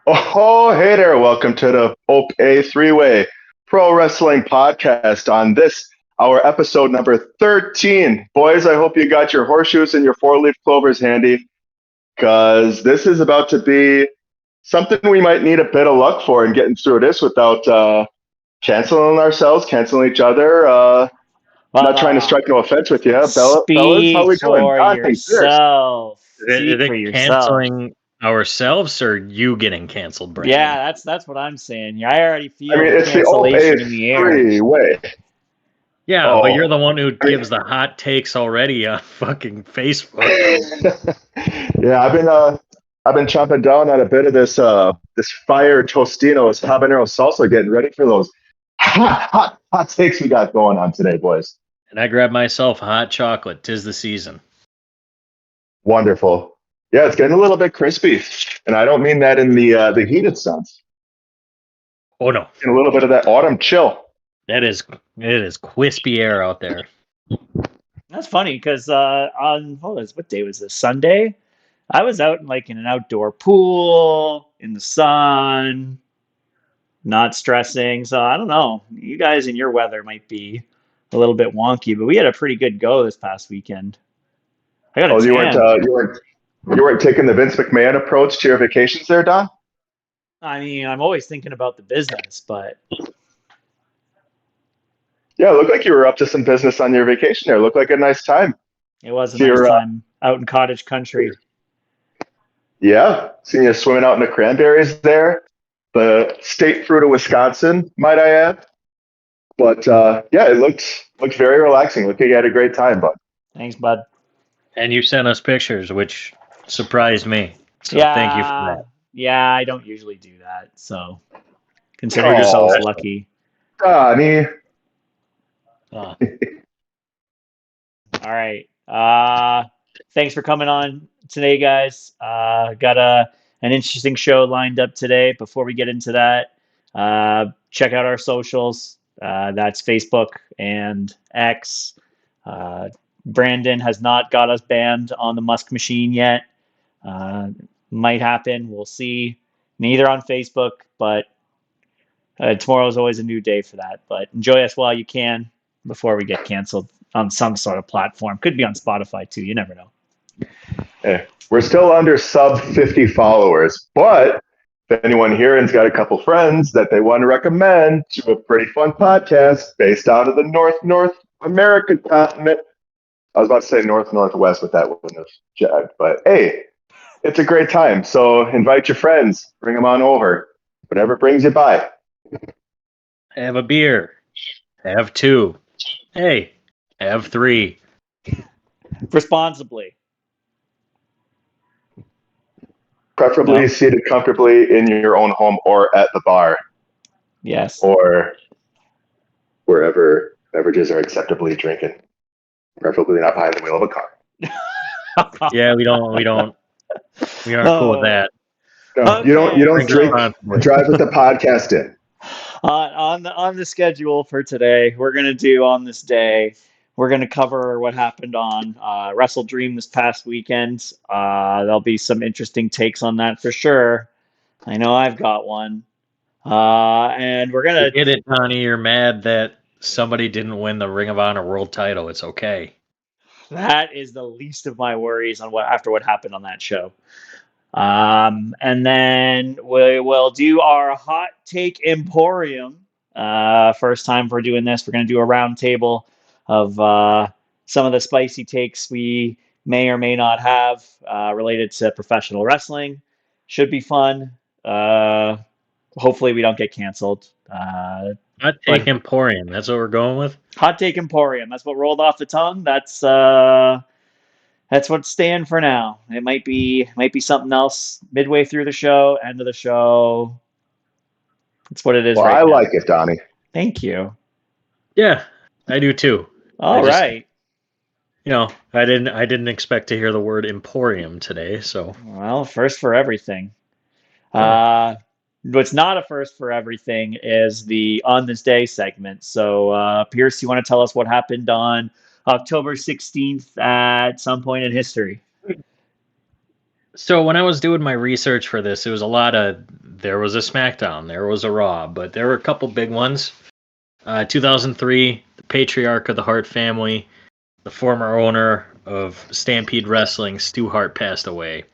Oh, hey there. Welcome to the Ope-Eh three-way pro wrestling podcast on this, our episode number 13. Boys, I hope you got your horseshoes and your four-leaf clovers handy because this is about to be something we might need a bit of luck for in getting through this without canceling ourselves, canceling each other. Not trying to strike no offense with you. Fellas, how Speak we doing? for Donnie, cheers. yourself. Is Speak for it yourself. canceling ourselves or you getting canceled, Brandon? Yeah, that's what I'm saying. I already I feel mean, the it's the cancellation Ope-Eh in the air. three-way. Yeah, but you're the one who I mean- gives the hot takes already on fucking Facebook. Yeah, I've been chomping down on a bit of this fire Tostino's habanero salsa, getting ready for those hot takes we got going on today, boys. And I grabbed myself hot chocolate. 'Tis the season. Wonderful. Yeah, it's getting a little bit crispy, and I don't mean that in the heated sense. Oh no, Getting a little bit of that autumn chill. it is crispy air out there. That's funny because what day was this? Sunday. I was out in an outdoor pool in the sun, not stressing. So I don't know. You guys and your weather might be a little bit wonky, but we had a pretty good go this past weekend. I got a Oh, tan. you weren't taking the Vince McMahon approach to your vacations there, Don? I mean, I'm always thinking about the business, but Yeah, it looked like you were up to some business on your vacation there. Looked like a nice time. it was a So nice you're, time out in cottage country. Yeah, seeing you swimming out in the cranberries there. The state fruit of Wisconsin, might I add. But yeah, it looked very relaxing. Looked like you had a great time, bud. Thanks, bud. And you sent us pictures, which surprised me. So Yeah, thank you for that. yeah, I don't usually do that, so consider yourselves Oh, lucky. Donnie. Uh, All right. Thanks for coming on today, guys. Got an interesting show lined up today. Before we get into that, check out our socials. That's Facebook and X. Brandon has not got us banned on the Musk machine yet. Might happen. We'll see. Neither on Facebook, but tomorrow is always a new day for that. But enjoy us while you can before we get canceled on some sort of platform. Could be on Spotify too. You never know. Hey, we're still under sub 50 followers, but if anyone here has got a couple friends that they want to recommend to a pretty fun podcast based out of the North American continent, I was about to say Northwest, but that wouldn't have jagged. But hey, it's a great time. So invite your friends, bring them on over, whatever brings you by. have a beer. Have two. Hey, have three. Responsibly. Preferably No. seated comfortably in your own home or at the bar Yes. or wherever beverages are acceptably drinking. Preferably not behind the wheel of a car. Yeah, we aren't cool with that. No, Okay, you don't Drink drink responsibly. and drive with the podcast in. On the schedule for today, we're gonna do on this day. We're gonna cover what happened on WrestleDream this past weekend. There'll be some interesting takes on that for sure. I know I've got one. And we're gonna. Get it, Donnie. You're mad that somebody didn't win the Ring of Honor World Title. It's okay. That is the least of my worries on what happened on that show. And then we will do our Hot Take Emporium. First time we're doing this. We're going to do a round table of some of the spicy takes we may or may not have related to professional wrestling. Should be fun. Hopefully we don't get canceled. Hot Take Emporium. That's what we're going with. Hot Take Emporium. That's what rolled off the tongue. That's what's staying for now. It might be something else midway through the show, end of the show. That's what it is Well, right I now. like it, Donnie. Thank you. Yeah, I do too. All right. You know, I didn't expect to hear the word Emporium today, so Well, first for everything. What's not a first for everything is the On This Day segment. So, Pierce, you want to tell us what happened on October 16th at some point in history? So when I was doing my research for this, it was a lot of there was a SmackDown, there was a Raw, but there were a couple big ones. 2003, the patriarch of the Hart family, the former owner of Stampede Wrestling, Stu Hart, passed away.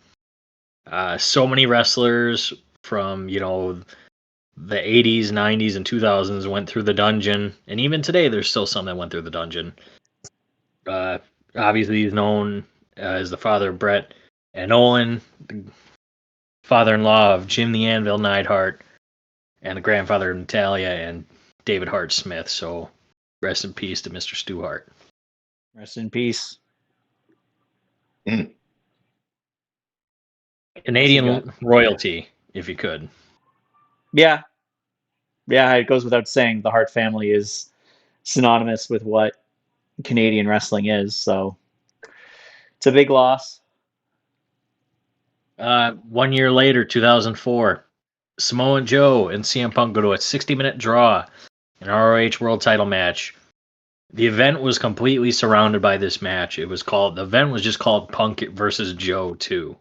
So many wrestlers from, the 80s, 90s, and 2000s went through the dungeon. And even today, there's still some that went through the dungeon. Obviously, he's known as the father of Brett and Owen, the father-in-law of Jim the Anvil Neidhart, and the grandfather of Natalia and David Hart Smith. So rest in peace to Mr. Stu Hart. Rest in peace. Canadian royalty, if you could. Yeah. Yeah, it goes without saying the Hart family is synonymous with what Canadian wrestling is, so it's a big loss. 1 year later, 2004, Samoa Joe and CM Punk go to a 60-minute draw in an ROH World Title match. The event was completely surrounded by this match. The event was just called Punk versus Joe 2.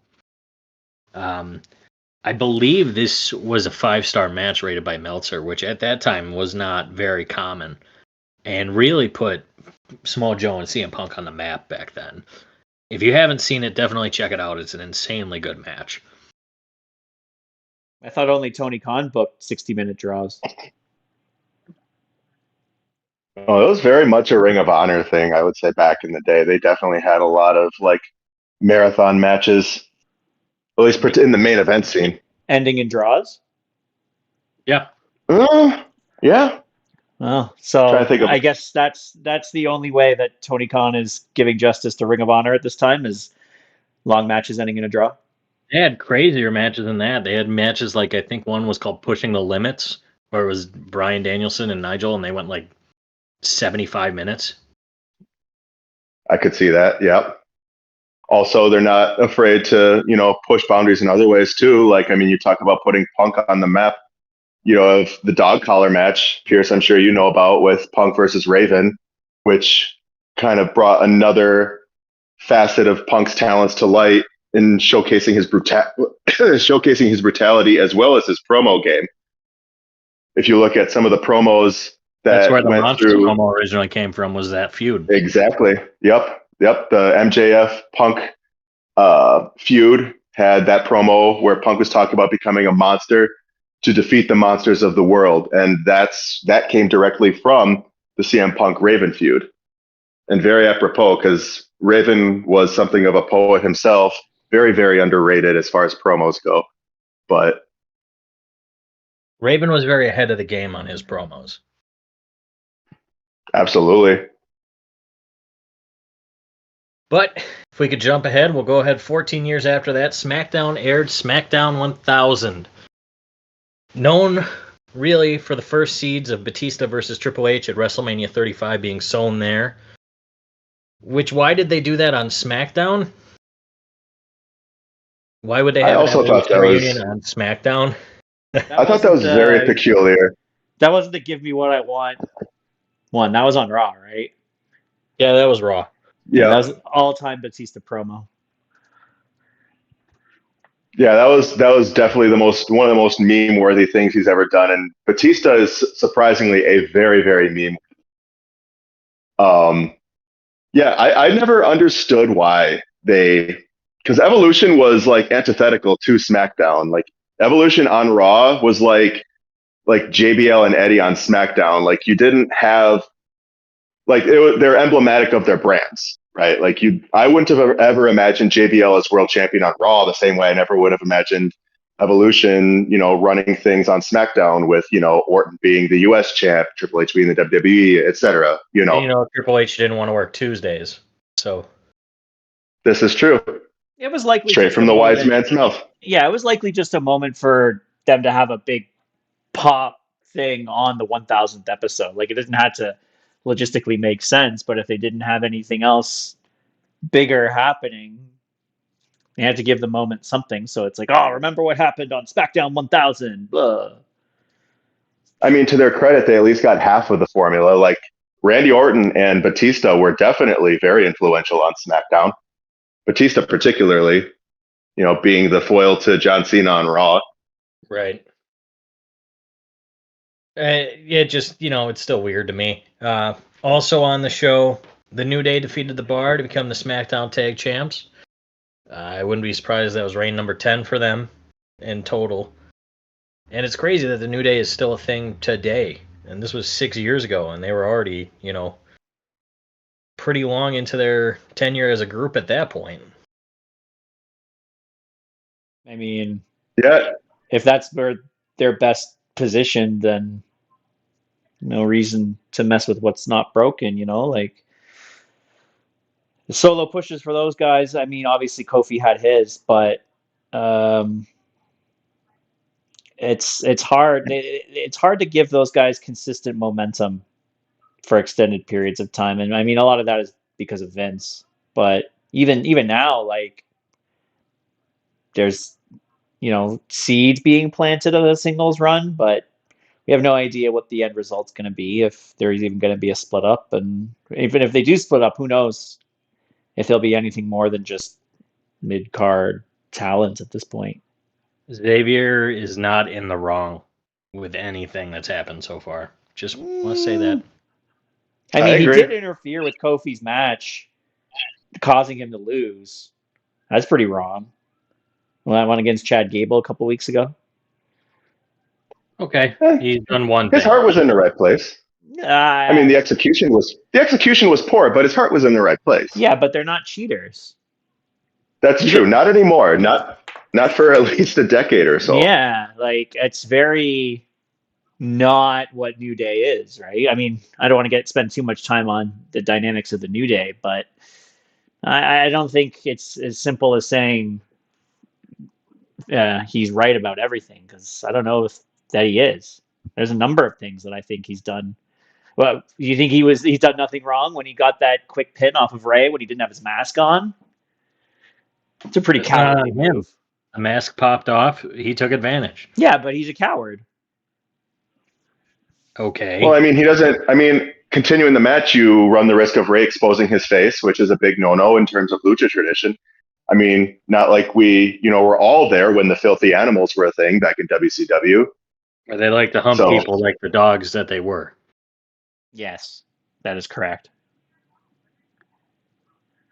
I believe this was a 5-star match rated by Meltzer, which at that time was not very common, and really put Samoa Joe and CM Punk on the map back then. If you haven't seen it, definitely check it out. It's an insanely good match. I thought only Tony Khan booked 60-minute draws. Oh, it was very much a Ring of Honor thing, I would say, back in the day. They definitely had a lot of marathon matches, at least in the main event scene. Ending in draws? Yeah. Yeah. Oh, so I guess that's the only way that Tony Khan is giving justice to Ring of Honor at this time is long matches ending in a draw. They had crazier matches than that. They had matches I think one was called Pushing the Limits, where it was Bryan Danielson and Nigel, and they went 75 minutes. I could see that, yeah. Also, they're not afraid to, push boundaries in other ways too. You talk about putting Punk on the map. Of the dog collar match, Pierce, I'm sure you know about, with Punk versus Raven, which kind of brought another facet of Punk's talents to light in showcasing his brutality as well as his promo game. If you look at some of the promos that's where the Monster promo originally came from, was that feud. Exactly. Yep. The MJF Punk feud had that promo where Punk was talking about becoming a monster to defeat the monsters of the world, and that came directly from the CM Punk Raven feud, and very apropos because Raven was something of a poet himself, very, very underrated as far as promos go. But Raven was very ahead of the game on his promos. Absolutely. But if we could jump ahead, we'll go ahead 14 years after that. SmackDown aired SmackDown 1000. Known really for the first seeds of Batista versus Triple H at WrestleMania 35 being sown there. Why did they do that on SmackDown? Why would they have a reunion on SmackDown? I thought that was very peculiar. That wasn't the Give Me What I Want one. That was on Raw, right? Yeah, that was Raw. Yeah, that was all-time Batista promo. Yeah, that was definitely one of the most meme-worthy things he's ever done, and Batista is surprisingly a very, very meme. Yeah, I never understood why because Evolution was antithetical to SmackDown. Evolution on Raw was like JBL and Eddie on SmackDown. You didn't have they're emblematic of their brands, right? I wouldn't have ever imagined JBL as world champion on Raw the same way I never would have imagined Evolution, running things on SmackDown with, Orton being the US champ, Triple H being the WWE, etc. Triple H didn't want to work Tuesdays, so this is true. It was likely straight from the wise man's mouth. Yeah, it was likely just a moment for them to have a big pop thing on the 1000th episode. It doesn't have to logistically make sense, but if they didn't have anything else bigger happening, they had to give the moment something. So it's remember what happened on SmackDown 1000. Blah. I mean, to their credit, they at least got half of the formula. Randy Orton and Batista were definitely very influential on SmackDown. Batista particularly, being the foil to John Cena on Raw. Right. It just, it's still weird to me. Also on the show, the New Day defeated the Bar to become the SmackDown Tag Champs. I wouldn't be surprised that was reign number 10 for them in total. And it's crazy that the New Day is still a thing today. And this was 6 years ago, and they were already, pretty long into their tenure as a group at that point. I mean, Yeah. if that's where they're best positioned, then no reason to mess with what's not broken, like the solo pushes for those guys. I mean, obviously Kofi had his, but um, it's hard. It's hard to give those guys consistent momentum for extended periods of time, and I mean a lot of that is because of Vince. But even now, like there's seeds being planted of a singles run, but we have no idea what the end result's going to be, if there's even going to be a split up, and even if they do split up, who knows if there'll be anything more than just mid card talent at this point. Xavier is not in the wrong with anything that's happened so far. Just want to say that. I mean, I he agree. did interfere with Kofi's match, causing him to lose. That's pretty wrong. Well, that one against Chad Gable a couple weeks ago. Okay, he's done one His thing. heart was in the right place. I mean, the execution was poor, but his heart was in the right place. Yeah, but they're not cheaters. That's true. Not anymore. Not for at least a decade or so. Yeah, like it's very not what New Day is, right? I mean, I don't want to spend too much time on the dynamics of the New Day, but I don't think it's as simple as saying he's right about everything, because I don't know if that he is. There's a number of things that I think he's done. Well, you think he's done nothing wrong when he got that quick pin off of Ray when he didn't have his mask on? It's a pretty cowardly move. A mask popped off. He took advantage. Yeah, but he's a coward. Okay. Well, I mean, he doesn't. I mean, continuing the match, you run the risk of Ray exposing his face, which is a big no-no in terms of lucha tradition. I mean, not like we, were all there when the filthy animals were a thing back in WCW. Or they like to hump people like the dogs that they were. Yes, that is correct.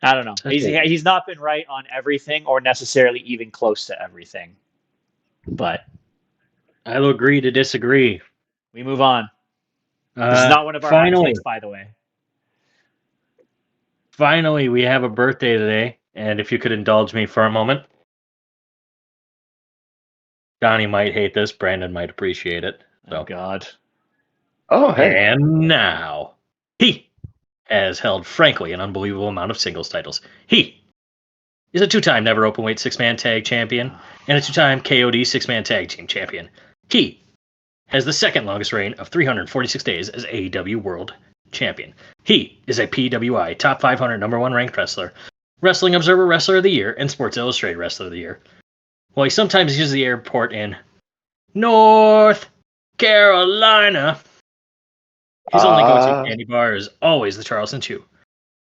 I don't know. He's not been right on everything, or necessarily even close to everything. But I'll agree to disagree. We move on. This is not one of our hot takes, by the way. Finally, we have a birthday today, and if you could indulge me for a moment. Donnie might hate this. Brandon might appreciate it. So. Oh, God. Oh, hey. And now, he has held, frankly, an unbelievable amount of singles titles. He is a two-time Never Openweight six-man tag champion and a two-time KOD six-man tag team champion. He has the second longest reign of 346 days as AEW World Champion. He is a PWI Top 500 number one ranked wrestler, Wrestling Observer Wrestler of the Year, and Sports Illustrated Wrestler of the Year. While he sometimes uses the airport in North Carolina, his only go-to candy bar is always the Charleston Chew.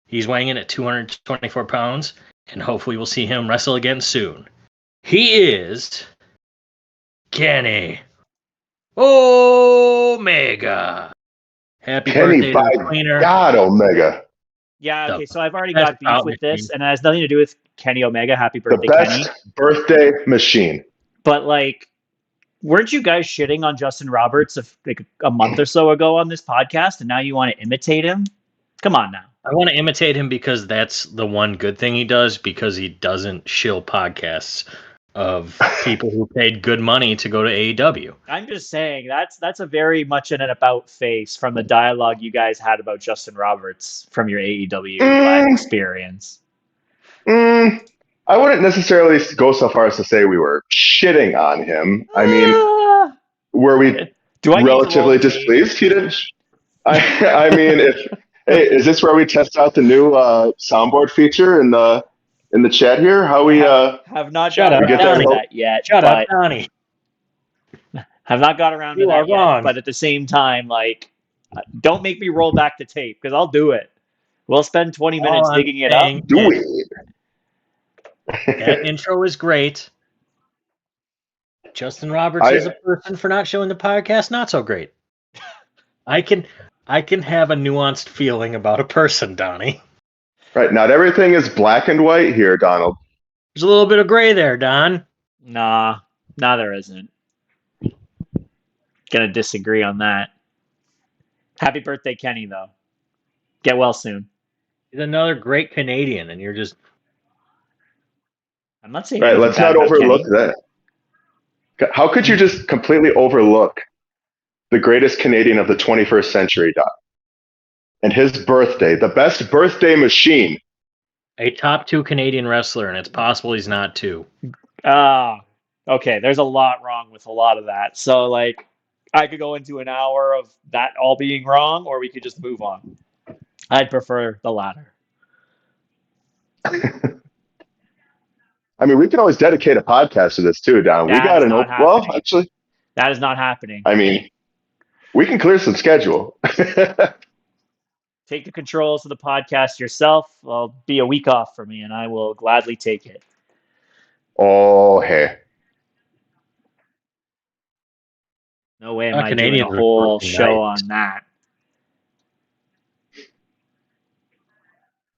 He's weighing in at 224 pounds, and hopefully we'll see him wrestle again soon. He is Kenny Omega. Happy birthday to the Cleaner. God, Omega. Yeah, okay, so I've already got beef with this, and it has nothing to do with Kenny Omega. Happy birthday, Kenny. The best birthday machine. But, like, weren't you guys shitting on Justin Roberts a month or so ago on this podcast, and now you want to imitate him? Come on now. I want to imitate him because that's the one good thing he does, because he doesn't shill podcasts of people who paid good money to go to AEW. I'm just saying that's a very much an about face from the dialogue you guys had about Justin Roberts from your AEW live experience. I wouldn't necessarily go so far as to say we were shitting on him. I mean, were we relatively displeased? He didn't. I mean, is this where we test out the new soundboard feature in the chat here? How we have not got around to that yet. Shut up, Donnie. Have not got around to that yet. But at the same time, like, don't make me roll back the tape, because I'll do it. We'll spend 20 minutes digging it up. Do it. That intro is great. Justin Roberts as a person for not showing the podcast, not so great. I can have a nuanced feeling about a person, Donnie. Right. Not everything is black and white here, Donald. There's a little bit of gray there, Don. Nah, there isn't. Gonna disagree on that. Happy birthday, Kenny, though. Get well soon. He's another great Canadian, and you're just... I'm not saying Right. anything Let's bad not about overlook Kenny. that. How could you just completely overlook the greatest Canadian of the 21st century, Doc? And his birthday, the best birthday machine. A top 2 Canadian wrestler, and it's possible he's not 2. Okay, there's a lot wrong with a lot of that. So, like, I could go into an hour of that all being wrong, or we could just move on. I'd prefer the latter. I mean, we can always dedicate a podcast to this too, Don. We got an open. Well, actually, that is not happening. I mean, we can clear some schedule. Take the controls of the podcast yourself. I'll be a week off for me, and I will gladly take it. Oh, hey. No way am I doing a whole show on that.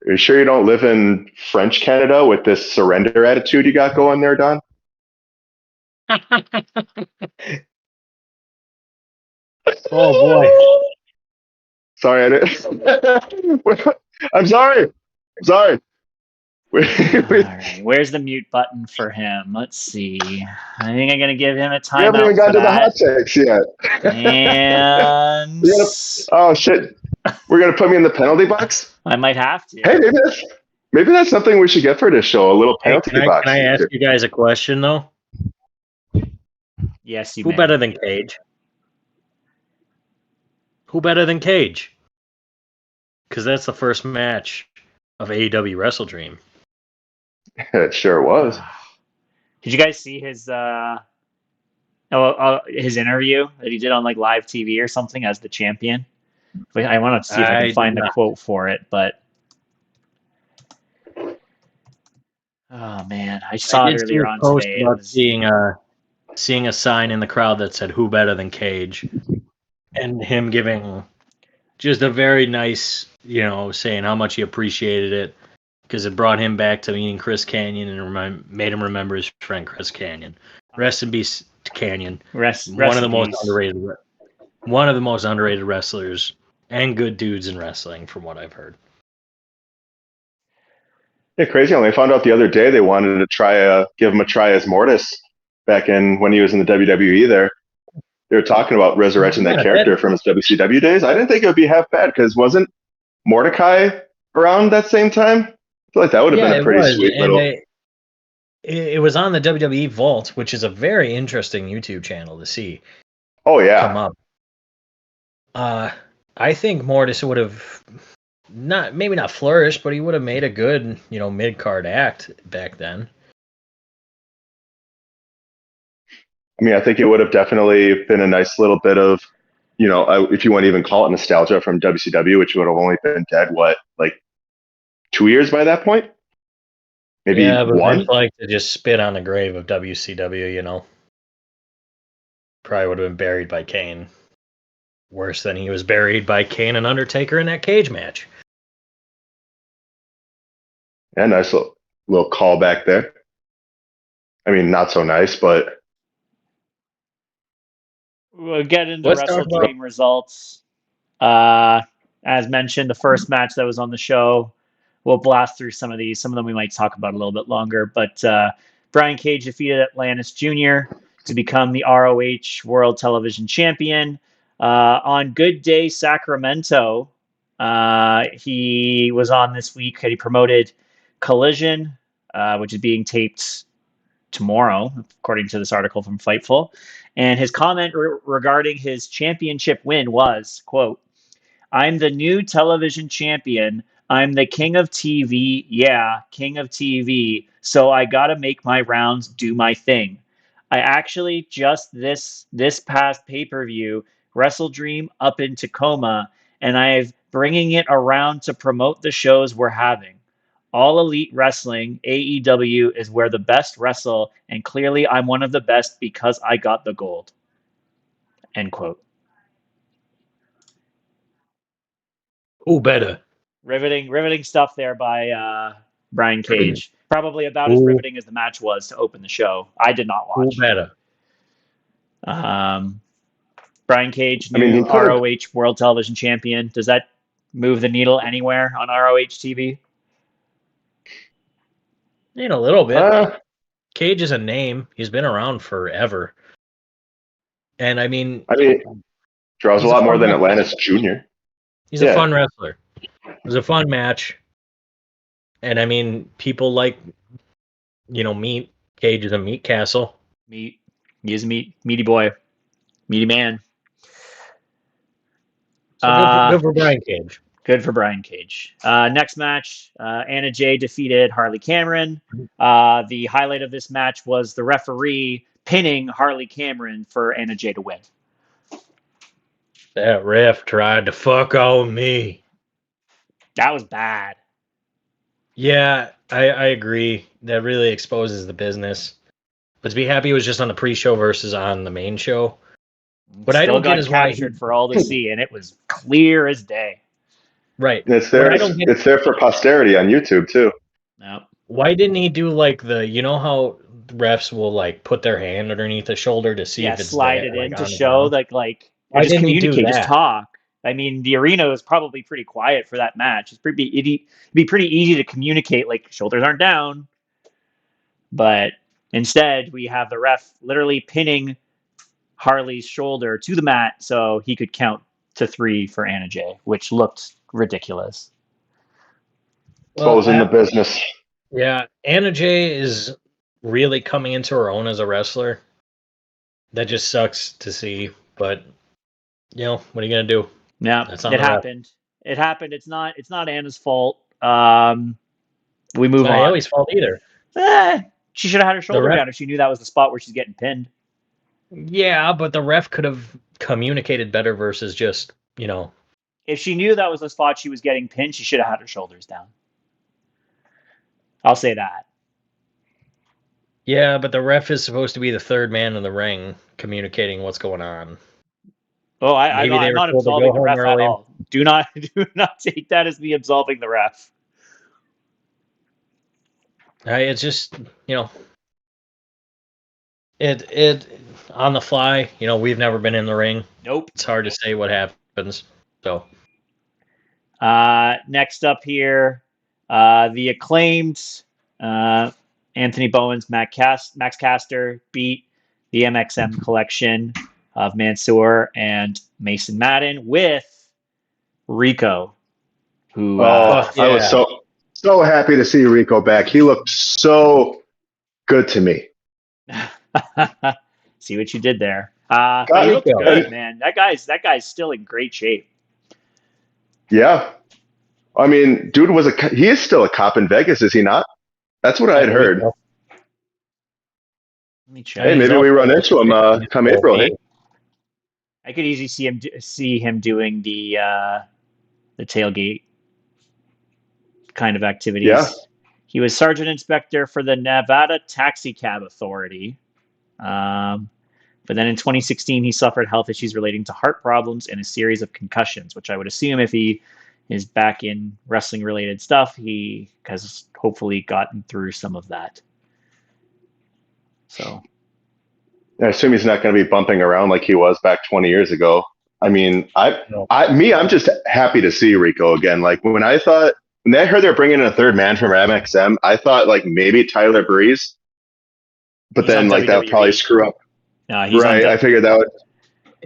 Are you sure you don't live in French Canada with this surrender attitude you got going there, Don? Oh, boy. Sorry, I didn't. I'm sorry. All right, where's the mute button for him? Let's see. I think I'm going to give him a timeout. We haven't even gotten to the hot takes yet. And... oh, shit. We're going to put me in the penalty box? I might have to. Hey, maybe that's something we should get for this show, a little penalty box. Can I ask you guys a question, though? Yes, you Who may. better than Cage? Who better than Cage? Because that's the first match of AEW WrestleDream. It sure was. Did you guys see his interview that he did on like live TV or something as the champion? I want to see if I can find the quote for it, but oh man, I saw it earlier on today. About seeing a sign in the crowd that said "Who better than Cage," and him giving just a very nice, saying how much he appreciated it because it brought him back to meeting Chris Kanyon and made him remember his friend Chris Kanyon. Rest in peace, Kanyon. One of the most underrated wrestlers and good dudes in wrestling, from what I've heard. Yeah, crazy. I found out the other day they wanted to give him a try as Mortis back in when he was in the WWE there. They were talking about resurrecting that character from his WCW days. I didn't think it would be half bad because wasn't Mordecai around that same time? I feel like that would have been a pretty sweet little... It was on the WWE Vault, which is a very interesting YouTube channel to see. Oh, yeah. Come up. I think Mortis would have maybe not flourished, but he would have made a good, mid-card act back then. I mean, I think it would have definitely been a nice little bit of, if you want to even call it nostalgia from WCW, which would have only been dead, 2 years by that point? Maybe one? I'd like to just spit on the grave of WCW, Probably would have been buried by Kane. Worse than he was buried by Kane and Undertaker in that cage match. Yeah, nice little callback there. I mean, not so nice, but... We'll get into WrestleDream results. As mentioned, the first match that was on the show, we'll blast through some of these. Some of them we might talk about a little bit longer. But Brian Cage defeated Atlantis Jr. to become the ROH World Television Champion. On Good Day Sacramento, he was on this week. He promoted Collision, which is being taped tomorrow, according to this article from Fightful. And his comment regarding his championship win was, quote, "I'm the new television champion. I'm the king of TV. Yeah, king of TV. So I got to make my rounds, do my thing. I actually just this past pay-per-view WrestleDream up in Tacoma, and I've bringing it around to promote the shows we're having. All Elite Wrestling, AEW, is where the best wrestle, and clearly I'm one of the best because I got the gold. End quote. Who better? Riveting stuff there by Brian Cage. Probably about as Who riveting as the match was to open the show. I did not who watch. better? Brian Cage, I mean, he new put ROH World Television Champion. Does that move the needle anywhere on ROH TV? A little bit. uh, Cage is a name. He's been around forever. And I mean, draws a he's a lot more fun than wrestler. Atlantis Jr. He's a fun wrestler. It was a fun match. And I mean, people like, meat. Cage is a meat castle. Meat. He is a meaty boy. Meaty man. So good for Brian Cage. Good for Brian Cage. Next match, Anna Jay defeated Harley Cameron. The highlight of this match was the referee pinning Harley Cameron for Anna Jay to win. That ref tried to fuck on me. That was bad. Yeah, I agree. That really exposes the business. But to be happy it was just on the pre-show versus on the main show. But Still I don't got get is why captured for all to see, and it was clear as day. Right. It's there. It's there for posterity on YouTube too. No. Why didn't he do like how refs will like put their hand underneath the shoulder to see if it's slide there, it in like, to on the show ground? or Why just didn't he do communicate, just that? talk. I mean, the arena was probably pretty quiet for that match. It'd be pretty easy to communicate, like shoulders aren't down. But instead, we have the ref literally pinning Harley's shoulder to the mat so he could count to 3 for Anna Jay, which looked ridiculous. Exposing the business. Yeah, Anna Jay is really coming into her own as a wrestler. That just sucks to see, but what are you gonna do? Yeah, it happened. It happened. It's not Anna's fault. We move on. It's not Naomi's fault either. She should have had her shoulder down if she knew that was the spot where she's getting pinned. Yeah, but the ref could have communicated better versus just, If she knew that was the spot she was getting pinned, she should have had her shoulders down. I'll say that. Yeah, but the ref is supposed to be the third man in the ring communicating what's going on. Oh, I'm not absolving the ref at all. Do not take that as me absolving the ref. It's just, it on the fly, we've never been in the ring. Nope. It's hard to say what happens. So next up here, the Acclaimed Anthony Bowens, Max Caster beat the MXM collection of Mansoor and Mason Madden with Rico, who I was so happy to see Rico back. He looked so good to me. See what you did there. He looked good, man. That guy's still in great shape. Yeah. I mean, dude he is still a cop in Vegas, is he not? That's what I had heard. Let me check. Hey, maybe we run into him come April. Hey? I could easily see him doing the tailgate kind of activities. Yeah. He was Sergeant Inspector for the Nevada Taxi Cab Authority. But then in 2016, he suffered health issues relating to heart problems and a series of concussions, which I would assume if he is back in wrestling-related stuff, he has hopefully gotten through some of that. So I assume he's not going to be bumping around like he was back 20 years ago. I mean, I'm just happy to see Rico again. Like when I heard they're bringing in a third man from MXM, I thought like maybe Tyler Breeze, but then like that would probably screw up. No, he's right. I figured that would.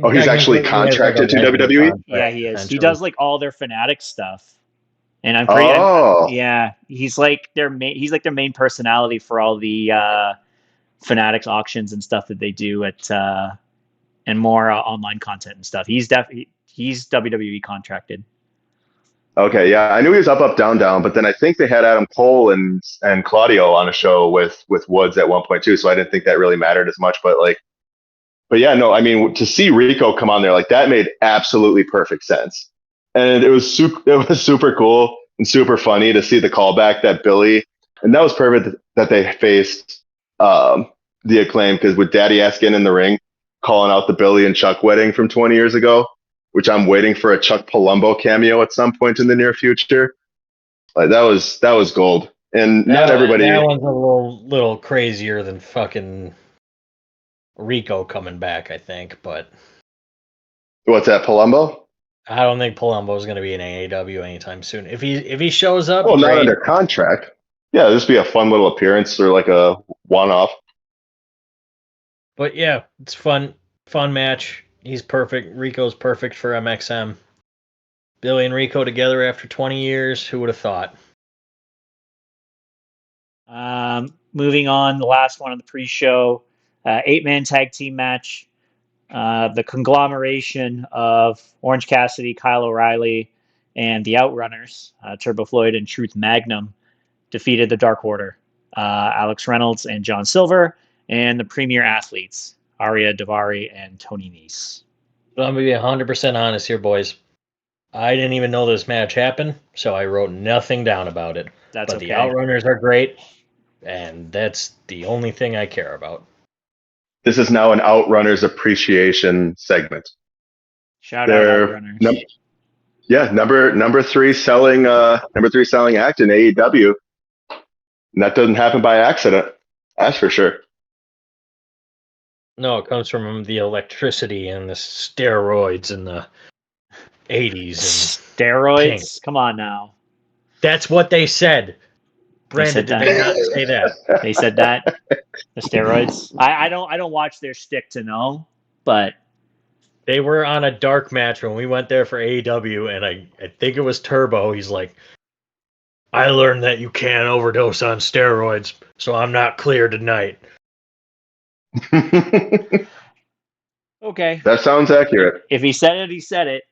Oh, he's actually contracted to WWE. Yeah, he is. He does like all their Fanatic stuff, and I'm pretty. Yeah, he's like their main personality for all the Fanatics auctions and stuff that they do at and more online content and stuff. He's WWE contracted. Okay, yeah, I knew he was up, down, down, but then I think they had Adam Cole and Claudio on a show with Woods at one point too, so I didn't think that really mattered as much. But yeah, no, I mean to see Rico come on there like that made absolutely perfect sense, and it was super cool. and super funny to see the callback that Billy, and that was perfect that they faced the Acclaim, because with Daddy Askin in the ring calling out the Billy and Chuck wedding from 20 years ago, which I'm waiting for a Chuck Palumbo cameo at some point in the near future. Like that was gold, and not everybody. That one's a little crazier than fucking Rico coming back, I think. But What's that, Palumbo? I don't think Palumbo's going to be in AEW anytime soon. If he shows up, Well, not great. under contract. Yeah, this would be a fun little appearance or like a one-off. But yeah, it's fun match. He's perfect. Rico's perfect for MXM. Billy and Rico together after 20 years. Who would have thought? Moving on, the last one on the pre-show, 8-man tag team match. The conglomeration of Orange Cassidy, Kyle O'Reilly, and the Outrunners, Turbo Floyd and Truth Magnum, defeated the Dark Order, Alex Reynolds and John Silver, and the Premier Athletes, Arya Davari and Tony Nese. But I'm going to be 100% honest here, boys. I didn't even know this match happened, so I wrote nothing down about it. But okay. The Outrunners are great, and that's the only thing I care about. This is now an Outrunners appreciation segment. Shout out Outrunners. Number three selling act in AEW. And that doesn't happen by accident. That's for sure. No, it comes from the electricity and the steroids in the 80s. Steroids? Come on now. That's what they said. Brandon, did they not say that? They said that? The steroids? I don't watch their stick to know, but they were on a dark match when we went there for AEW, and I think it was Turbo. He's like, I learned that you can't overdose on steroids, so I'm not clear tonight. Okay. That sounds accurate. If he said it, he said it.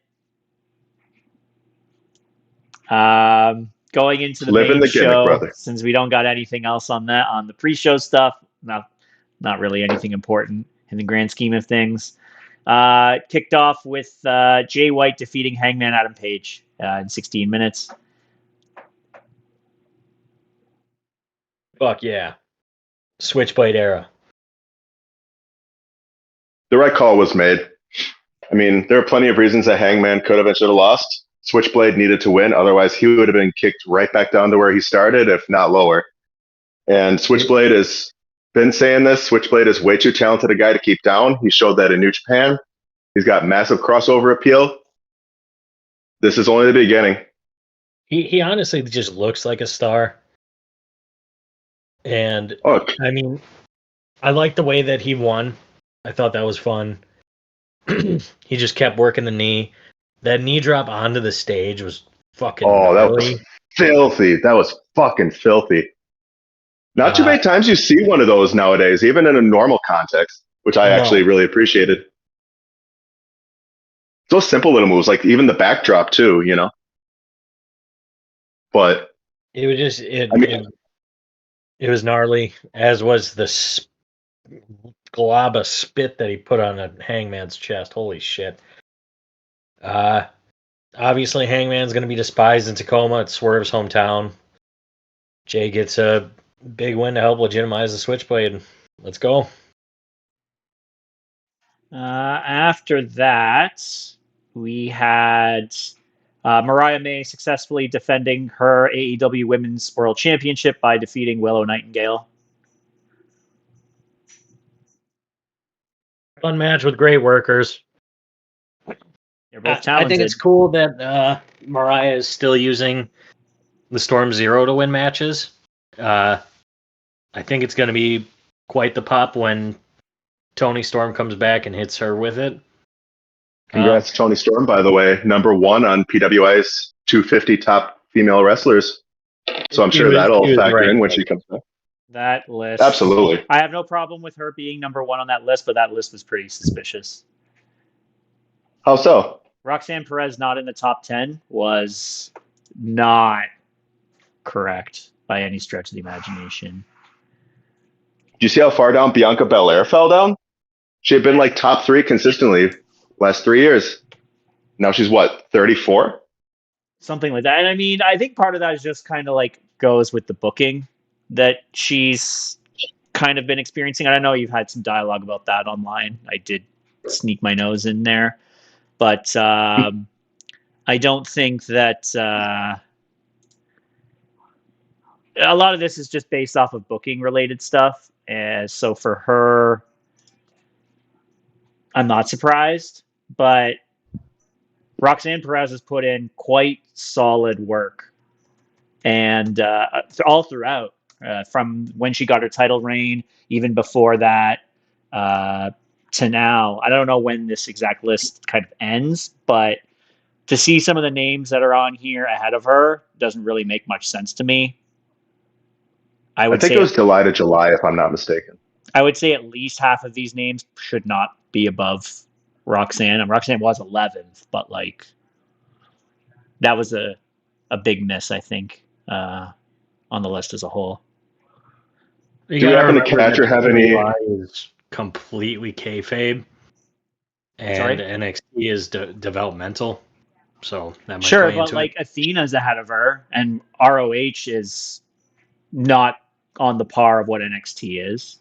Going into the main show, since we don't got anything else on that, on the pre-show stuff, not really anything important in the grand scheme of things. Kicked off with Jay White defeating Hangman Adam Page in 16 minutes. Fuck yeah. Switchblade era. The right call was made. I mean, there are plenty of reasons that Hangman could have and should have lost. Switchblade needed to win, otherwise he would have been kicked right back down to where he started, if not lower. And Switchblade has been saying this. Switchblade is way too talented a guy to keep down. He showed that in New Japan. He's got massive crossover appeal. This is only the beginning. He honestly just looks like a star. And, I mean, I like the way that he won. I thought that was fun. He just kept working the knee. That knee drop onto the stage was fucking gnarly. That was filthy. That was fucking filthy. Not too many times you see one of those nowadays, even in a normal context, which I actually really appreciated. Those simple little moves, like even the backdrop too, you know. But it was just it was gnarly, as was the glob of spit that he put on a Hangman's chest. Holy shit. Obviously Hangman's going to be despised in Tacoma. It's Swerve's hometown. Jay gets a big win to help legitimize the Switchblade. Let's go. After that, we had Mariah May successfully defending her AEW Women's World Championship by defeating Willow Nightingale. Fun match with great workers. They're both talented. I think it's cool that Mariah is still using the Storm Zero to win matches. I think it's going to be quite the pop when Tony Storm comes back and hits her with it. Congrats, Tony Storm, by the way. Number 1 on PWI's 250 top female wrestlers. So I'm sure that'll factor in when she comes back. That list. Absolutely. I have no problem with her being number 1 on that list, but that list was pretty suspicious. How so? Roxanne Perez not in the top 10 was not correct by any stretch of the imagination. Do you see how far down Bianca Belair fell down? She had been like top 3 consistently last 3 years. Now she's what, 34? something like that. And I mean, I think part of that is just kind of like goes with the booking that she's kind of been experiencing. I know you've had some dialogue about that online. I did sneak my nose in there, but I don't think that a lot of this is just based off of booking related stuff. And so for her, I'm not surprised, but Roxanne Perez has put in quite solid work, and all throughout, from when she got her title reign, even before that, to now. I don't know when this exact list kind of ends, but to see some of the names that are on here ahead of her doesn't really make much sense to me. I I would think say it was July to July, if I'm not mistaken. I would say at least half of these names should not be above Roxanne. And Roxanne was 11th, but like that was a big miss, I think, on the list as a whole. You Do we gotta happen to remember catch or that have any? July is completely kayfabe, and Sorry? NXT is developmental, so that might Sure, play but into like Athena's ahead of her, and ROH is not on the par of what NXT is.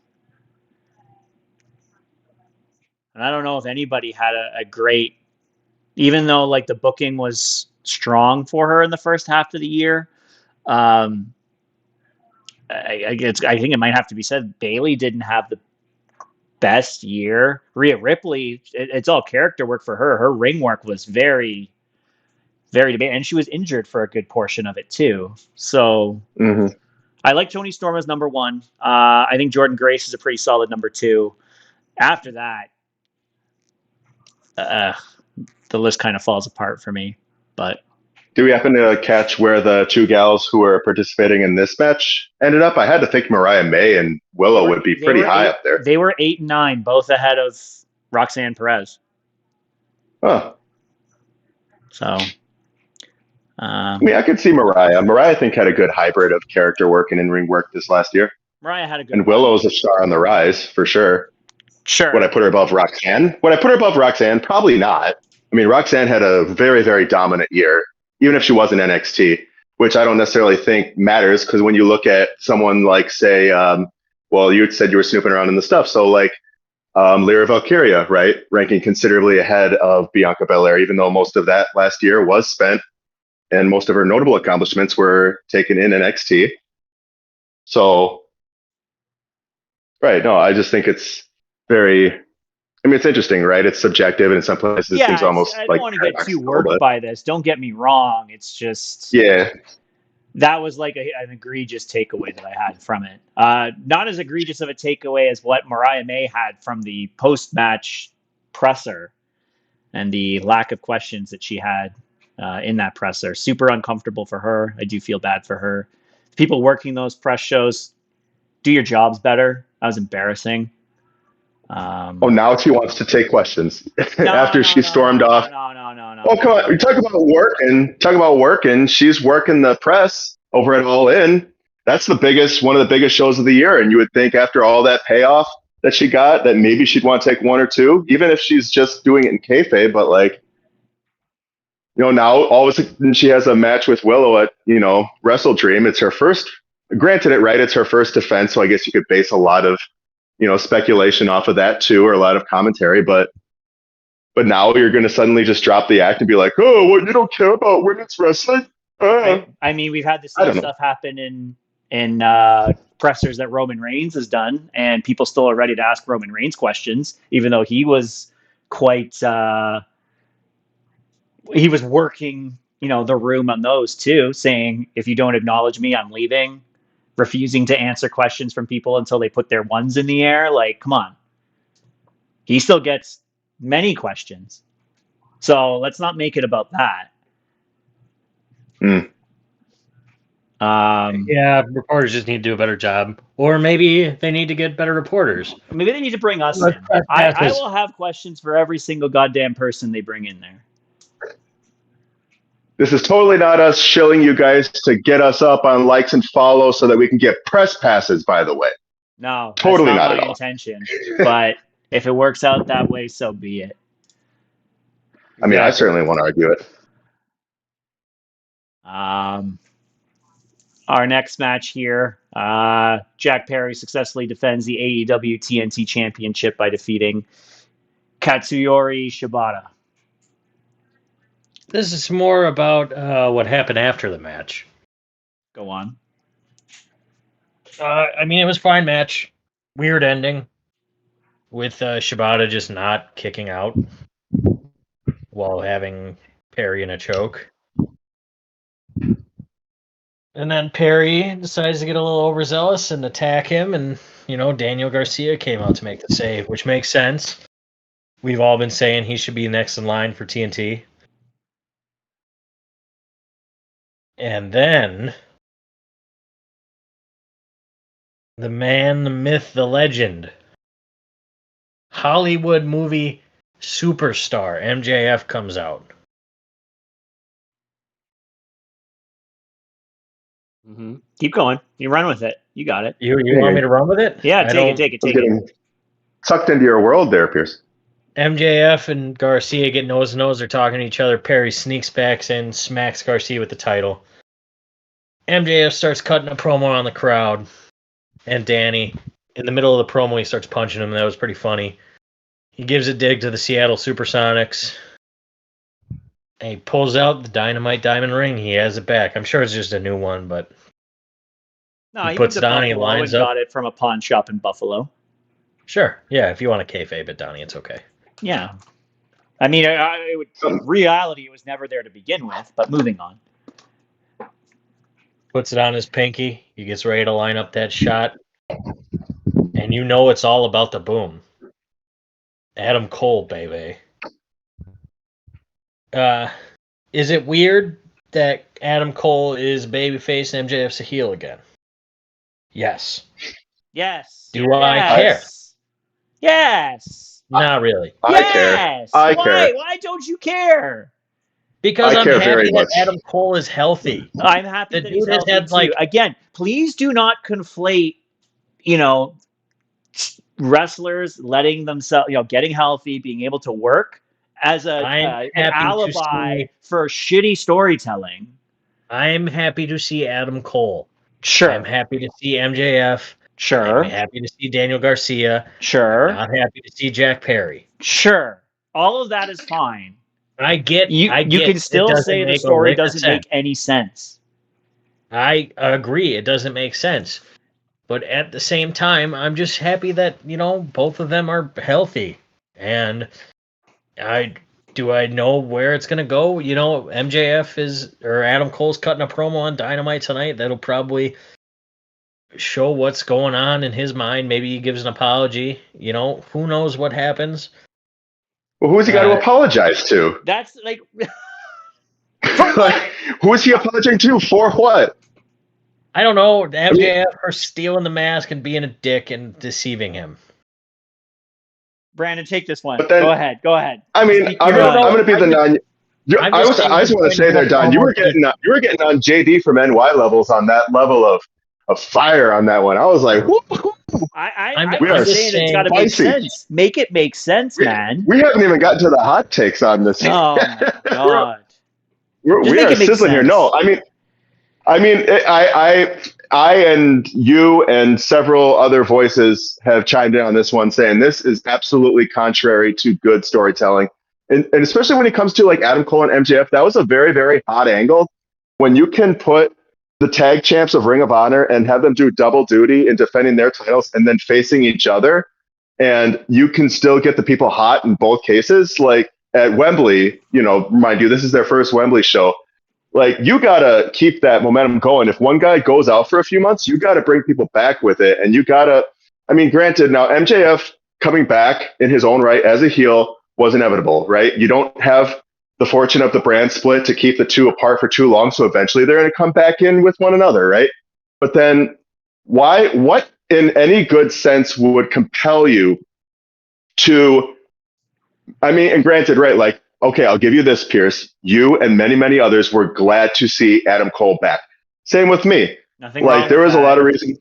And I don't know if anybody had a great, even though like the booking was strong for her in the first half of the year. Um, I think it might have to be said Bailey didn't have the best year. Rhea Ripley, it's all character work for her. Her ring work was very, very debatable, and she was injured for a good portion of it too. So Mhm. I like Toni Storm as number one. I think Jordan Grace is a pretty solid number two. After that, uh, the list kind of falls apart for me. But Do we happen to catch where the two gals who were participating in this match ended up? I had to think Mariah May and Willow would be pretty high up there. They were 8 and 9, both ahead of Roxanne Perez. Huh. So, I mean, I could see Mariah. Mariah, I think, had a good hybrid of character work and in-ring work this last year. Mariah had a good And run. Willow's a star on the rise, for sure. Sure. Would I put her above Roxanne? Would I put her above Roxanne? Probably not. I mean, Roxanne had a very, very dominant year, even if she wasn't NXT, which I don't necessarily think matters because when you look at someone like, say, well, you said you were snooping around in the stuff. So, like, Lyra Valkyria, right? Ranking considerably ahead of Bianca Belair, even though most of that last year was spent and most of her notable accomplishments were taken in NXT. So, right. No, I just think it's very, I mean, it's interesting, right? It's subjective, and in some places it seems almost I don't like want to get too paradoxical, worked but by this. Don't get me wrong. It's just yeah, that was like an egregious takeaway that I had from it. Not as egregious of a takeaway as what Mariah May had from the post-match presser and the lack of questions that she had in that presser. Super uncomfortable for her. I do feel bad for her. People working those press shows, do your jobs better. That was embarrassing. oh, now she wants to take questions after she stormed off. No. Oh, come on. You talk about working. Talk about working. She's working the press over at All In. That's the biggest, one of the biggest shows of the year. And you would think after all that payoff that she got, that maybe she'd want to take one or two, even if she's just doing it in kayfabe. But like, you know, now all of a sudden she has a match with Willow at, you know, WrestleDream. It's her first. Granted, it's her first defense, so I guess you could base a lot of, you know, speculation off of that too, or a lot of commentary. But now you're going to suddenly just drop the act and be like, oh, what, you don't care about women's wrestling? I mean, we've had the same stuff happen in pressers that Roman Reigns has done, and people still are ready to ask Roman Reigns questions, even though he was quite he was working, you know, the room on those too, saying if you don't acknowledge me, I'm leaving, refusing to answer questions from people until they put their ones in the air. Like, come on. He still gets many questions. So let's not make it about that. Yeah, reporters just need to do a better job, or maybe they need to get better reporters. Maybe they need to bring us in. I will have questions for every single goddamn person they bring in there. This is totally not us shilling you guys to get us up on likes and follows so that we can get press passes, by the way. No, that's totally not not my intention. But if it works out that way, so be it. I mean, I certainly won't argue it. Our next match here, Jack Perry successfully defends the AEW TNT Championship by defeating Katsuyori Shibata. This is more about what happened after the match. Go on. I mean, it was a fine match. Weird ending with Shibata just not kicking out while having Perry in a choke. And then Perry decides to get a little overzealous and attack him, and Daniel Garcia came out to make the save, which makes sense. We've all been saying he should be next in line for TNT. And then the man, the myth, the legend, Hollywood movie superstar MJF comes out. Mm-hmm. Keep going. You run with it. You got it. You want me to run with it? Yeah, take it. Getting sucked into your world there, Pierce. MJF and Garcia get nose to nose. They're talking to each other. Perry sneaks back in, smacks Garcia with the title. MJF starts cutting a promo on the crowd. And Danny, in the middle of the promo, he starts punching him. That was pretty funny. He gives a dig to the Seattle Supersonics. And he pulls out the Dynamite Diamond Ring. He has it back. I'm sure it's just a new one, but no, he puts it on. He lines up. Got it from a pawn shop in Buffalo. Sure, yeah. If you want to kayfabe it, Donnie, it's okay. Yeah, I mean, reality, it was never there to begin with. But moving on. Puts it on his pinky. He gets ready to line up that shot, and it's all about the boom. Adam Cole, baby. Is it weird that Adam Cole is babyface and MJF's a heel again? Yes. Yes. Do I care? Yes. Not really. I care. Why don't you care? Because I'm happy that Adam Cole is healthy. I'm happy that he's healthy too. Again, please do not conflate, wrestlers letting themselves, getting healthy, being able to work as an alibi for shitty storytelling. I'm happy to see Adam Cole. Sure. I'm happy to see MJF. Sure. I'm happy to see Daniel Garcia. Sure. I'm not happy to see Jack Perry. Sure. All of that is fine. I get. You can still say the story doesn't make any sense. I agree. It doesn't make sense. But at the same time, I'm just happy that, both of them are healthy. And I know where it's going to go. Adam Cole's cutting a promo on Dynamite tonight. That'll probably show what's going on in his mind. Maybe he gives an apology. Who knows what happens. Well, who's he got to apologize to? That's like... who is he apologizing to? For what? I don't know. MJF for stealing the mask and being a dick and deceiving him. Brandon, take this one. Go ahead. I mean, I'm going to be the non. I just want to say there, Don. You were getting on JD from NY levels on that level of fire on that one. I was like, whoop, whoop. I'm saying it's got to make sense. Make it make sense, man. We haven't even gotten to the hot takes on this. Oh my god. we are sizzling here. No, I and you and several other voices have chimed in on this one, saying this is absolutely contrary to good storytelling, and especially when it comes to like Adam Cole and MJF. That was a very, very hot angle. When you can put the tag champs of Ring of Honor and have them do double duty in defending their titles and then facing each other, and you can still get the people hot in both cases. Like at Wembley, mind you, this is their first Wembley show. Like, you got to keep that momentum going. If one guy goes out for a few months, you got to bring people back with it. And you got to, granted, now MJF coming back in his own right as a heel was inevitable, right? You don't have the fortune of the brand split to keep the two apart for too long. So eventually they're going to come back in with one another, right? But then what in any good sense would compel you to, and granted, right, like, okay, I'll give you this, Pierce. You and many, many others were glad to see Adam Cole back. Same with me. Nothing wrong there with was that. a lot of reasons.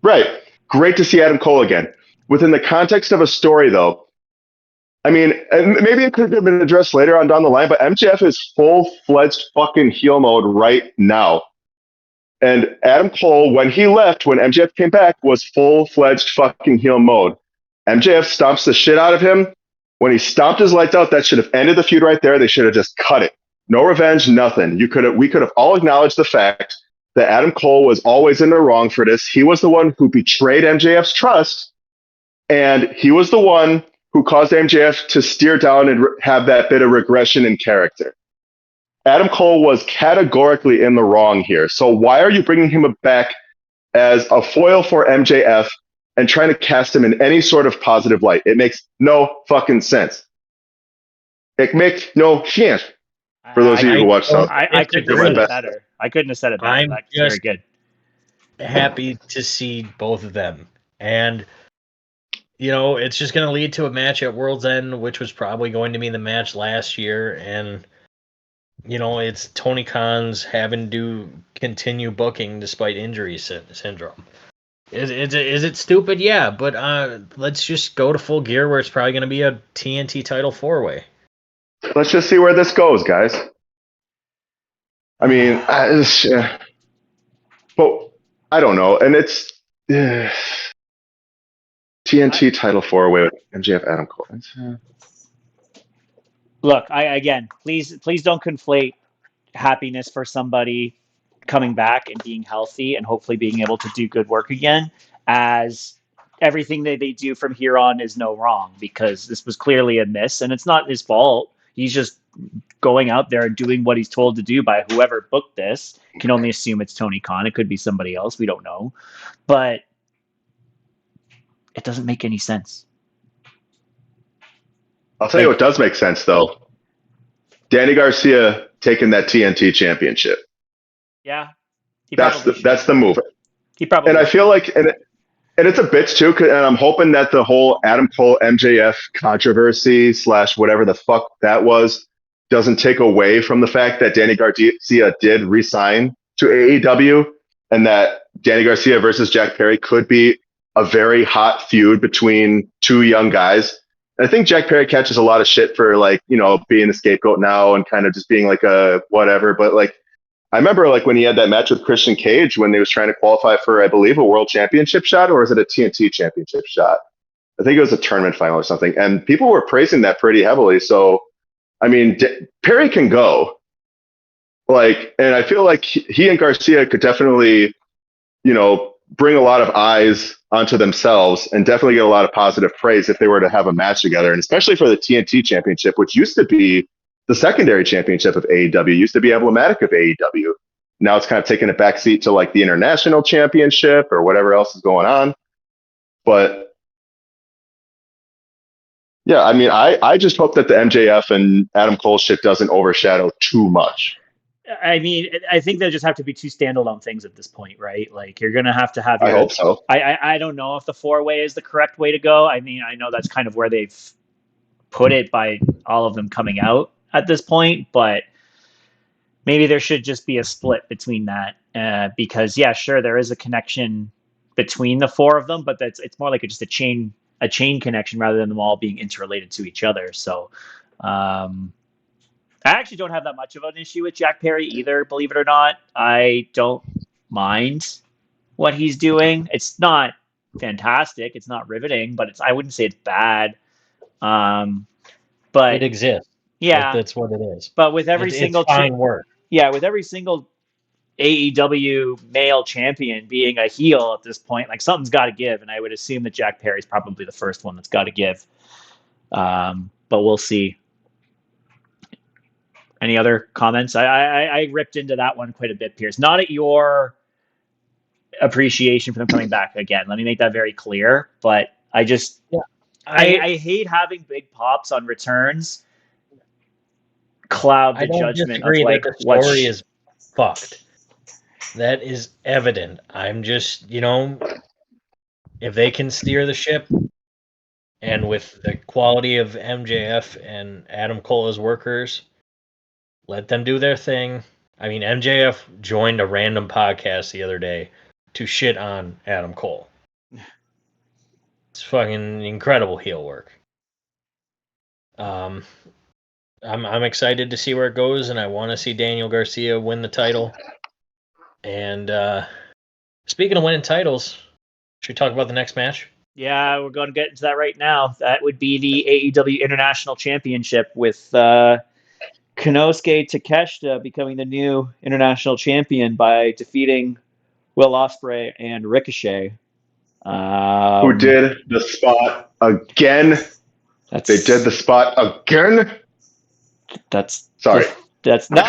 Right. Great to see Adam Cole again. Within the context of a story, though, I mean, and maybe it could have been addressed later on down the line, but MJF is full-fledged fucking heel mode right now. And Adam Cole, when he left, when MJF came back, was full-fledged fucking heel mode. MJF stomps the shit out of him. When he stomped his lights out, that should have ended the feud right there. They should have just cut it. No revenge, nothing. We could have all acknowledged the fact that Adam Cole was always in the wrong for this. He was the one who betrayed MJF's trust, and he was the one who caused MJF to steer down and have that bit of regression in character. Adam Cole was categorically in the wrong here. So why are you bringing him back as a foil for MJF and trying to cast him in any sort of positive light? It makes no fucking sense. It makes no sense. For those of you who watch South, I couldn't have said it better. I couldn't have said it better. I'm That's just very good. happy to see both of them. And, you know, it's just going to lead to a match at World's End, which was probably going to be the match last year. And, you know, it's Tony Khan's having to continue booking despite injury syndrome. Is it stupid? Yeah, but let's just go to Full Gear where it's probably going to be a TNT title 4-way. Let's just see where this goes, guys. I mean, but I don't know. And it's TNT title 4-way with MJF Adam Cole. Look, please don't conflate happiness for somebody coming back and being healthy and hopefully being able to do good work again as everything that they do from here on is no wrong, because this was clearly a miss and it's not his fault. He's just going out there and doing what he's told to do by whoever booked this. You can only assume it's Tony Khan. It could be somebody else. We don't know. But it doesn't make any sense. I'll tell you what does make sense, though. Danny Garcia taking that TNT championship. Yeah. That's the move. He probably and I feel like, and it's a bitch too, and I'm hoping that the whole Adam Cole MJF controversy / whatever the fuck that was doesn't take away from the fact that Danny Garcia did resign to AEW, and that Danny Garcia versus Jack Perry could be a very hot feud between two young guys. And I think Jack Perry catches a lot of shit for, like, you know, being the scapegoat now and kind of just being like a whatever, but like, I remember like when he had that match with Christian Cage when they was trying to qualify for, I believe, a world championship shot, or is it a TNT championship shot? I think it was a tournament final or something. And people were praising that pretty heavily. So, I mean, Perry can go. Like, and I feel like he and Garcia could definitely, you know, bring a lot of eyes onto themselves and definitely get a lot of positive praise if they were to have a match together. And especially for the TNT championship, which used to be the secondary championship of AEW, used to be emblematic of AEW. Now it's kind of taking a backseat to like the international championship or whatever else is going on. But yeah, I mean, I just hope that the MJF and Adam Cole shit doesn't overshadow too much. I mean, I think they just have to be two standalone things at this point, right? Like, you're going to have your... I hope so. I don't know if the 4-way is the correct way to go. I mean, I know that's kind of where they've put it by all of them coming out at this point, but maybe there should just be a split between that, because yeah, sure, there is a connection between the 4 of them, but it's more like just a chain connection rather than them all being interrelated to each other. So I actually don't have that much of an issue with Jack Perry either, believe it or not. I don't mind what he's doing. It's not fantastic, it's not riveting, but I wouldn't say it's bad. But it exists. Yeah, that's what it is. But with every single work. Yeah, with every single AEW male champion being a heel at this point, like, something's got to give, and I would assume that Jack Perry's probably the first one that's got to give. But we'll see. Any other comments? I ripped into that one quite a bit, Pierce. Not at your appreciation for them coming back again. Let me make that very clear. But I just, I hate having big pops on returns cloud the judgment of, like, that the story is fucked. That is evident. I'm just, you know, if they can steer the ship, and with the quality of MJF and Adam Cole as workers, let them do their thing. I mean, MJF joined a random podcast the other day to shit on Adam Cole. It's fucking incredible heel work. I'm excited to see where it goes, and I want to see Daniel Garcia win the title. And speaking of winning titles, should we talk about the next match? Yeah, we're going to get into that right now. That would be the AEW International Championship with Konosuke Takeshita becoming the new international champion by defeating Will Ospreay and Ricochet. Who did the spot again? They did the spot again? That's Sorry. That's no,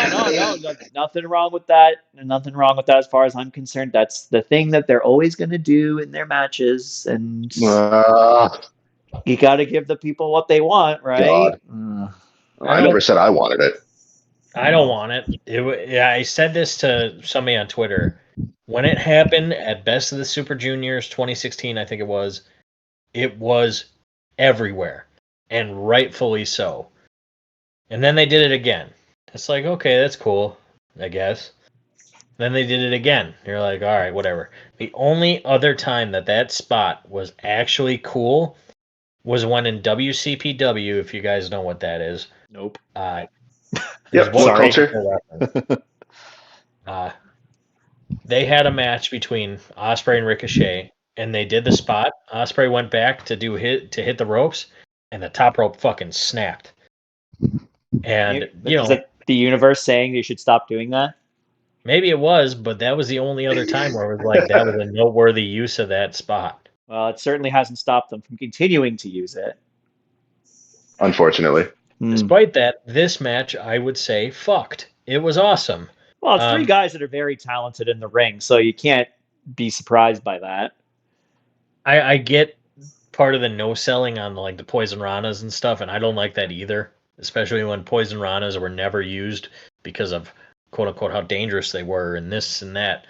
nothing wrong with that. Nothing wrong with that as far as I'm concerned. That's the thing that they're always going to do in their matches, and you got to give the people what they want, right? I never said I wanted it. I don't want it. I said this to somebody on Twitter. When it happened at Best of the Super Juniors 2016, I think it was everywhere, and rightfully so. And then they did it again. It's like, okay, that's cool, I guess. Then they did it again. You're like, all right, whatever. The only other time that spot was actually cool was when in WCPW, if you guys know what that is. Nope. Yep, what culture? They had a match between Ospreay and Ricochet, and they did the spot. Ospreay went back to hit the ropes, and the top rope fucking snapped. And is it the universe saying you should stop doing that? Maybe it was, but that was the only other time where it was like that was a noteworthy use of that spot. Well, it certainly hasn't stopped them from continuing to use it. Unfortunately. Despite that, this match, I would say, fucked. It was awesome. Well, it's three guys that are very talented in the ring, so you can't be surprised by that. I get part of the no-selling on the Poison Ranas and stuff, and I don't like that either, especially when Poison Ranas were never used because of, quote-unquote, how dangerous they were and this and that.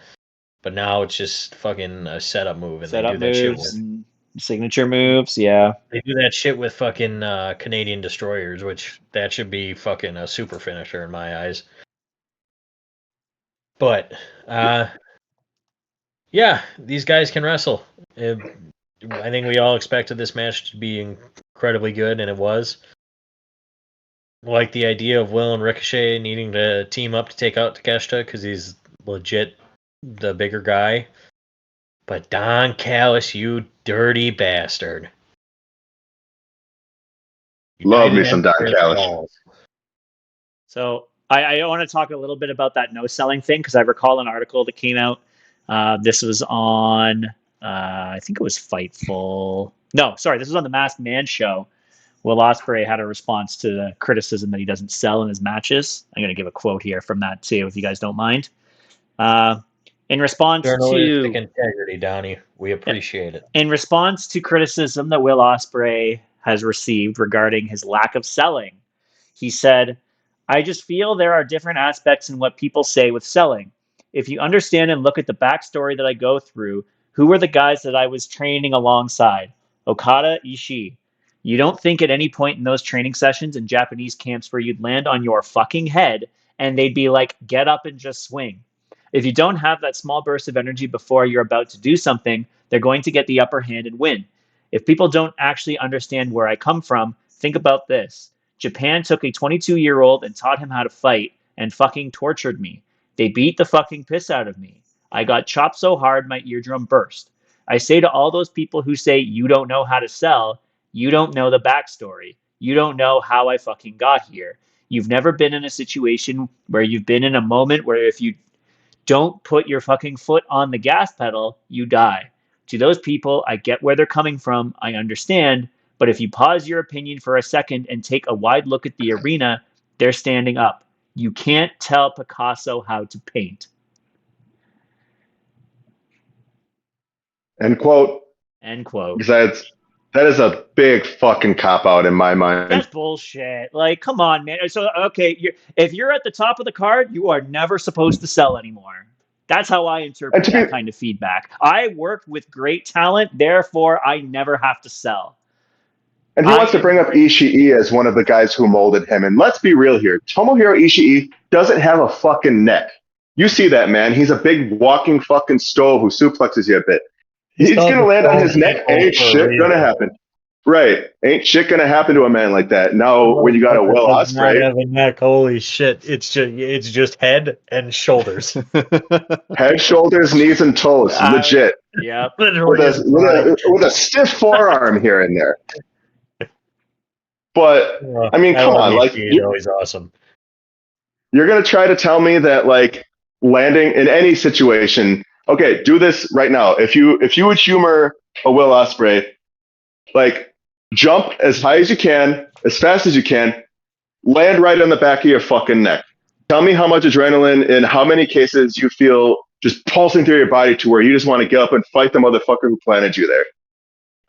But now it's just fucking a setup move. And setup moves, that shit and signature moves, yeah. They do that shit with fucking Canadian Destroyers, which that should be fucking a super finisher in my eyes. But, yeah, these guys can wrestle. I think we all expected this match to be incredibly good, and it was. Like the idea of Will and Ricochet needing to team up to take out Takeshita because he's legit the bigger guy. But Don Callis, you dirty bastard. Love me some Don Callis. So I want to talk a little bit about that no-selling thing because I recall an article that came out. This was on, I think it was Fightful. No, sorry, this was on the Masked Man show. Will Ospreay had a response to the criticism that he doesn't sell in his matches. I'm going to give a quote here from that too, if you guys don't mind. In response to integrity, Donnie, we appreciate it. In response to criticism that Will Ospreay has received regarding his lack of selling, he said, "I just feel there are different aspects in what people say with selling. If you understand and look at the backstory that I go through, who were the guys that I was training alongside? Okada, Ishii. You don't think at any point in those training sessions in Japanese camps where you'd land on your fucking head and they'd be like, get up and just swing. If you don't have that small burst of energy before you're about to do something, they're going to get the upper hand and win. If people don't actually understand where I come from, think about this. Japan took a 22-year-old and taught him how to fight and fucking tortured me. They beat the fucking piss out of me. I got chopped so hard my eardrum burst. I say to all those people who say you don't know how to sell, you don't know the backstory. You don't know how I fucking got here. You've never been in a situation where you've been in a moment where if you don't put your fucking foot on the gas pedal, you die. To those people, I get where they're coming from. I understand. But if you pause your opinion for a second and take a wide look at the arena, they're standing up. You can't tell Picasso how to paint." End quote. End quote. That is a big fucking cop-out in my mind. That's bullshit. Like, come on, man. So, okay, if you're at the top of the card, you are never supposed to sell anymore. That's how I interpret that kind of feedback. I worked with great talent, therefore I never have to sell. And he wants to bring up Ishii as one of the guys who molded him. And let's be real here. Tomohiro Ishii doesn't have a fucking neck. You see that, man. He's a big walking fucking stove who suplexes you a bit. He's going to land on his neck. Ain't shit going to happen. Right. Ain't shit gonna happen to a man like that. Now, when you got a Will Does not Ospreay, have a neck. Holy shit! It's just head and shoulders. head, shoulders, knees, and toes, legit, Yep. Literally is with a stiff forearm here and there. But I mean, I come love on, like EC, though. He's awesome. you're gonna try to tell me that like landing in any situation. Okay, do this right now. If you would humor a Will Ospreay, like jump as high as you can, as fast as you can, land right on the back of your fucking neck. Tell me how much adrenaline in how many cases you feel just pulsing through your body to where you just want to get up and fight the motherfucker who planted you there.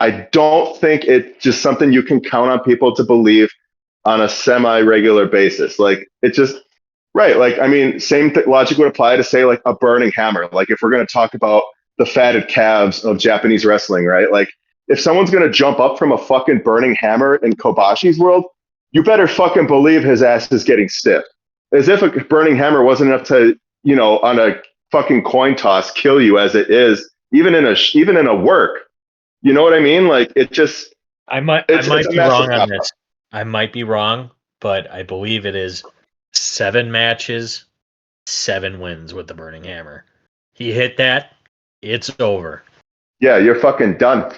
I don't think it's just something you can count on people to believe on a semi-regular basis. Like it just right. Like I mean, same logic would apply to say like a burning hammer. Like if we're going to talk about the fatted calves of Japanese wrestling, right? Like if someone's going to jump up from a fucking burning hammer in Kobashi's world, you better fucking believe his ass is getting stiff. As if a burning hammer wasn't enough to, on a fucking coin toss kill you as it is, even in a work. You know what I mean? Like it just I might it's be a massive wrong on cop-out. this. I might be wrong, but I believe it is 7 matches, 7 wins with the Burning Hammer. He hit that, it's over. Yeah, you're fucking done.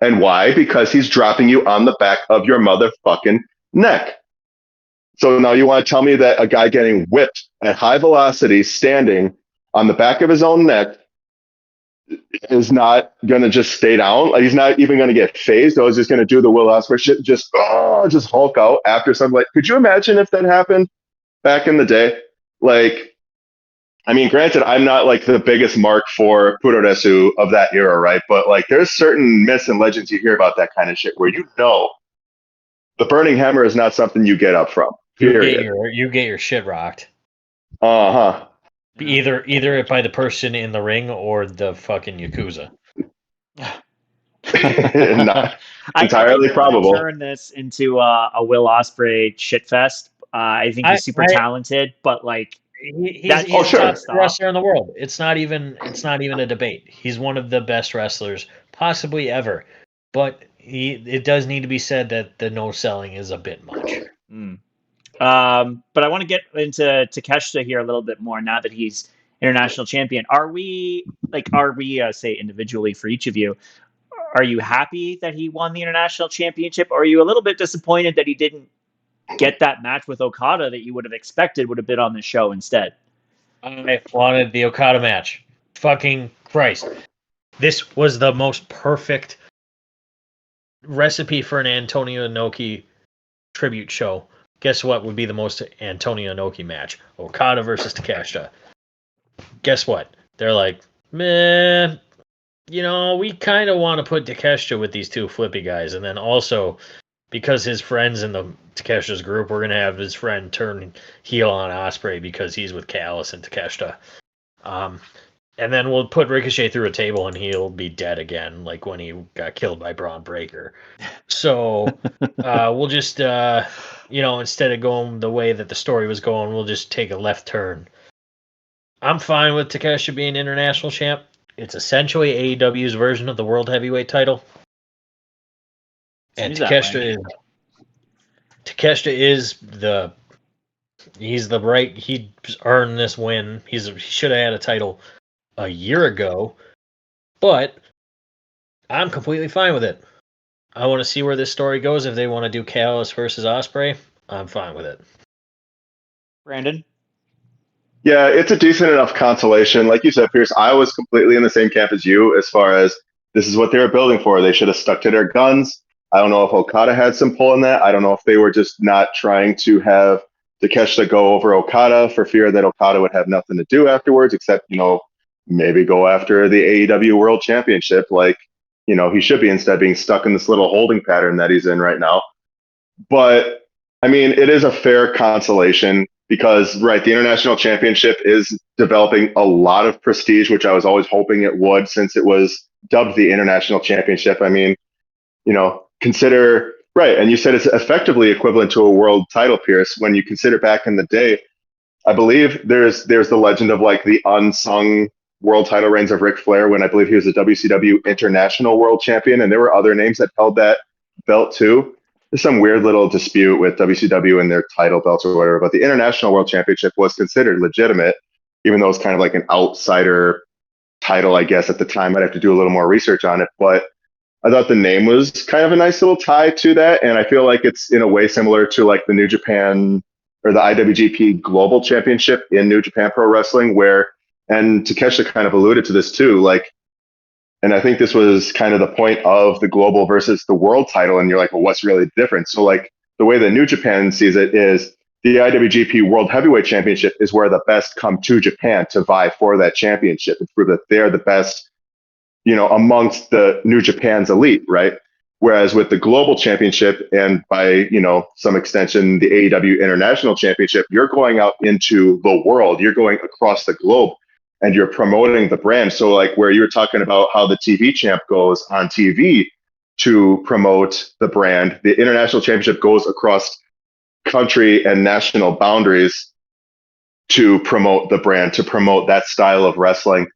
And why? Because he's dropping you on the back of your motherfucking neck. So now you want to tell me that a guy getting whipped at high velocity, standing on the back of his own neck, is not going to just stay down? Like he's not even going to get phased. Or he's just going to do the Will Ospreay shit, just Hulk out after something like. Could you imagine if that happened back in the day? Like, I mean, granted, I'm not like the biggest mark for Puroresu of that era, right? But like, there's certain myths and legends you hear about that kind of shit where the burning hammer is not something you get up from. Period. You get your shit rocked. Uh-huh. Either by the person in the ring or the fucking Yakuza. Not I entirely don't want probable. to turn this into a Will Ospreay shitfest. I think he's super talented, but like He's he's sure. a the best wrestler in the world. It's not even a debate. He's one of the best wrestlers possibly ever. But it does need to be said that the no selling is a bit much. But I want to get into Takeshita here a little bit more now that he's international champion. Are we say individually for each of you? Are you happy that he won the international championship? Or are you a little bit disappointed that he didn't get that match with Okada that you would have expected would have been on the show instead? I wanted the Okada match. Fucking Christ. This was the most perfect recipe for an Antonio Inoki tribute show. Guess what would be the most Antonio Inoki match? Okada versus Takeshita. Guess what? They're like, man, we kind of want to put Takeshita with these two flippy guys. And then also, because his friend's in the Takeshita's group, we're going to have his friend turn heel on Ospreay because he's with Callis and Takeshita. And then we'll put Ricochet through a table and he'll be dead again, like when he got killed by Braun Breaker. So we'll just, instead of going the way that the story was going, we'll just take a left turn. I'm fine with Takeshita being international champ. It's essentially AEW's version of the World Heavyweight title. And Takeshita is he's earned this win. He should have had a title a year ago, but I'm completely fine with it. I want to see where this story goes. If they want to do Callis versus Ospreay, I'm fine with it. Brandon? Yeah, it's a decent enough consolation. Like you said, Pierce, I was completely in the same camp as you as far as this is what they were building for. They should have stuck to their guns. I don't know if Okada had some pull in that. I don't know if they were just not trying to have Takeshita go over Okada for fear that Okada would have nothing to do afterwards, except, maybe go after the AEW World Championship like, he should be instead of being stuck in this little holding pattern that he's in right now. But, I mean, it is a fair consolation because, right, the International Championship is developing a lot of prestige, which I was always hoping it would since it was dubbed the International Championship. I mean, consider, right, and you said it's effectively equivalent to a world title, Pierce. When you consider back in the day, I believe there's the legend of like the unsung world title reigns of Ric Flair when I believe he was a WCW International World Champion, and there were other names that held that belt too. There's some weird little dispute with WCW and their title belts or whatever, but the International World Championship was considered legitimate, even though it's kind of like an outsider title, I guess, at the time. I'd have to do a little more research on it, but I thought the name was kind of a nice little tie to that. And I feel like it's in a way similar to like the New Japan or the IWGP Global Championship in New Japan Pro Wrestling, where, and Takeshita kind of alluded to this too, like, and I think this was kind of the point of the global versus the world title. And you're like, well, what's really different? So, like, the way that New Japan sees it is the IWGP World Heavyweight Championship is where the best come to Japan to vie for that championship and prove that they're the best, amongst the New Japan's elite, right? Whereas with the global championship and by, some extension, the AEW International Championship, you're going out into the world, you're going across the globe and you're promoting the brand. So like where you were talking about how the TV champ goes on TV to promote the brand, the International Championship goes across country and national boundaries to promote the brand, to promote that style of wrestling.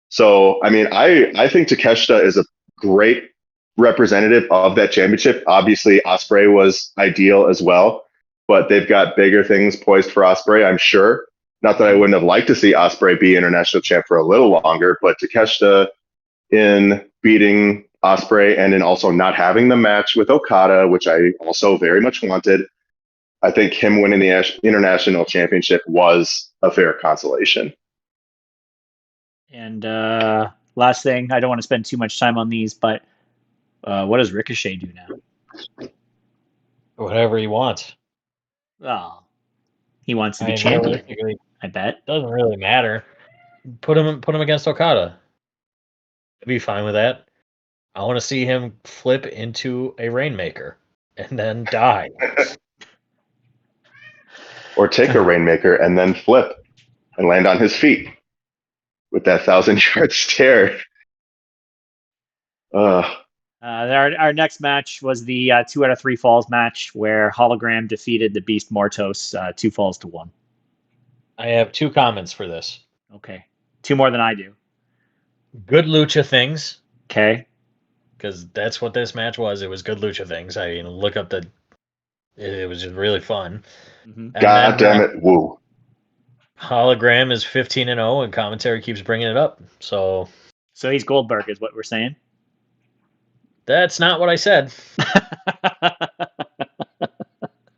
So, I mean, I think Takeshita is a great representative of that championship. Obviously, Ospreay was ideal as well, but they've got bigger things poised for Ospreay, I'm sure. Not that I wouldn't have liked to see Ospreay be international champ for a little longer, but Takeshita in beating Ospreay and in also not having the match with Okada, which I also very much wanted, I think him winning the international championship was a fair consolation. And last thing, I don't want to spend too much time on these, but what does Ricochet do now? Whatever he wants. Oh, he wants to be champion. I bet. Doesn't really matter. Put him against Okada. I'd be fine with that. I want to see him flip into a Rainmaker and then die. Or take a Rainmaker and then flip and land on his feet with that 1,000-yard stare. Our next match was the 2 out of 3 falls match where Hologram defeated the Beast Mortos 2 falls to 1. I have 2 comments for this. Okay. 2 more than I do. Good lucha things. Okay. Because that's what this match was. It was good lucha things. I look up it was just really fun. Mm-hmm. God damn it, woo. Hologram is 15-0 and commentary keeps bringing it up. So he's Goldberg is what we're saying? That's not what I said.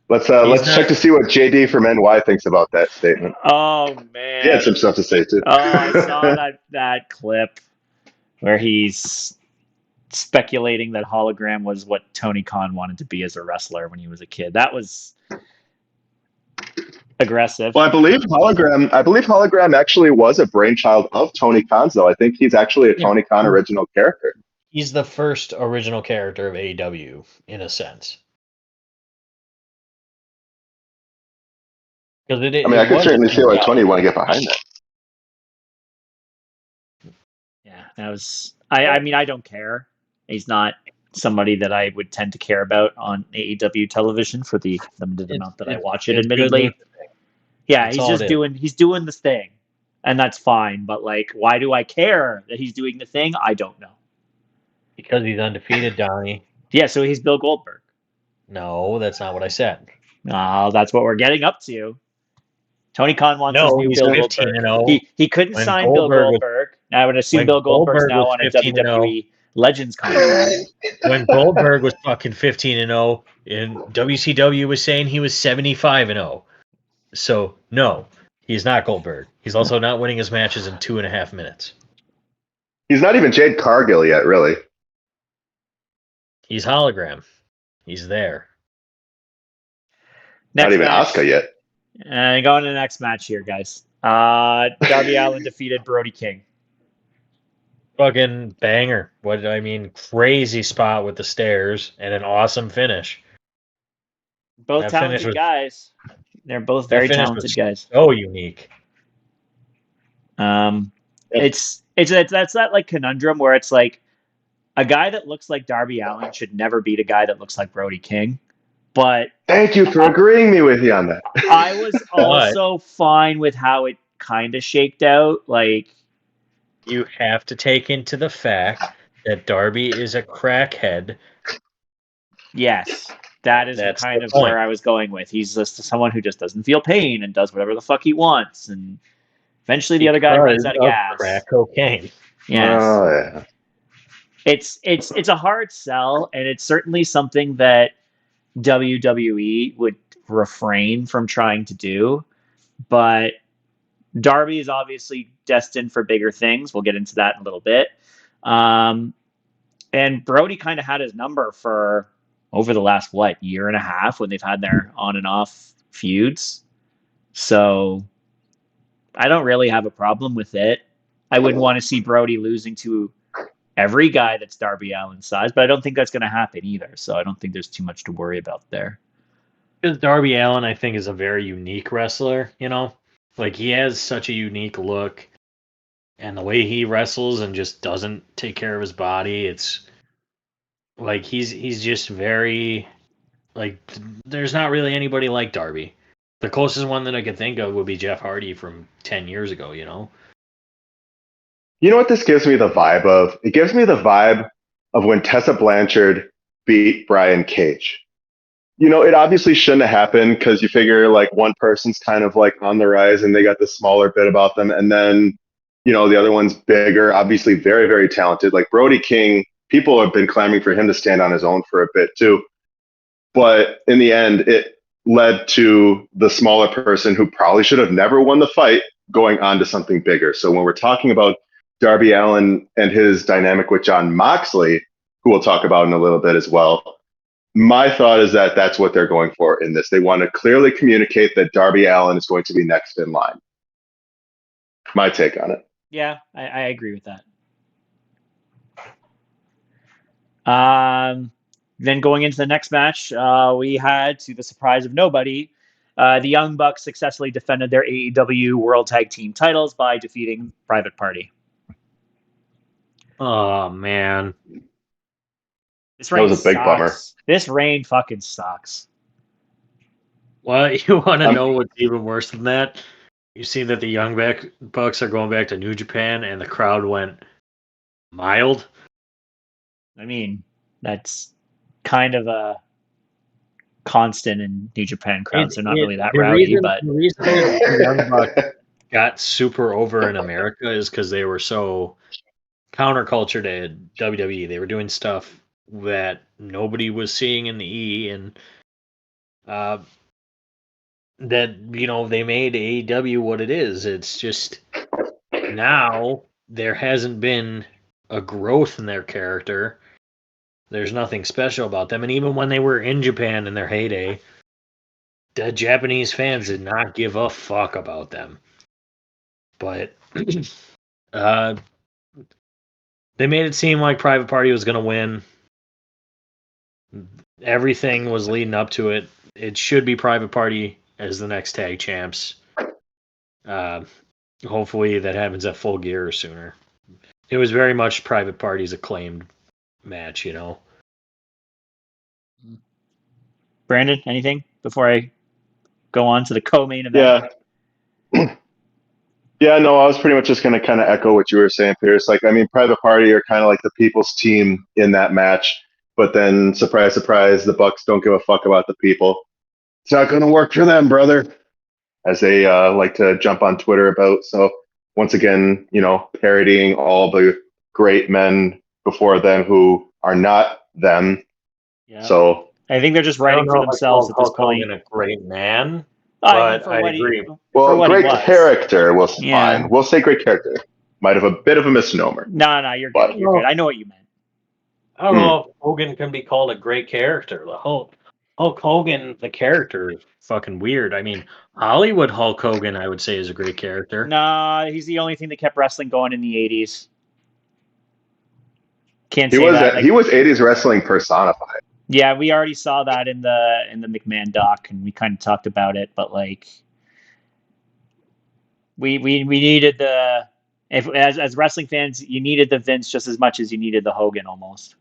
Let's check to see what JD from NY thinks about that statement. Oh man, he had some stuff to say too. Oh, I saw that clip where he's speculating that Hologram was what Tony Khan wanted to be as a wrestler when he was a kid. That was aggressive. Well, I believe Hologram actually was a brainchild of Tony Khan's, though. I think he's actually a Tony Khan original character. He's the first original character of AEW, in a sense. I I could certainly see why Tony would want to get behind that. Yeah, that was. I mean, I don't care. He's not somebody that I would tend to care about on AEW television for the limited amount that I watch it. Admittedly, yeah, he's doing this thing, and that's fine. But like, why do I care that he's doing the thing? I don't know. Because he's undefeated, Donnie. Yeah, so he's Bill Goldberg. No, that's not what I said. No, that's what we're getting up to. Tony Khan wants his new Bill Goldberg. He couldn't sign Bill Goldberg. I would assume Bill Goldberg's now on a WWE Legends contract. When Goldberg was fucking 15-0, and WCW was saying he was 75-0. So no, he's not Goldberg. He's also not winning his matches in 2.5 minutes. He's not even Jade Cargill yet, really. He's Hologram. He's there. Not even Asuka yet. And going to the next match here, guys. Darby Allin defeated Brody King. Fucking banger. Crazy spot with the stairs and an awesome finish. Both talented guys. They're both very talented guys. So unique. It's that like conundrum where it's like a guy that looks like Darby Allin should never beat a guy that looks like Brody King. But thank you for agreeing with you on that. I was also fine with how it kind of shaked out. Like, you have to take into the fact that Darby is a crackhead Yes, that is That's kind the of point. where I was going with. He's just someone who just doesn't feel pain and does whatever the fuck he wants, and eventually the other guy runs Because out of of gas. crack cocaine. Yes, Oh yeah. it's a hard sell, and it's certainly something that WWE would refrain from trying to do. But Darby is obviously destined for bigger things. We'll get into that in a little bit. Um, and Brody kind of had his number for over the last year and a half when they've had their on and off feuds. So I don't really have a problem with it. I wouldn't want to see Brody losing to every guy that's Darby Allin's size, but I don't think that's going to happen either. So I don't think there's too much to worry about there. Because Darby Allin, I think, is a very unique wrestler, you know? Like, he has such a unique look, and the way he wrestles and just doesn't take care of his body, it's like he's just very, like, there's not really anybody like Darby. The closest one that I could think of would be Jeff Hardy from 10 years ago, you know? You know what this gives me the vibe of? It gives me the vibe of when Tessa Blanchard beat Brian Cage. You know, it obviously shouldn't have happened because you figure like one person's kind of like on the rise and they got the smaller bit about them. And then, you know, the other one's bigger, obviously very, very talented. Like Brody King, people have been clamoring for him to stand on his own for a bit too. But in the end, it led to the smaller person who probably should have never won the fight going on to something bigger. So when we're talking about Darby Allin and his dynamic with John Moxley, who we'll talk about in a little bit as well, my thought is that that's what they're going for in this. They want to clearly communicate that Darby Allin is going to be next in line. My take on it. Yeah, I agree with that. Then going into the next match, we had, to the surprise of nobody, the Young Bucks successfully defended their AEW World Tag Team titles by defeating Private Party. Oh, man. This reign was a big sucks. bummer. This reign fucking sucks. Well, you want to know what's even worse than that? You see that the Young Bucks are going back to New Japan, and the crowd went mild. I mean, that's kind of a constant in New Japan crowds. They're not really that rowdy, but the reason the Young Bucks got super over in America is because they were so counterculture to WWE. They were doing stuff that nobody was seeing in the E, and that, you know, they made AEW what it is. It's just now there hasn't been a growth in their character. There's nothing special about them. And even when they were in Japan in their heyday, the Japanese fans did not give a fuck about them. But they made it seem like Private Party was going to win. Everything was leading up to it. It should be Private Party as the next tag champs. Hopefully that happens at Full Gear or sooner. It was very much Private Party's acclaimed match, you know. Brandon, anything before I go on to the co-main event? Yeah. Yeah, no, I was pretty much just going to kind of echo what you were saying, Pierce. Like, I mean, Private Party are kind of like the people's team in that match, but then, surprise, surprise, the Bucks don't give a fuck about the people. It's not going to work for them, brother, as they like to jump on Twitter about. So, once again, you know, parodying all the great men before them who are not them. Yeah. So, I think they're just writing for themselves at this point. Hogan a great man, I but I agree. well, great character was fine. We'll say great character. Might have a bit of a misnomer. No, you're good. You're good. I know what you meant. I don't know if Hogan can be called a great character. The Hulk Hogan, the character, is fucking weird. I mean, Hollywood Hulk Hogan, I would say, is a great character. Nah, he's the only thing that kept wrestling going in the 80s. Can't he say was that. He was 80s wrestling personified. Yeah, we already saw that in the McMahon doc, and we kind of talked about it. But like, we needed the as wrestling fans, you needed the Vince just as much as you needed the Hogan almost.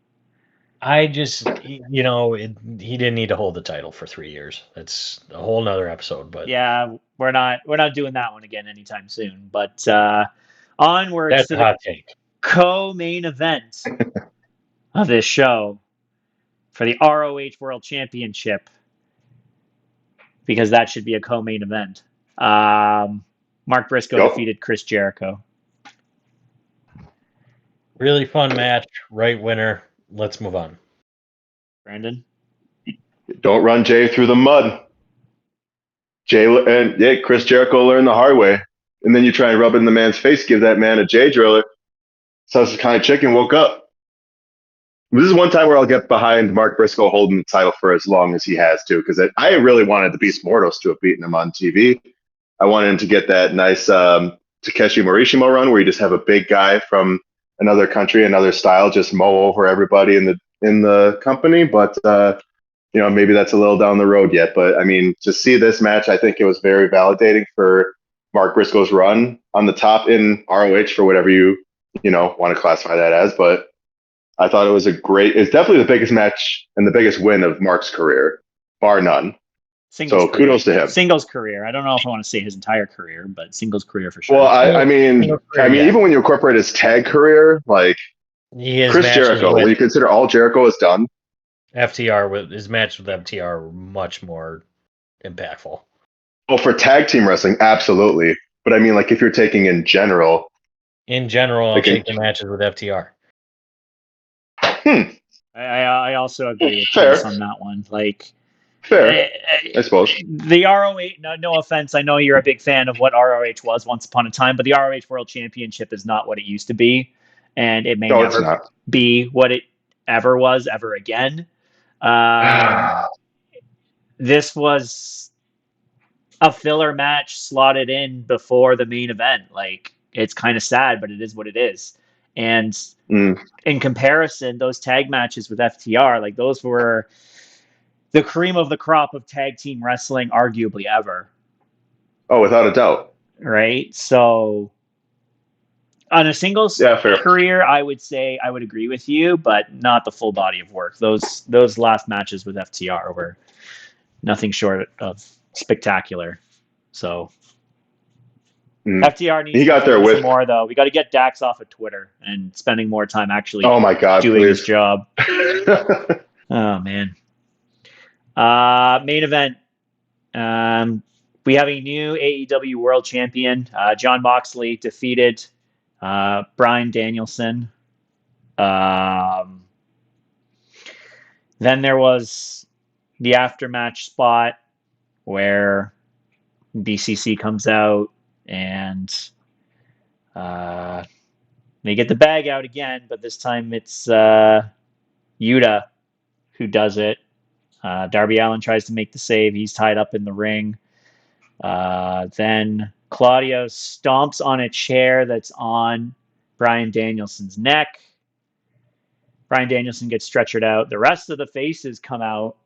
I just, you know, he didn't need to hold the title for 3 years. That's a whole nother episode. But yeah, we're not doing that one again anytime soon. But onwards that's to a hot the take. co-main event of this show. for the ROH World Championship, because that should be a co-main event. Mark Briscoe defeated Chris Jericho. Really fun match. Right winner. Let's move on. Brandon? Don't run Jay through the mud. Chris Jericho learned the hard way. And then you try and rub it in the man's face, give that man a J driller. So it's kind of chicken woke up. This is one time where I'll get behind Mark Briscoe holding the title for as long as he has to, because I really wanted the Beast Mortals to have beaten him on TV. I wanted him to get that nice Takeshi Morishima run where you just have a big guy from another country, another style, just mow over everybody in the company. But maybe that's a little down the road yet. But I mean, to see this match, I think it was very validating for Mark Briscoe's run on the top in ROH, for whatever you want to classify that as. But I thought it's definitely the biggest match and the biggest win of Mark's career, bar none. Kudos to him. Singles career. I don't know if I want to say his entire career, but singles career for sure. Well, I mean, even when you incorporate his tag career, like Chris Jericho, when you consider all Jericho has done, FTR with his match with FTR were much more impactful. Oh, for tag team wrestling, absolutely. But I mean, like if you're taking in general, I'll take the matches with FTR. I also agree with Chris on that one. Like, fair, I suppose. The ROH, no offense, I know you're a big fan of what ROH was once upon a time, but the ROH World Championship is not what it used to be, and it may never be what it ever was ever again. This was a filler match slotted in before the main event. Like, it's kind of sad, but it is what it is. And in comparison, those tag matches with FTR, like those were the cream of the crop of tag team wrestling, arguably ever. Oh, without a doubt. Right? So on a singles career, I would say I would agree with you, but not the full body of work. Those last matches with FTR were nothing short of spectacular. So FTR needs to do some more, though. We got to get Dax off of Twitter and spending more time actually doing his job. Oh, man. Main event. We have a new AEW World Champion. Jon Moxley defeated Bryan Danielson. Then there was the after-match spot where BCC comes out and they get the bag out again, but this time it's Yuta who does it. Darby Allin tries to make the save. He's tied up in the ring. Then Claudio stomps on a chair that's on Bryan Danielson's neck. Bryan Danielson gets stretchered out. The rest of the faces come out,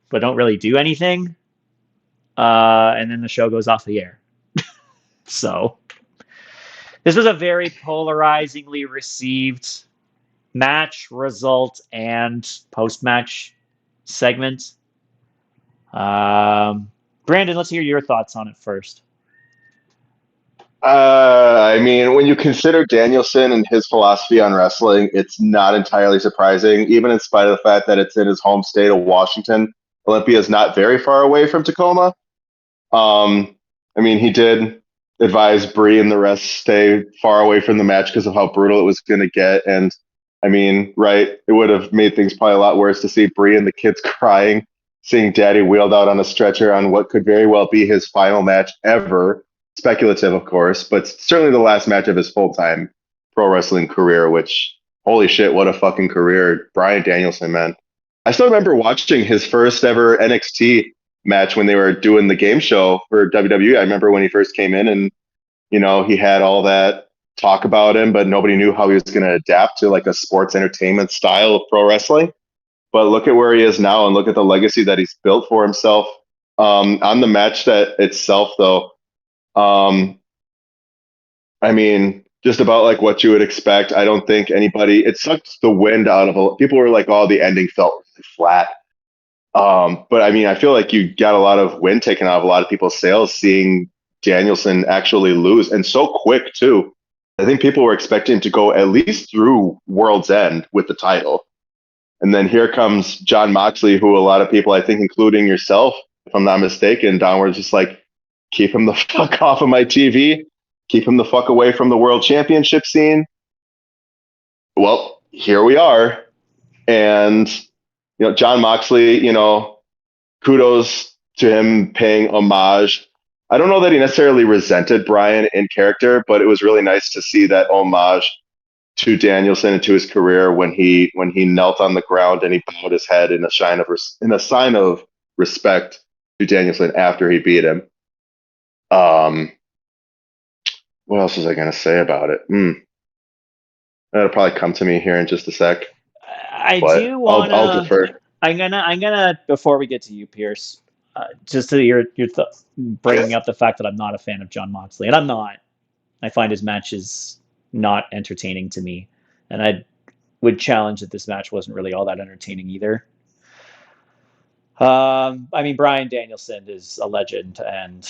but don't really do anything. And then the show goes off the air. So this was a very polarizingly received match, result, and post-match segment. Brandon, let's hear your thoughts on it first. I mean, when you consider Danielson and his philosophy on wrestling, it's not entirely surprising, even in spite of the fact that it's in his home state of Washington. Olympia is not very far away from Tacoma. I mean, he did advise Brie and the rest stay far away from the match because of how brutal it was going to get. And I mean, right, it would have made things probably a lot worse to see Brie and the kids crying, seeing Daddy wheeled out on a stretcher on what could very well be his final match ever. Speculative, of course, but certainly the last match of his full-time pro wrestling career, which, holy shit, what a fucking career. Bryan Danielson, man. I still remember watching his first ever NXT match when they were doing the game show for WWE. I remember when he first came in and, he had all that talk about him, but nobody knew how he was going to adapt to like a sports entertainment style of pro wrestling. But look at where he is now and look at the legacy that he's built for himself. On the match that itself, though, I mean, just about like what you would expect. I don't think it sucked the wind out of people were like, oh, the ending felt really flat. But I mean, I feel like you got a lot of wind taken out of a lot of people's sails seeing Danielson actually lose, and so quick too. I think people were expecting him to go at least through World's End with the title. And then here comes John Moxley, who a lot of people, I think, including yourself, if I'm not mistaken, Don, were just like, keep him the fuck off of my TV. Keep him the fuck away from the world championship scene. Well, here we are. And, John Moxley, kudos to him paying homage. I don't know that he necessarily resented Bryan in character, but it was really nice to see that homage to Danielson and to his career when he knelt on the ground and he bowed his head in a sign of respect to Danielson after he beat him. What else was I going to say about it? That'll probably come to me here in just a sec. I But do want to. I'll defer. I'm gonna before we get to you, Pierce, just to your bringing up the fact that I'm not a fan of John Moxley, and I'm not. I find his matches not entertaining to me, and I would challenge that this match wasn't really all that entertaining either. I mean, Bryan Danielson is a legend and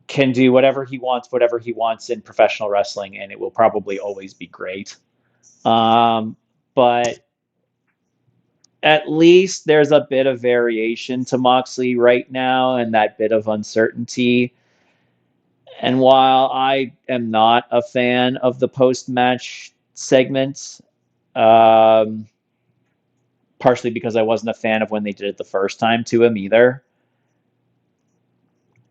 can do whatever he wants in professional wrestling, and it will probably always be great. But at least there's a bit of variation to Moxley right now and that bit of uncertainty. And while I am not a fan of the post-match segments, partially because I wasn't a fan of when they did it the first time to him either,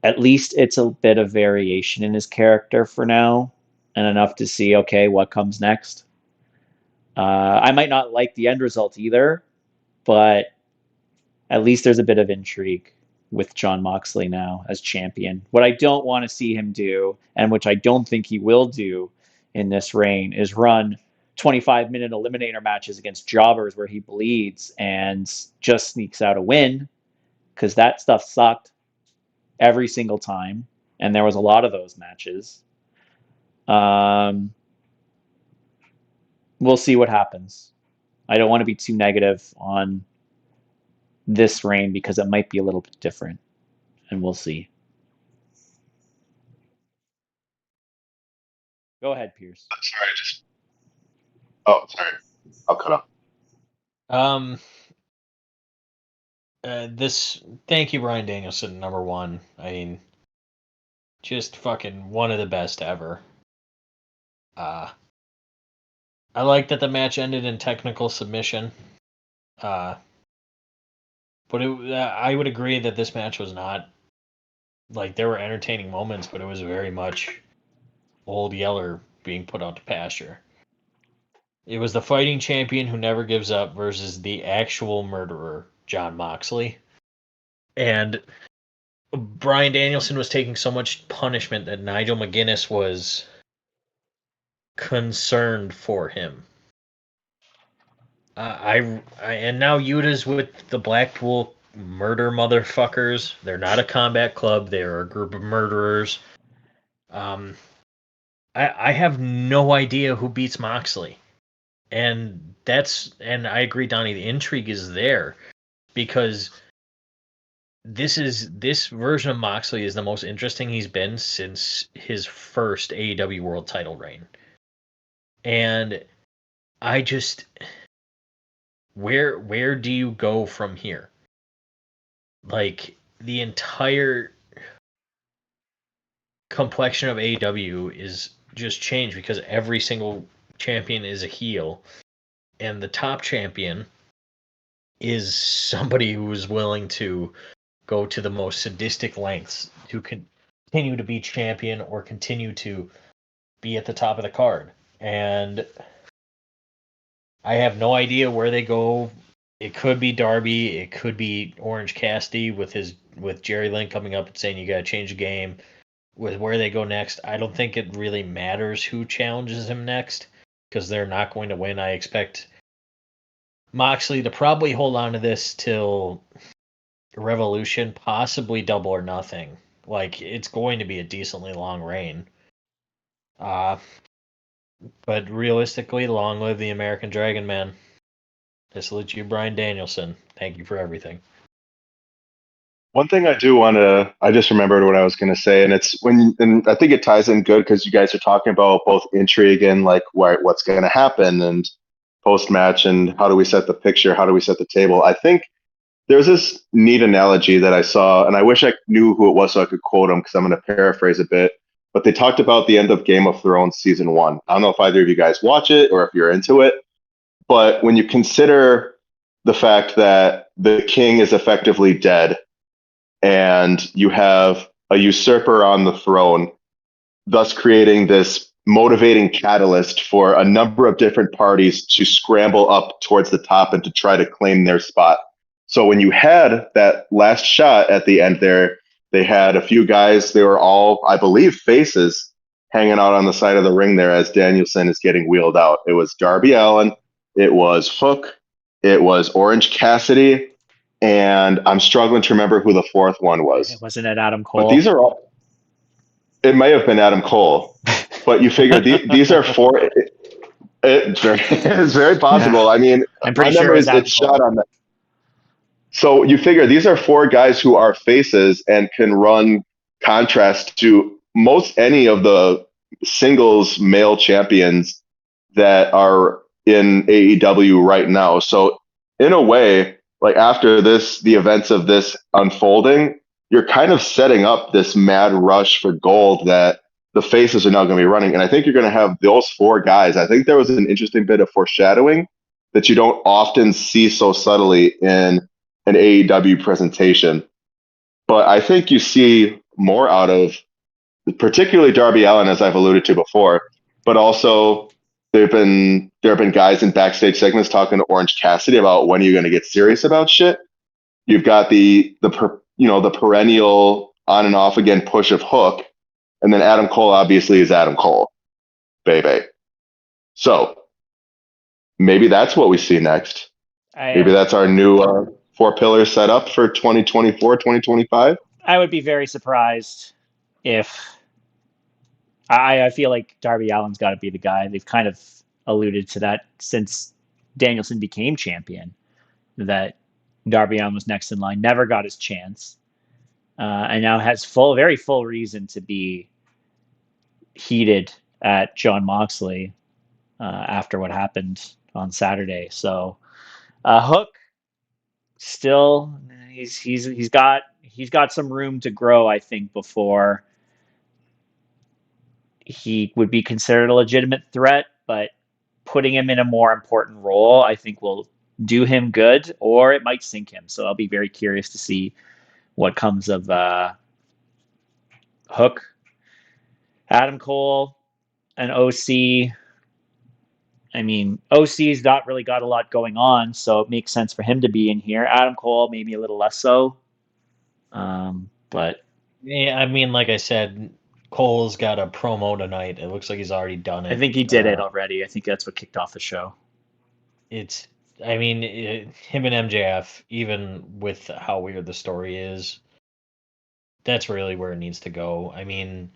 at least it's a bit of variation in his character for now and enough to see, okay, what comes next. I might not like the end result either, but at least there's a bit of intrigue with John Moxley now as champion. What I don't want to see him do, and which I don't think he will do in this reign, is run 25-minute eliminator matches against jobbers where he bleeds and just sneaks out a win, because that stuff sucked every single time, and there was a lot of those matches. We'll see what happens. I don't want to be too negative on this reign because it might be a little bit different, and we'll see. Go ahead, Pierce. Sorry. I'll cut off. Thank you, Bryan Danielson, number one. I mean, just fucking one of the best ever. I like that the match ended in technical submission. But I would agree that this match was not, like, there were entertaining moments, but it was very much Old Yeller being put out to pasture. It was the fighting champion who never gives up versus the actual murderer, John Moxley. And Bryan Danielson was taking so much punishment that Nigel McGuinness was concerned for him. And now Yuta's with the Blackpool murder motherfuckers. They're not a combat club. They're a group of murderers. I have no idea who beats Moxley. And I agree, Donnie, the intrigue is there because this version of Moxley is the most interesting he's been since his first AEW World Title reign. And I just, where do you go from here? Like, the entire complexion of AEW is just changed because every single champion is a heel, and the top champion is somebody who is willing to go to the most sadistic lengths to continue to be champion or continue to be at the top of the card. And I have no idea where they go. It could be Darby, it could be Orange Cassidy with Jerry Lynn coming up and saying you got to change the game. With where they go next, I don't think it really matters who challenges him next because they're not going to win. I expect Moxley to probably hold on to this till Revolution, possibly Double or Nothing. Like, it's going to be a decently long reign. But realistically, long live the American Dragon Man. I salute you, Bryan Danielson. Thank you for everything. One thing I just remembered what I was going to say, and and I think it ties in good because you guys are talking about both intrigue and like what's going to happen, and post-match and how do we set the picture, how do we set the table. I think there's this neat analogy that I saw, and I wish I knew who it was so I could quote them because I'm going to paraphrase a bit. But they talked about the end of Game of Thrones season 1. I don't know if either of you guys watch it or if you're into it, but when you consider the fact that the king is effectively dead and you have a usurper on the throne, thus creating this motivating catalyst for a number of different parties to scramble up towards the top and to try to claim their spot. So when you had that last shot at the end there, they had a few guys, they were all, I believe, faces hanging out on the side of the ring there as Danielson is getting wheeled out. It was Darby Allin, it was Hook, it was Orange Cassidy, and I'm struggling to remember who the fourth one was. Wasn't it Adam Cole? But these are all, it may have been Adam Cole, but you figure these are four. It's very possible. I mean, I'm pretty sure it's shot on that. So you figure these are four guys who are faces and can run contrast to most any of the singles male champions that are in AEW right now. So in a way, like after this, the events of this unfolding, you're kind of setting up this mad rush for gold that the faces are now going to be running. And I think you're going to have those four guys. I think there was an interesting bit of foreshadowing that you don't often see so subtly in an AEW presentation. But I think you see more out of particularly Darby Allin, as I've alluded to before, but also there have been guys in backstage segments talking to Orange Cassidy about when are you going to get serious about shit. You've got the perennial on and off again push of Hook, and then Adam Cole obviously is Adam Cole, baby. So maybe that's what we see next. Maybe that's our new 4 pillars set up for 2024, 2025. I would be very surprised if I feel like Darby Allin's got to be the guy. They've kind of alluded to that since Danielson became champion, that Darby Allin was next in line, never got his chance, and now has very full reason to be heated at Jon Moxley after what happened on Saturday. So Hook still he's got some room to grow, I think, before he would be considered a legitimate threat, but putting him in a more important role, I think, will do him good, or it might sink him. So I'll be very curious to see what comes of Hook. Adam Cole and OC. I mean, OC's not really got a lot going on, so it makes sense for him to be in here. Adam Cole, maybe a little less so. But yeah, I mean, like I said, Cole's got a promo tonight. It looks like he's already done it. I think he did it already. I think that's what kicked off the show. Him and MJF, even with how weird the story is, that's really where it needs to go. I mean,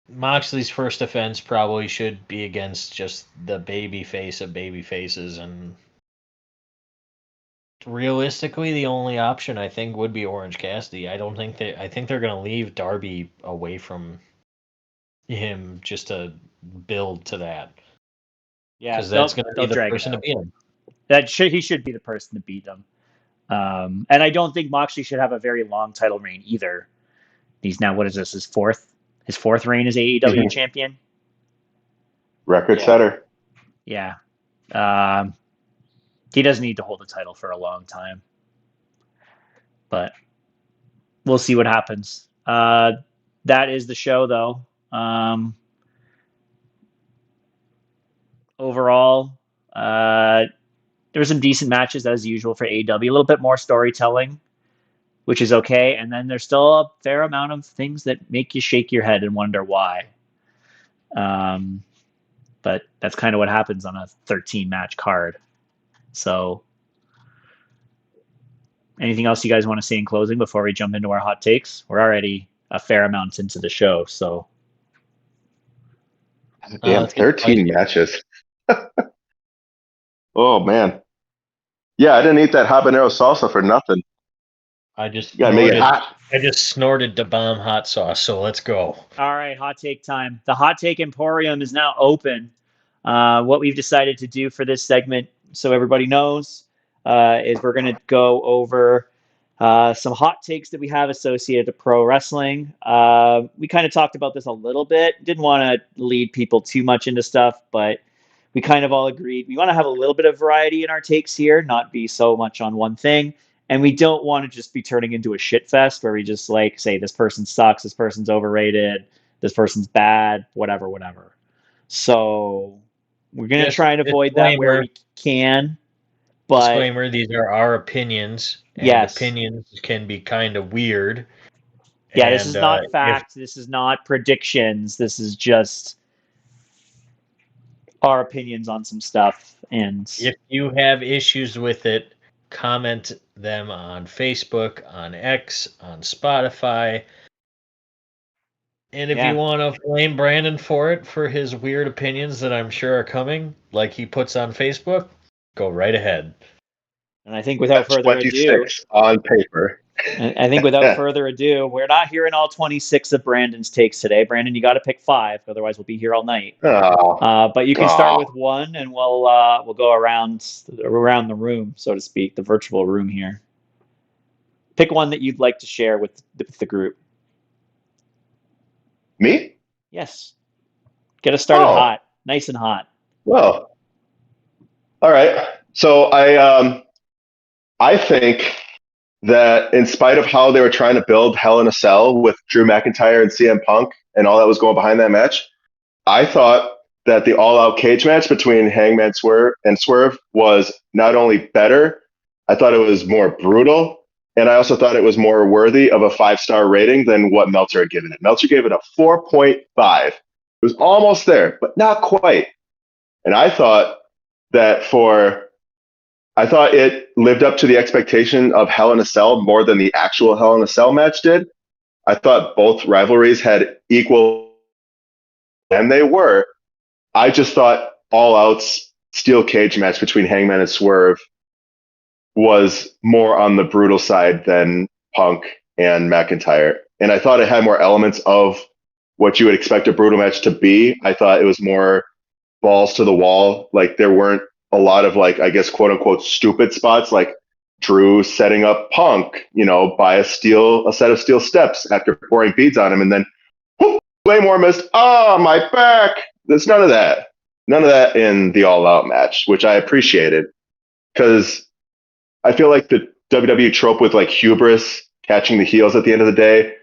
Moxley's first offense probably should be against just the baby face of baby faces, and realistically, the only option I think would be Orange Cassidy. I think they're going to leave Darby away from him just to build to that. Yeah, because that's going to be the person to beat him. He should be the person to beat them. And I don't think Moxley should have a very long title reign either. He's now, what is this, his fourth reign as AEW champion? Record setter. Yeah. He doesn't need to hold the title for a long time. But we'll see what happens. That is the show, though. Overall, there were some decent matches as usual for AEW. A little bit more storytelling, which is okay. And then there's still a fair amount of things that make you shake your head and wonder why. But that's kind of what happens on a 13-match card. So anything else you guys want to say in closing before we jump into our hot takes? We're already a fair amount into the show, so. Damn, 13 matches. Oh, man. Yeah, I didn't eat that habanero salsa for nothing. I just snorted the bomb hot sauce, so let's go. All right, hot take time. The Hot Take Emporium is now open. What we've decided to do for this segment, so everybody knows, is we're going to go over some hot takes that we have associated to pro wrestling. We kind of talked about this a little bit. Didn't want to lead people too much into stuff, but we kind of all agreed we want to have a little bit of variety in our takes here, not be so much on one thing. And we don't want to just be turning into a shit fest where we just like say this person sucks, this person's overrated, this person's bad, whatever, whatever. So we're going to try and avoid that where we can. But disclaimer, these are our opinions, and yes, opinions can be kind of weird. Yeah, this is not fact. This is not predictions. This is just our opinions on some stuff. And if you have issues with it, comment them on Facebook, on X, on Spotify. And if you want to blame Brandon for it, for his weird opinions that I'm sure are coming, like he puts on Facebook, go right ahead. And I think without further ado, on paper. I think without further ado, we're not hearing all 26 of Brandon's takes today. Brandon, you got to pick 5, otherwise we'll be here all night. But you can start with one, and we'll go around the room, so to speak, the virtual room here. Pick one that you'd like to share with the group. Me? Yes. Get us started hot, nice and hot. Well, all right. So I think that in spite of how they were trying to build Hell in a Cell with Drew McIntyre and CM Punk and all that was going behind that match, I thought that the all-out cage match between Hangman and Swerve was not only better, I thought it was more brutal, and I also thought it was more worthy of a 5-star rating than what Meltzer had given it. Meltzer gave it a 4.5. It was almost there, but not quite. And I thought it lived up to the expectation of Hell in a Cell more than the actual Hell in a Cell match did. I thought both rivalries had equal, and they were. I just thought All Out's steel cage match between Hangman and Swerve was more on the brutal side than Punk and McIntyre. And I thought it had more elements of what you would expect a brutal match to be. I thought it was more balls to the wall. Like there weren't a lot of like, I guess, quote unquote, stupid spots like Drew setting up Punk, by a set of steel steps after pouring beads on him. And then Claymore missed. Oh, my back. There's none of that. None of that in the All Out match, which I appreciated because I feel like the WWE trope with like hubris catching the heels at the end of the day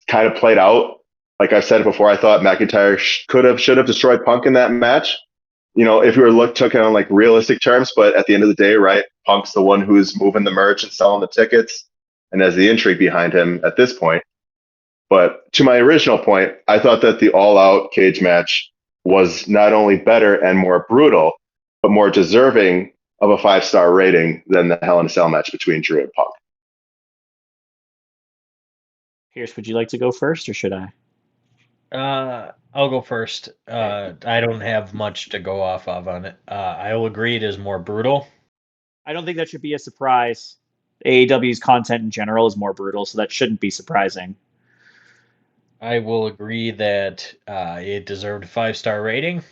kind of played out. Like I've said it before, I thought McIntyre should have destroyed Punk in that match. If you were took on like realistic terms, but at the end of the day, right, Punk's the one who's moving the merch and selling the tickets and has the intrigue behind him at this point. But to my original point, I thought that the all-out cage match was not only better and more brutal, but more deserving of a 5-star rating than the Hell in a Cell match between Drew and Punk. Pierce, would you like to go first, or should I? I'll go first. I don't have much to go off of on it. I will agree it is more brutal. I don't think that should be a surprise. AEW's content in general is more brutal, so that shouldn't be surprising. I will agree that it deserved a 5-star rating.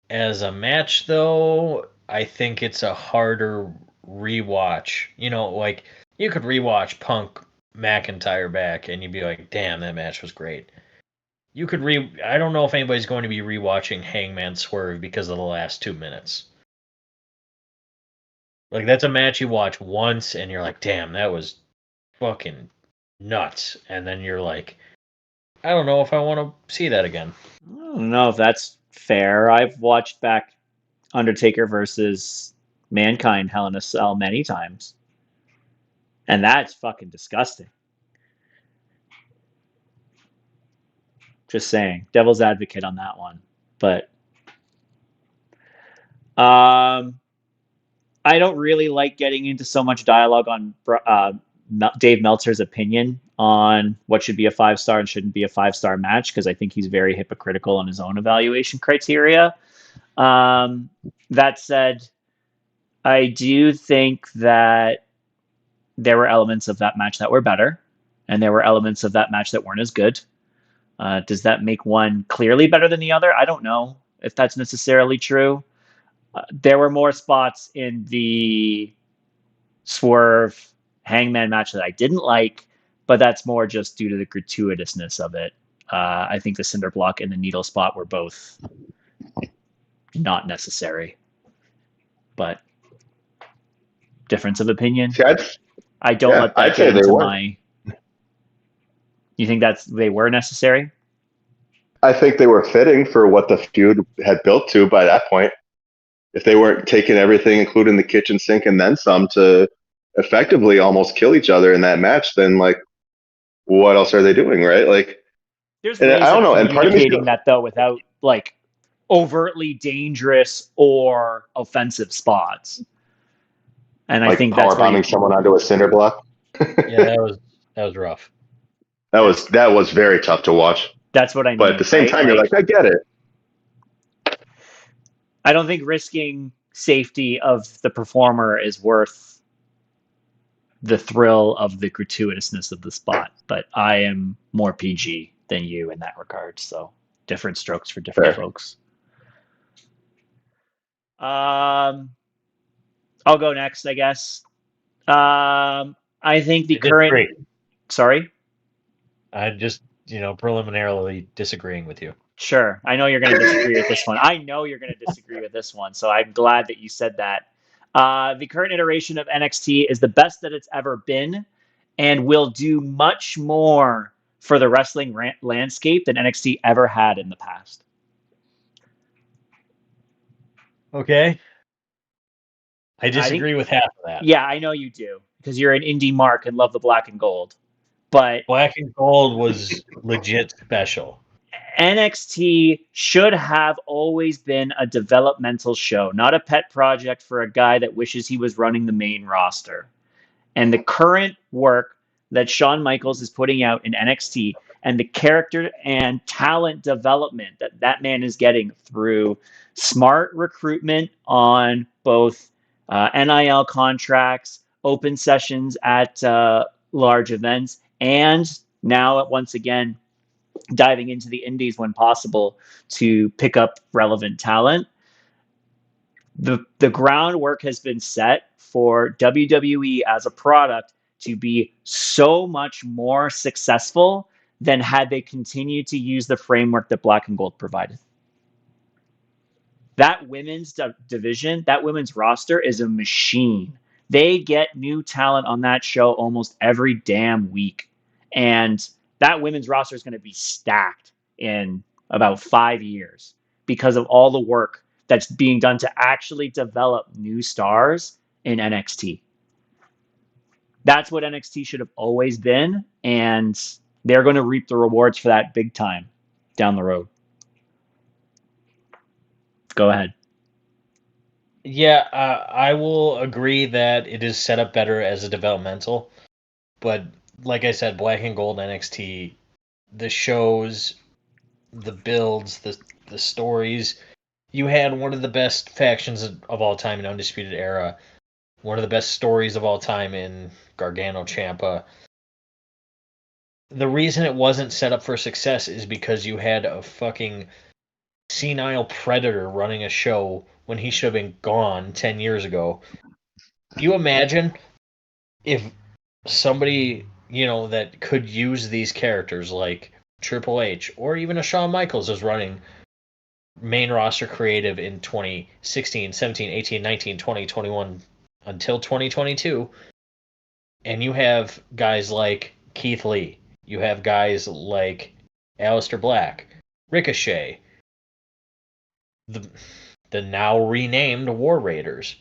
As a match, though, I think it's a harder rewatch. Like you could rewatch Punk McIntyre back and you'd be like, damn, that match was great. You could I don't know if anybody's going to be rewatching Hangman Swerve because of the last 2 minutes. Like that's a match you watch once and you're like, damn, that was fucking nuts. And then you're like, I don't know if I want to see that again. I don't know if that's fair. I've watched back Undertaker versus Mankind Hell in a Cell many times. And that's fucking disgusting. Just saying. Devil's advocate on that one. But I don't really like getting into so much dialogue on Dave Meltzer's opinion on what should be a 5-star and shouldn't be a 5-star match, because I think he's very hypocritical in his own evaluation criteria. That said, I do think that there were elements of that match that were better, and there were elements of that match that weren't as good. Does that make one clearly better than the other? I don't know. if that's necessarily true. There were more spots in the Swerve Hangman match that I didn't like, but that's more just due to the gratuitousness of it. I think the cinder block and the needle spot were both not necessary, but difference of opinion. See, I don't let that I'd say get they into were. my. You think they were necessary? I think they were fitting for what the feud had built to by that point. If they weren't taking everything, including the kitchen sink and then some, to effectively almost kill each other in that match, then like, what else are they doing, right? Like, There's and ways I don't of know. And part of me communicating feels that though without like overtly dangerous or offensive spots. And I like think that's power where bombing someone onto a cinder block. Yeah, that was rough. That was very tough to watch. that's what I But at mean, the same right? time, you're like, I get it. I don't think risking safety of the performer is worth the thrill of the gratuitousness of the spot. But I am more PG than you in that regard. So different strokes for different Fair. folks. I'll go next, I guess. I think the I disagree. current. Sorry. I'm just, preliminarily disagreeing with you. Sure. I know you're going to disagree with this one. I know you're going to disagree with this one. So I'm glad that you said that. The current iteration of NXT is the best that it's ever been and will do much more for the wrestling landscape than NXT ever had in the past. Okay. I I think, disagree with half of that. yeah, I know you do because you're an indie mark and love the black and gold. But Black and Gold was legit special. NXT should have always been a developmental show, not a pet project for a guy that wishes he was running the main roster. And the current work that Shawn Michaels is putting out in NXT and the character and talent development that that man is getting through smart recruitment on both NIL contracts, open sessions at large events, and now once again diving into the indies when possible to pick up relevant talent. The groundwork has been set for WWE as a product to be so much more successful than had they continued to use the framework that Black and Gold provided. That women's division, that women's roster is a machine. They get new talent on that show almost every damn week. And that women's roster is going to be stacked in about 5 years because of all the work that's being done to actually develop new stars in NXT. That's what NXT should have always been, and they're going to reap the rewards for that big time down the road. Go ahead. Yeah, I will agree that it is set up better as a developmental, but like I said, Black and Gold NXT, the shows, the builds, the stories, you had one of the best factions of all time in Undisputed Era, one of the best stories of all time in Gargano Ciampa. The reason it wasn't set up for success is because you had a fucking senile predator running a show when he should have been gone 10 years ago. Can you imagine if somebody, that could use these characters like Triple H or even a Shawn Michaels is running main roster creative in 2016, 17, 18, 19, 20, 21 until 2022, and you have guys like Keith Lee, you have guys like Aleister Black, Ricochet, the now renamed War Raiders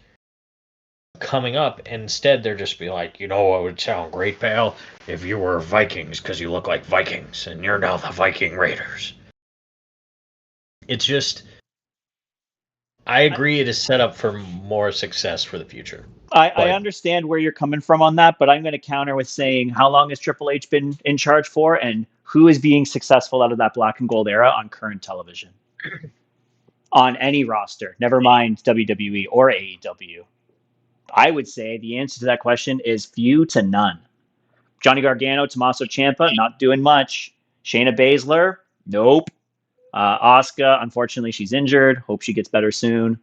coming up. Instead, they're just be like, what would sound great, pal? If you were Vikings, because you look like Vikings, and you're now the Viking Raiders. It's just, I agree it is set up for more success for the future. I understand where you're coming from on that, but I'm going to counter with saying how long has Triple H been in charge for, and who is being successful out of that Black and Gold era on current television? On any roster, never mind WWE or AEW. I would say the answer to that question is few to none. Johnny Gargano, Tommaso Ciampa, not doing much. Shayna Baszler, nope. Asuka, unfortunately, she's injured. Hope she gets better soon.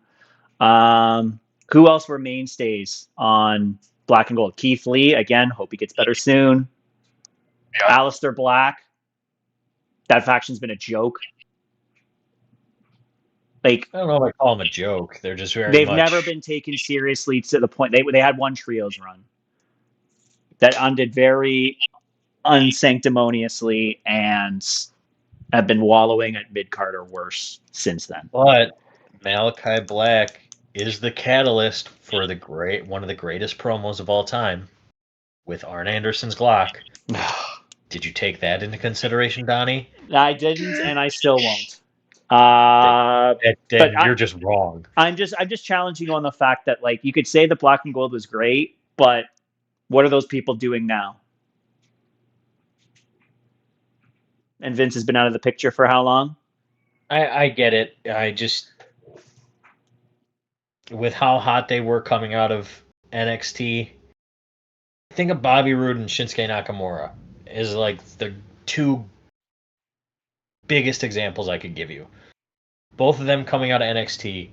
Who else were mainstays on Black and Gold? Keith Lee, again, hope he gets better soon. Yeah. Aleister Black, that faction's been a joke. Like, I don't know if I call them a joke. They're just very they've much. never been taken seriously to the point they had one trios run that ended very unsanctimoniously and have been wallowing at mid card or worse since then. But Malachi Black is the catalyst for one of the greatest promos of all time with Arn Anderson's Glock. Did you take that into consideration, Donnie? I didn't, and I still won't. Then you're just wrong. I'm just challenging you on the fact that, like, you could say the Black and Gold was great, but what are those people doing now? And Vince has been out of the picture for how long? I get it. I just, with how hot they were coming out of NXT, think of Bobby Roode and Shinsuke Nakamura is like the two biggest examples I could give you. Both of them coming out of NXT,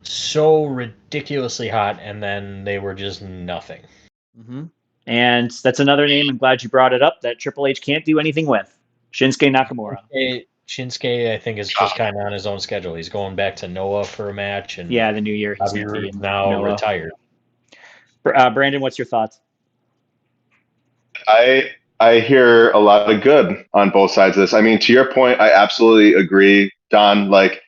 so ridiculously hot, and then they were just nothing. Mm-hmm. And that's another name, I'm glad you brought it up, that Triple H can't do anything with. Shinsuke Nakamura. Shinsuke, I think, is just kind of on his own schedule. He's going back to Noah for a match, and yeah, the new year. Bobby Roode is now retired. Brandon, what's your thoughts? I hear a lot of good on both sides of this. I mean, to your point, I absolutely agree, Don. Like,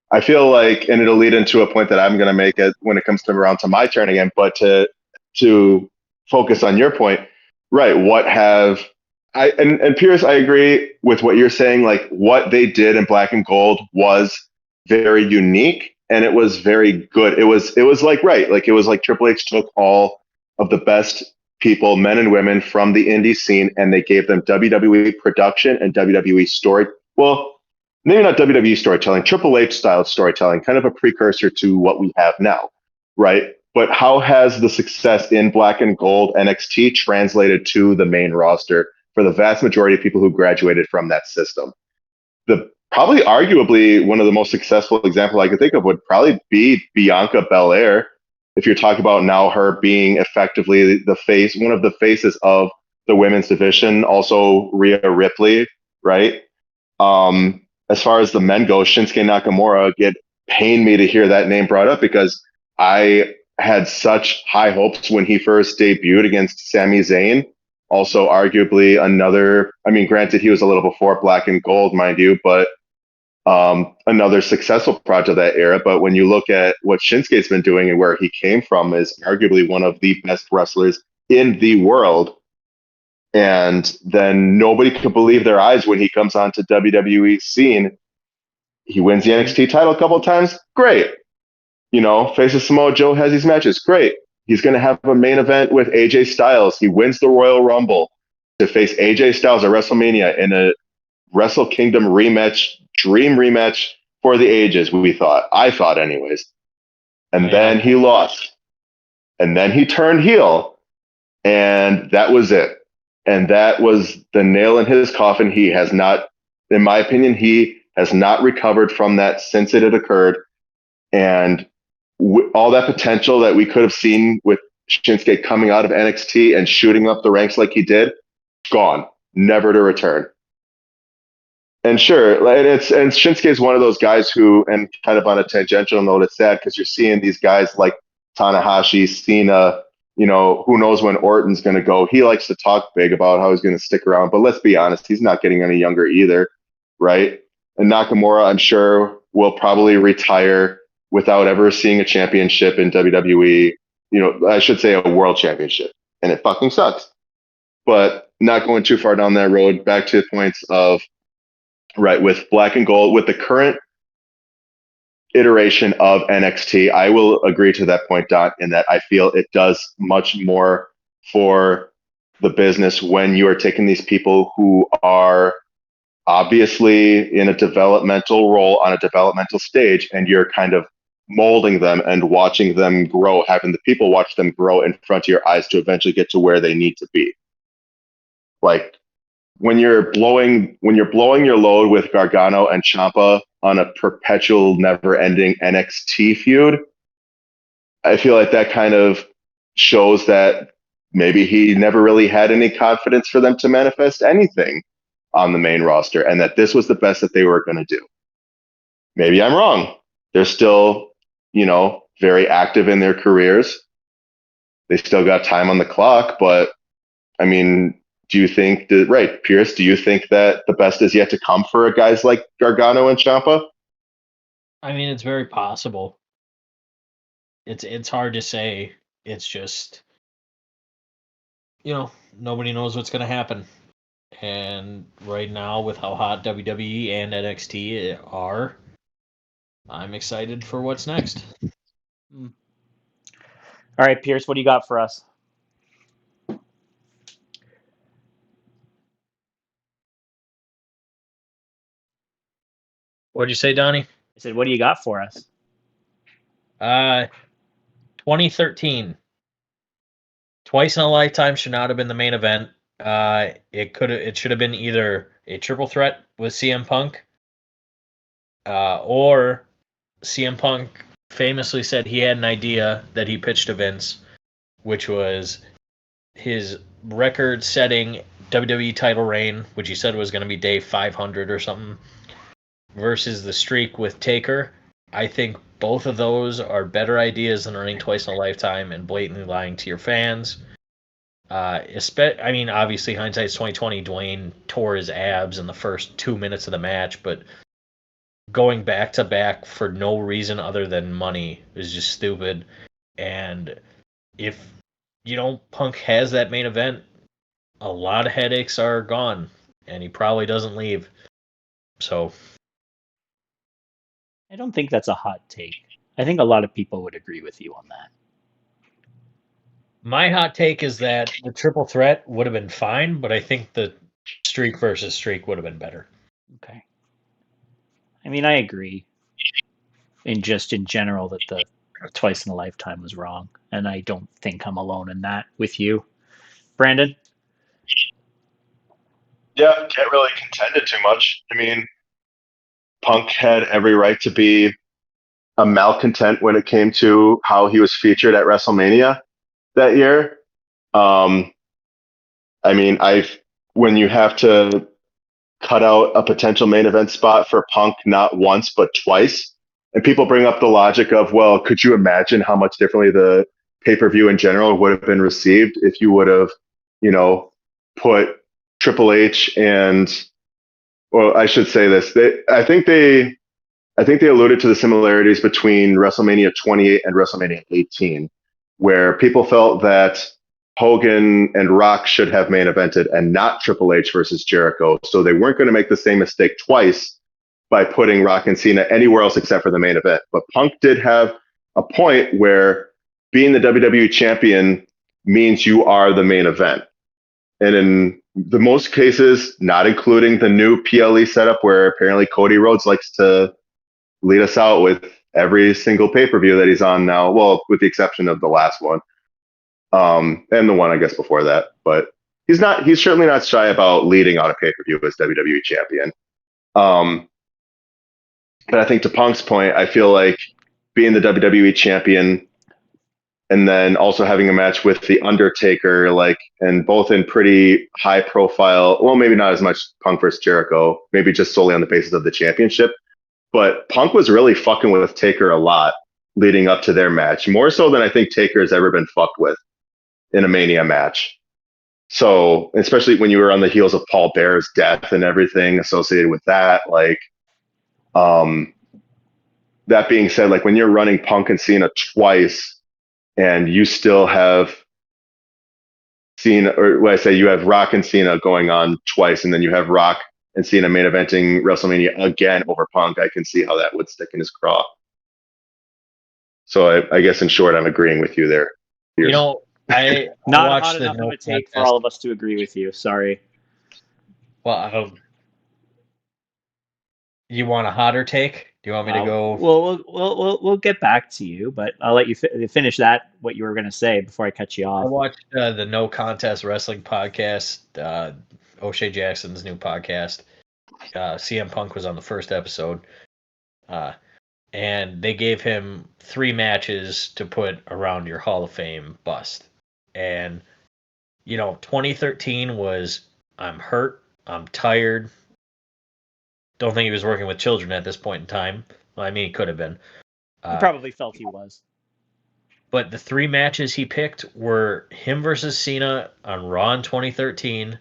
I feel like, and it'll lead into a point that I'm going to make when it comes to around to my turn again. But to focus on your point, right? What have and Pierce, I agree with what you're saying. Like, what they did in Black and Gold was very unique, and it was very good. It was like, right, like, it was like Triple H took all of the best people, men and women from the indie scene, and they gave them WWE production and WWE story. Well, maybe not WWE storytelling, Triple H style storytelling, kind of a precursor to what we have now, right? But how has the success in Black and Gold NXT translated to the main roster for the vast majority of people who graduated from that system? The probably arguably one of the most successful example I could think of would probably be Bianca Belair. If you're talking about now her being effectively the face, one of the faces of the women's division, also Rhea Ripley, right? As far as the men go, Shinsuke Nakamura, it pained me to hear that name brought up because I had such high hopes when he first debuted against Sami Zayn. Also, arguably another, I mean, granted, he was a little before Black and Gold, mind you, but another successful project of that era. But when you look at what Shinsuke's been doing and where he came from, is arguably one of the best wrestlers in the world. And then nobody could believe their eyes when he comes onto WWE scene. He wins the NXT title a couple of times. Great. You know, faces Samoa Joe, has these matches. Great. He's going to have a main event with AJ Styles. He wins the Royal Rumble to face AJ Styles at WrestleMania in a Wrestle Kingdom rematch, dream rematch for the ages, I thought anyways. And then he lost. And then he turned heel. And that was it. And that was the nail in his coffin. He has not, in my opinion, he has not recovered from that since it had occurred. And all that potential that we could have seen with Shinsuke coming out of NXT and shooting up the ranks like he did, gone, never to return. And sure, and Shinsuke is one of those guys who, and kind of on a tangential note, it's sad because you're seeing these guys like Tanahashi, Cena, you know, who knows when Orton's going to go. He likes to talk big about how he's going to stick around, but let's be honest, he's not getting any younger either, right? And Nakamura, I'm sure, will probably retire without ever seeing a championship in WWE. You know, I should say a world championship, and it fucking sucks. But not going too far down that road, back to the points of, right, with Black and Gold, with the current iteration of NXT, I will agree to that point, Don, in that I feel it does much more for the business when you are taking these people who are obviously in a developmental role on a developmental stage, and you're kind of molding them and watching them grow, having the people watch them grow in front of your eyes to eventually get to where they need to be. Like, when you're blowing your load with Gargano and Ciampa on a perpetual, never-ending NXT feud, I feel like that kind of shows that maybe he never really had any confidence for them to manifest anything on the main roster, and that this was the best that they were going to do. Maybe I'm wrong. They're still, very active in their careers. They still got time on the clock, but I mean, do you think that, right, Pierce, do you think that the best is yet to come for guys like Gargano and Ciampa? I mean, it's very possible. It's hard to say. It's just, nobody knows what's going to happen. And right now, with how hot WWE and NXT are, I'm excited for what's next. All right, Pierce, what do you got for us? What'd you say, Donnie? I said, what do you got for us? 2013. Twice in a Lifetime should not have been the main event. It should have been either a triple threat with CM Punk, or CM Punk famously said he had an idea that he pitched to Vince, which was his record-setting WWE title reign, which he said was going to be day 500 or something, versus the streak with Taker. I think both of those are better ideas than running twice in a lifetime and blatantly lying to your fans. Obviously hindsight's 2020. Dwayne tore his abs in the first 2 minutes of the match, but going back to back for no reason other than money is just stupid. And if Punk has that main event, a lot of headaches are gone, and he probably doesn't leave. So I don't think that's a hot take. I think a lot of people would agree with you on that. my hot take is that the triple threat would have been fine, but I think the streak versus streak would have been better. Okay. I mean, I agree. In general, that the twice in a lifetime was wrong, and I don't think I'm alone in that with you, Brandon. Yeah, can't really contend it too much. I mean, Punk had every right to be a malcontent when it came to how he was featured at WrestleMania that year. When you have to cut out a potential main event spot for Punk not once but twice, and people bring up the logic of, well, could you imagine how much differently the pay-per-view in general would have been received if you would have, put Triple H and, well, I should say this. I think they alluded to the similarities between WrestleMania 28 and WrestleMania 18, where people felt that Hogan and Rock should have main evented and not Triple H versus Jericho. So they weren't going to make the same mistake twice by putting Rock and Cena anywhere else except for the main event. But Punk did have a point where being the WWE champion means you are the main event. And in the most cases, not including the new PLE setup where apparently Cody Rhodes likes to lead us out with every single pay-per-view that he's on now, well, with the exception of the last one. And the one, I guess, before that. But he's certainly not shy about leading on a pay-per-view as WWE champion. But I think to Punk's point, I feel like being the WWE champion and then also having a match with The Undertaker, and both in pretty high profile, well, maybe not as much Punk versus Jericho, maybe just solely on the basis of the championship. But Punk was really fucking with Taker a lot leading up to their match, more so than I think Taker has ever been fucked with in a Mania match. So, especially when you were on the heels of Paul Bear's death and everything associated with that, that being said, when you're running Punk and Cena twice and you still have Cena, or what I say, you have Rock and Cena going on twice, and then you have Rock and Cena main eventing WrestleMania again over Punk, I can see how that would stick in his craw. So I guess in short, I'm agreeing with you there. I Not watched hot enough of a take for all of us to agree with you. Sorry. Well, you want a hotter take? Do you want me to go? Well, we'll get back to you, but I'll let you finish what you were going to say before I cut you I off. watched the No Contest Wrestling podcast O'Shea Jackson's new podcast. CM Punk was on the first episode. And they gave him 3 matches to put around your Hall of Fame bust. And, 2013 was, I'm hurt, I'm tired. Don't think he was working with children at this point in time. Well, I mean, he could have been. He probably felt he was. But the 3 matches he picked were him versus Cena on Raw in 2013,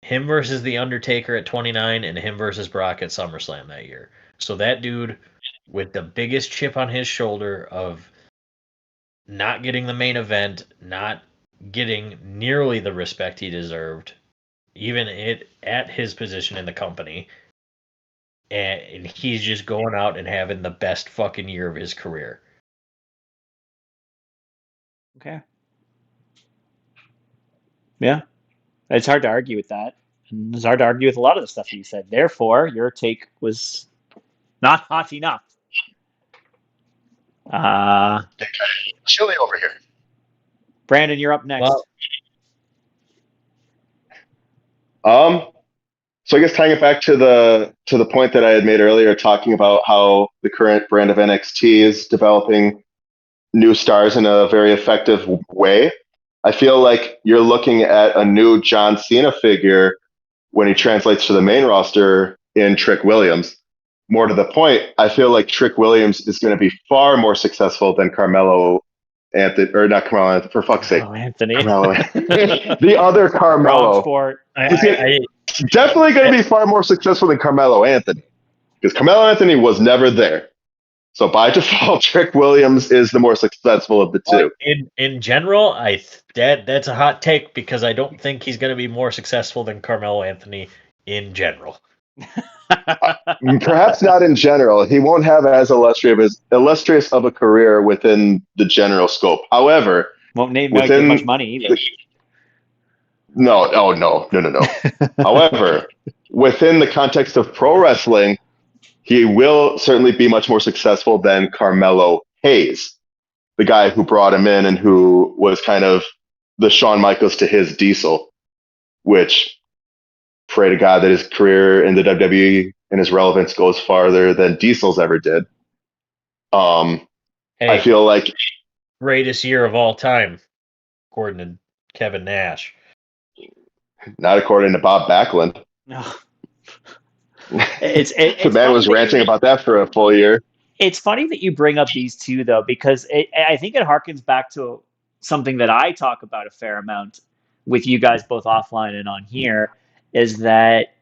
him versus The Undertaker at 29, and him versus Brock at SummerSlam that year. So that dude, with the biggest chip on his shoulder of not getting the main event, not getting nearly the respect he deserved, even at his position in the company, and he's just going out and having the best fucking year of his career. Okay. Yeah. It's hard to argue with that. And it's hard to argue with a lot of the stuff you said. Therefore, your take was not hot enough. Chilly over here. Brandon, you're up next. So I guess tying it back to the point that I had made earlier, talking about how the current brand of NXT is developing new stars in a very effective way. I feel like you're looking at a new John Cena figure when he translates to the main roster in Trick Williams. More to the point, I feel like Trick Williams is going to be far more successful than Carmelo Anthony, or not Carmelo Anthony, for fuck's sake. Oh, Anthony. Carmelo. The other Wrong Carmelo. sport. Definitely going to be far more successful than Carmelo Anthony. Because Carmelo Anthony was never there. So by default, Trick Williams is the more successful of the two. In general, that's a hot take because I don't think he's going to be more successful than Carmelo Anthony in general. Perhaps not in general. He won't have as illustrious of a career within the general scope. However, won't get much money either. No. However, within the context of pro wrestling, he will certainly be much more successful than Carmelo Hayes, the guy who brought him in and who was kind of the Shawn Michaels to his Diesel, which, pray to God that his career in the WWE and his relevance goes farther than Diesel's ever did. I feel like greatest year of all time, according to Kevin Nash. Not according to Bob Backlund. No. The man was ranting about that for a full year. It's funny that you bring up these two, though, because I think it harkens back to something that I talk about a fair amount with you guys both offline and on here, is that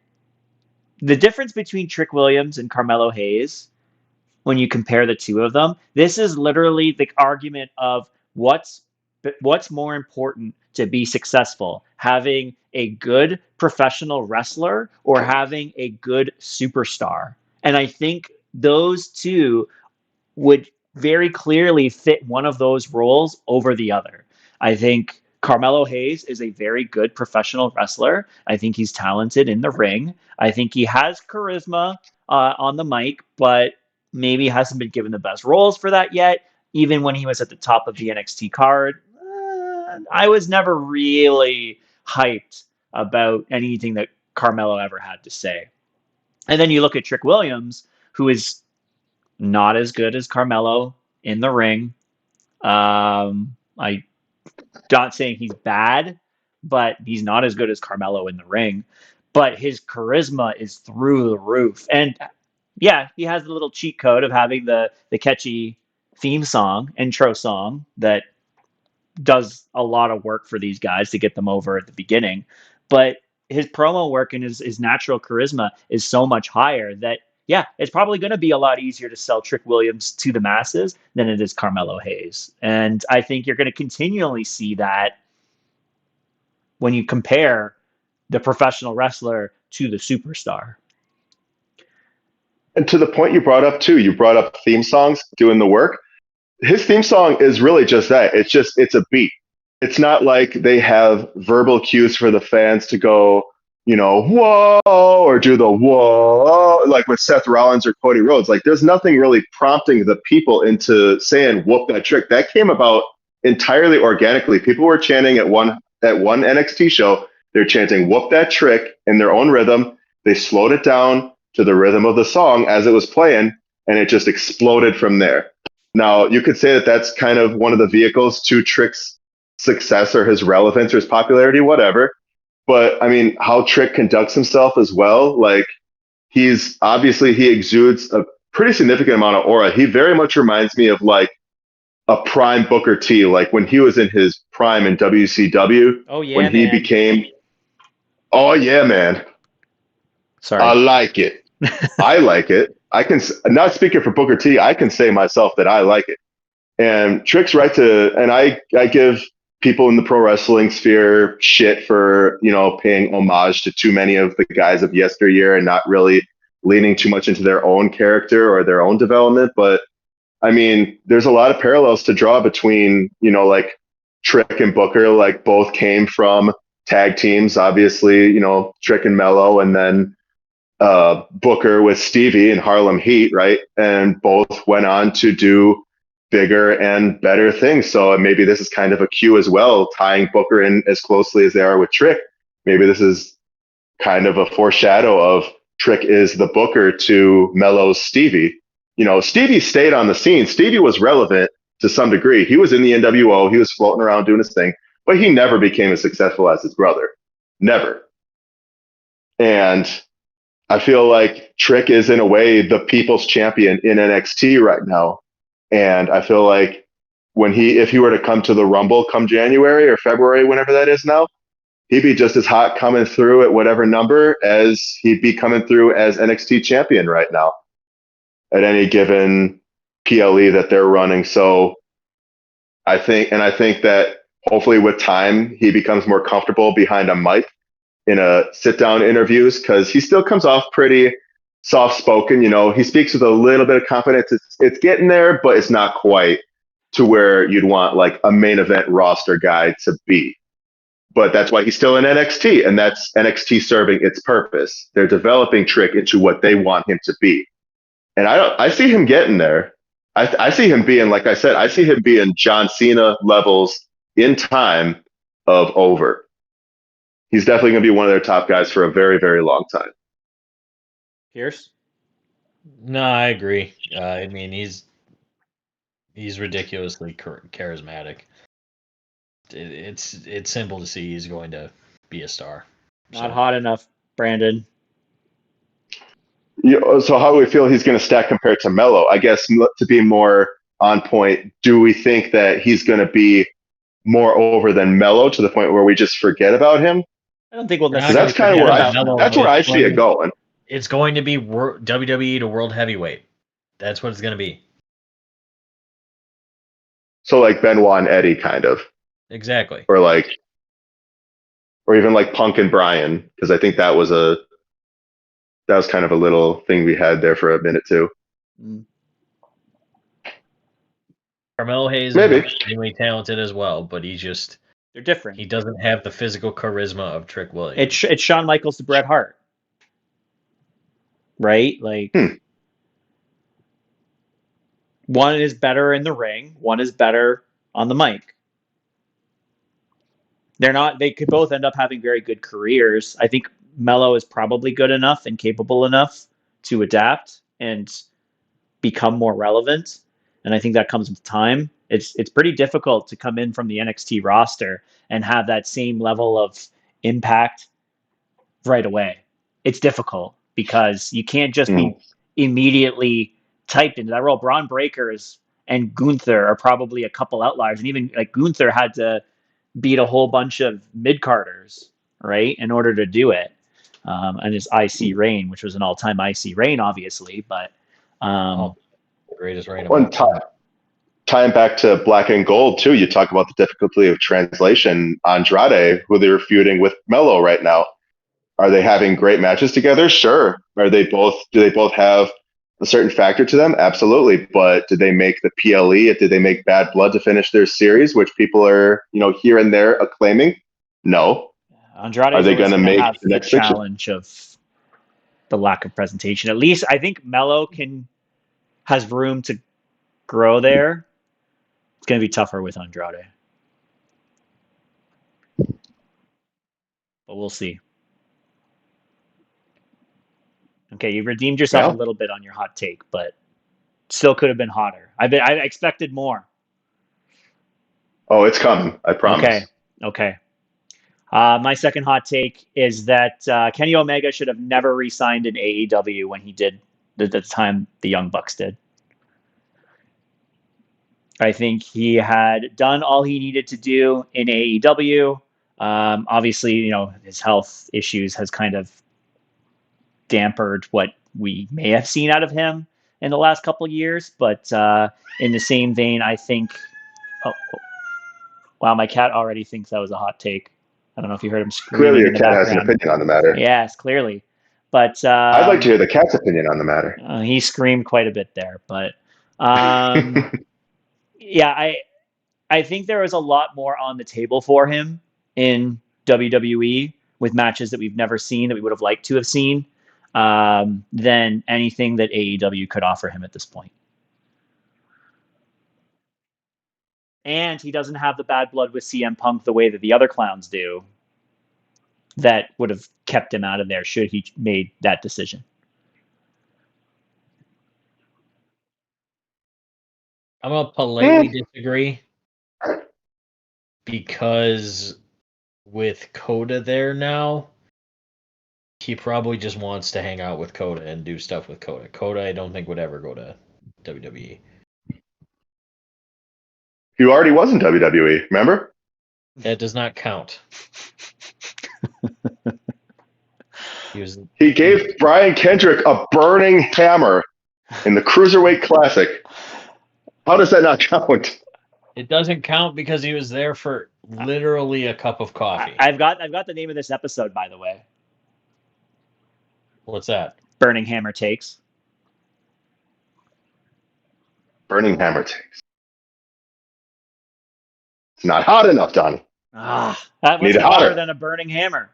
the difference between Trick Williams and Carmelo Hayes, when you compare the two of them, this is literally the argument of what's more important to be successful, having a good professional wrestler or having a good superstar. And I think those two would very clearly fit one of those roles over the other. I think Carmelo Hayes is a very good professional wrestler. I think he's talented in the ring. I think he has charisma on the mic, but maybe hasn't been given the best roles for that yet. Even when he was at the top of the NXT card, I was never really hyped about anything that Carmelo ever had to say. And then you look at Trick Williams, who is not as good as Carmelo in the ring. I'm not saying he's bad, but he's not as good as Carmelo in the ring. But his charisma is through the roof. And yeah, he has the little cheat code of having the catchy theme song, intro song, that does a lot of work for these guys to get them over at the beginning. But his promo work and his natural charisma is so much higher that, yeah, it's probably going to be a lot easier to sell Trick Williams to the masses than it is Carmelo Hayes. And I think you're going to continually see that when you compare the professional wrestler to the superstar. And to the point you brought up too, you brought up theme songs doing the work. His theme song is really just that. It's a beat. It's not like they have verbal cues for the fans to go, whoa, or do the whoa, like with Seth Rollins or Cody Rhodes. Like, there's nothing really prompting the people into saying, whoop that trick. That came about entirely organically. People were chanting at one NXT show, They're chanting "whoop that trick" in their own rhythm. They slowed it down to the rhythm of the song as it was playing, and it just exploded from there. Now, you could say that that's kind of one of the vehicles to Trick's success or his relevance or his popularity, whatever. But I mean, how Trick conducts himself as well, like he exudes a pretty significant amount of aura. He very much reminds me of like a prime Booker T, like when he was in his prime in WCW, Oh yeah, when he man. became, oh yeah, man, Sorry. I like it. I like it. I can, not speaking for Booker T, I can say myself that I like it. And Trick's right to, and I give people in the pro wrestling sphere shit for, paying homage to too many of the guys of yesteryear and not really leaning too much into their own character or their own development. But I mean, there's a lot of parallels to draw between, like Trick and Booker, like both came from tag teams, obviously, Trick and Mello, and then Booker with Stevie and Harlem Heat, right? And both went on to do bigger and better things. So maybe this is kind of a cue as well, tying Booker in as closely as they are with Trick. Maybe this is kind of a foreshadow of Trick is the Booker to Mello's Stevie. Stevie stayed on the scene. Stevie was relevant to some degree. He was in the NWO. He was floating around doing his thing, but he never became as successful as his brother. Never. And I feel like Trick is in a way the people's champion in NXT right now. And I feel like if he were to come to the Rumble come January or February, whenever that is now, he'd be just as hot coming through at whatever number as he'd be coming through as NXT champion right now at any given PLE that they're running. So I think that hopefully with time, he becomes more comfortable behind a mic in a sit down interviews, because he still comes off pretty soft spoken. He speaks with a little bit of confidence. It's getting there, but it's not quite to where you'd want like a main event roster guy to be. But that's why he's still in NXT, and that's NXT serving its purpose. They're developing Trick into what they want him to be. And I see him getting there. I see him being, like I said, I see him being John Cena levels in time of over. He's definitely going to be one of their top guys for a very, very long time. Pierce? No, I agree. I mean, he's ridiculously charismatic. It's simple to see he's going to be a star. Not hot enough, Brandon. So how do we feel he's going to stack compared to Mello? I guess to be more on point, do we think that he's going to be more over than Mello to the point where we just forget about him? I don't think we'll necessarily. necessarily. That's kind of where that's where I see it going. It's going to be WWE to World Heavyweight. That's what it's going to be. So like Benoit and Eddie, kind of. Exactly. Or even like Punk and Bryan, because I think that was kind of a little thing we had there for a minute too. Carmelo Hayes Maybe is extremely talented as well, but they're different. He doesn't have the physical charisma of Trick Williams. It's Shawn Michaels to Bret Hart, right? Like one is better in the ring, one is better on the mic. They could both end up having very good careers. I think Mello is probably good enough and capable enough to adapt and become more relevant. And I think that comes with time. It's pretty difficult to come in from the NXT roster and have that same level of impact right away. It's difficult because you can't just be immediately typed into that role. Braun Breakers and Gunther are probably a couple outliers. And even like Gunther had to beat a whole bunch of mid-carders, right, in order to do it. And his IC reign, which was an all-time IC reign, obviously, but the greatest reign of all time. Tying back to Black and Gold too, you talk about the difficulty of translation. Andrade, who they're feuding with Mello right now, are they having great matches together? Sure. Do they both have a certain factor to them? Absolutely. But did they make the PLE? Did they make Bad Blood to finish their series, which people are, here and there acclaiming? No. Andrade are they going to make the next challenge of the lack of presentation? At least I think Mello has room to grow there. It's going to be tougher with Andrade. but we'll see. Okay, you redeemed yourself a little bit on your hot take, but still could have been hotter. I expected more. Oh, it's coming. I promise. Okay. My second hot take is that Kenny Omega should have never re-signed in AEW when he did at the time the Young Bucks did. I think he had done all he needed to do in AEW. Obviously, his health issues has kind of dampened what we may have seen out of him in the last couple of years. But in the same vein, I think. Oh, wow, my cat already thinks that was a hot take. I don't know if you heard him screaming Clearly, your in the cat background. has an opinion on the matter. Yes, clearly. But I'd like to hear the cat's opinion on the matter. He screamed quite a bit there, but yeah, I think there was a lot more on the table for him in WWE with matches that we've never seen that we would have liked to have seen than anything that AEW could offer him at this point. And he doesn't have the bad blood with CM Punk the way that the other clowns do. That would have kept him out of there should he made that decision. I'm going to politely disagree because with Coda there now, he probably just wants to hang out with Coda and do stuff with Coda. Coda, I don't think would ever go to WWE. He already was in WWE, remember? That does not count. He gave Brian Kendrick a burning hammer in the Cruiserweight Classic. How does that not count? It doesn't count because he was there for literally a cup of coffee. I've got the name of this episode, by the way. What's that? Burning Hammer Takes. Burning Hammer Takes. It's not hot enough, Donnie. That was hotter than a burning hammer.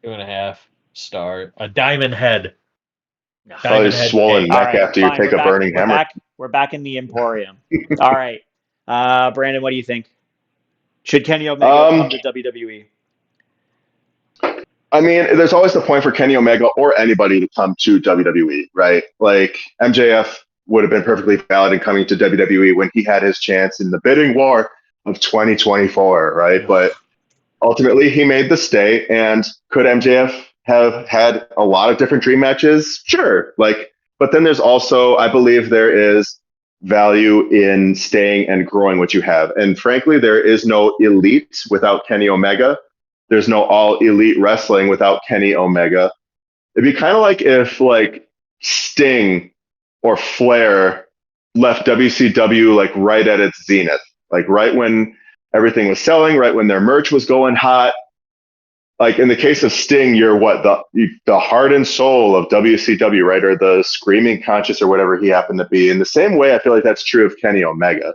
2.5 star. A diamond head. Probably swollen neck after you take a burning hammer. We're back in the Emporium. All right. Brandon, what do you think? Should Kenny Omega come to WWE? I mean, there's always the point for Kenny Omega or anybody to come to WWE, right? Like MJF would have been perfectly valid in coming to WWE when he had his chance in the bidding war of 2024, right? But ultimately, he made the stay. And could MJF have had a lot of different dream matches? Sure. But then there's also, I believe there is value in staying and growing what you have. And frankly, there is no elite without Kenny Omega. There's no all elite wrestling without Kenny Omega. It'd be kind of like if Sting or Flair left WCW right at its zenith, right when everything was selling, right when their merch was going hot. In the case of Sting, you're the heart and soul of WCW, right? Or the screaming conscious or whatever he happened to be. In the same way, I feel like that's true of Kenny Omega.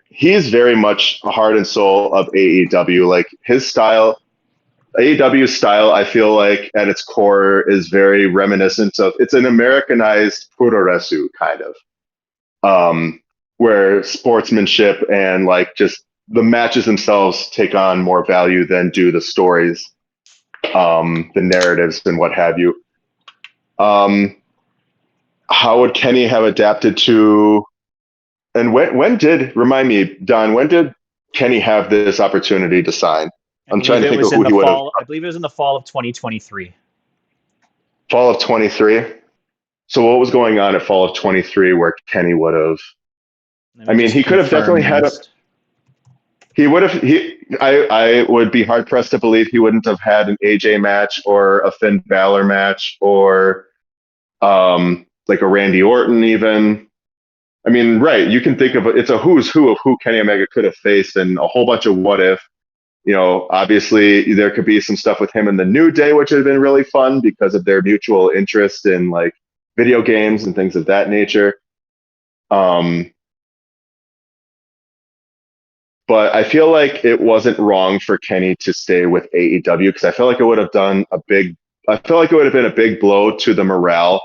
He's very much a heart and soul of AEW. His style, AEW's style, I feel like at its core is very reminiscent of, it's an Americanized puroresu kind of, where sportsmanship and just the matches themselves take on more value than do the stories, the narratives and what have you. How would Kenny have adapted to, and when did, remind me, Don, when did Kenny have this opportunity to sign? I'm trying to think of who he would have. I believe it was in the fall of 2023. Fall of 23? So what was going on at fall of 23 where Kenny would have, he could have definitely had he would have, I would be hard pressed to believe he wouldn't have had an AJ match or a Finn Balor match or a Randy Orton even. Right, you can think of it's a who's who of who Kenny Omega could have faced and a whole bunch of what if. Obviously there could be some stuff with him in the New Day, which would have been really fun because of their mutual interest in video games and things of that nature. But I feel like it wasn't wrong for Kenny to stay with AEW because I feel like it would have been a big blow to the morale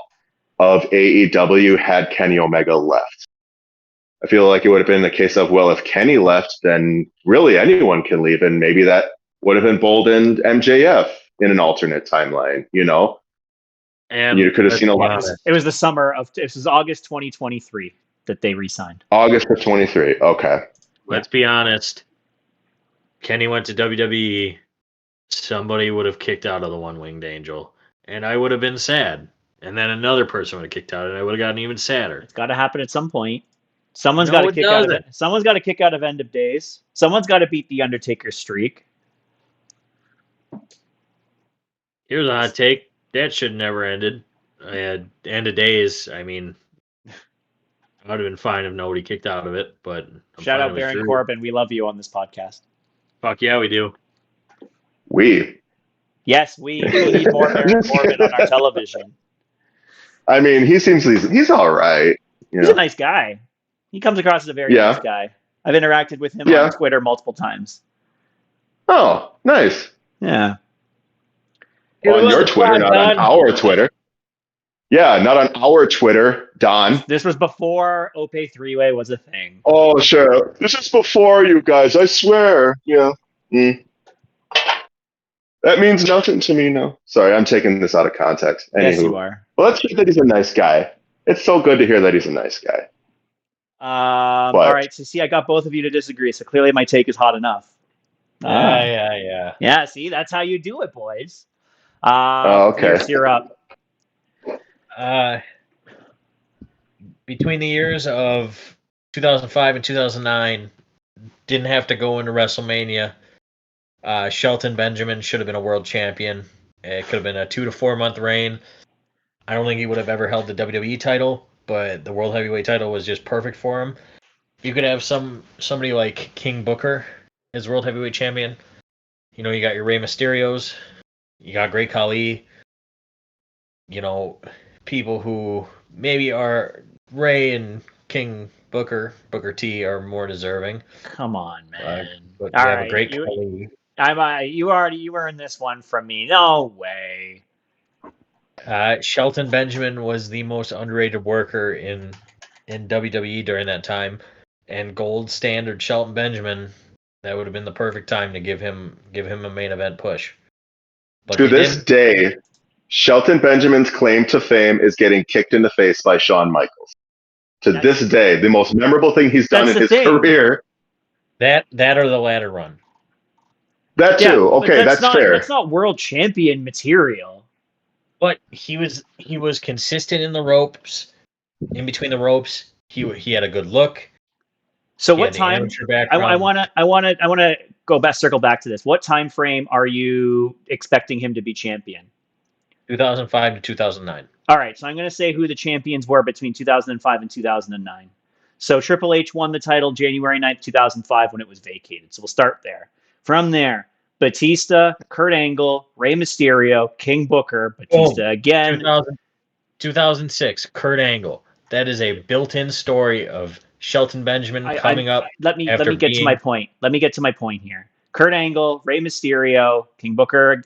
of AEW had Kenny Omega left. I feel like it would have been the case of, well, if Kenny left, then really anyone can leave. And maybe that would have emboldened MJF in an alternate timeline, you know? And you could have seen a lot. It was the summer of, it was August 2023 that they re-signed. August of 23. Okay. Let's be honest. Kenny went to WWE. Somebody would have kicked out of the One-Winged Angel, and I would have been sad. And then another person would have kicked out, and I would have gotten even sadder. It's got to happen at some point. Someone's No, got to it kick out of doesn't. it. Someone's got to kick out of End of Days. Someone's got to beat the Undertaker's streak. Here's a hot take. That should never ended. End of Days. I mean, I would have been fine if nobody kicked out of it. But Shout out Baron Corbin. We love you on this podcast. Fuck yeah, we do. Yes, we need more Baron Corbin on our television. I mean, he seems he's all right. He's a nice guy. He comes across as a very nice guy. I've interacted with him on Twitter multiple times. Oh, nice. Yeah. On your Twitter, not on our Twitter. Yeah, not on our Twitter, Don. This was before Ope-Eh three-way was a thing. Oh, sure. This is before you guys, I swear. Yeah. That means nothing to me now. Sorry, I'm taking this out of context. Anywho. Yes, you are. Well, let's hear that he's a nice guy. It's so good to hear that he's a nice guy. All right, so see, I got both of you to disagree, so clearly my take is hot enough. Yeah. Yeah, see, that's how you do it, boys. Okay. You're up. Between the years of 2005 and 2009, didn't have to go into WrestleMania. Shelton Benjamin should have been a world champion. It could have been a 2 to 4 month reign. I don't think he would have ever held the WWE title, but the World Heavyweight title was just perfect for him. You could have somebody like King Booker as World Heavyweight champion. You know, you got your Rey Mysterios, you got Great Khali. You know, people who maybe are Rey and King Booker T are more deserving. Come on, man. But All you have right, a Great Khali. You earned this one from me. No way. Shelton Benjamin was the most underrated worker in WWE during that time, and gold standard Shelton Benjamin, that would have been the perfect time to give him a main event push. But to this day, Shelton Benjamin's claim to fame is getting kicked in the face by Shawn Michaels. That's this day, the most memorable thing he's done in his career. That or the ladder run. That too. Okay, that's fair. That's not world champion material. But he was consistent in the ropes, in between the ropes. He had a good look. So what time? I want to go back, circle back to this. What time frame are you expecting him to be champion? 2005 to 2009. All right, so I'm going to say who the champions were between 2005 and 2009. So Triple H won the title January 9th, 2005 when it was vacated. So we'll start there. From there, Batista, Kurt Angle, Rey Mysterio, King Booker, Batista again. 2006, Kurt Angle. That is a built-in story of Shelton Benjamin coming up. Let me get to my point. Let me get to my point here. Kurt Angle, Rey Mysterio, King Booker.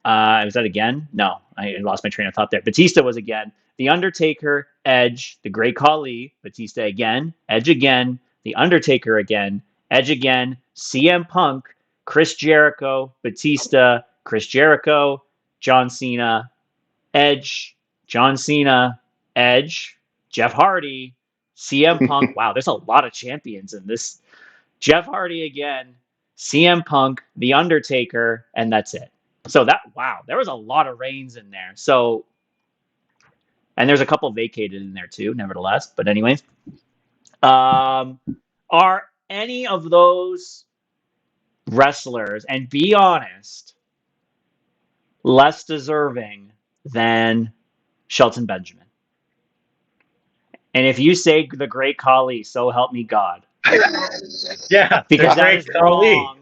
Was that again? No, I lost my train of thought there. Batista was again. The Undertaker, Edge, the Great Khali, Batista again, Edge again, The Undertaker again, Edge again, CM Punk, Chris Jericho, Batista, Chris Jericho, John Cena, Edge, John Cena, Edge, Jeff Hardy, CM Punk. Wow, there's a lot of champions in this. Jeff Hardy again, CM Punk, The Undertaker, and that's it. So there was a lot of reigns in there. So, and there's a couple vacated in there too, nevertheless. But anyways, are any of those wrestlers, and be honest, less deserving than Shelton Benjamin? And if you say the Great Khali, so help me God. Yeah, because that is wrong.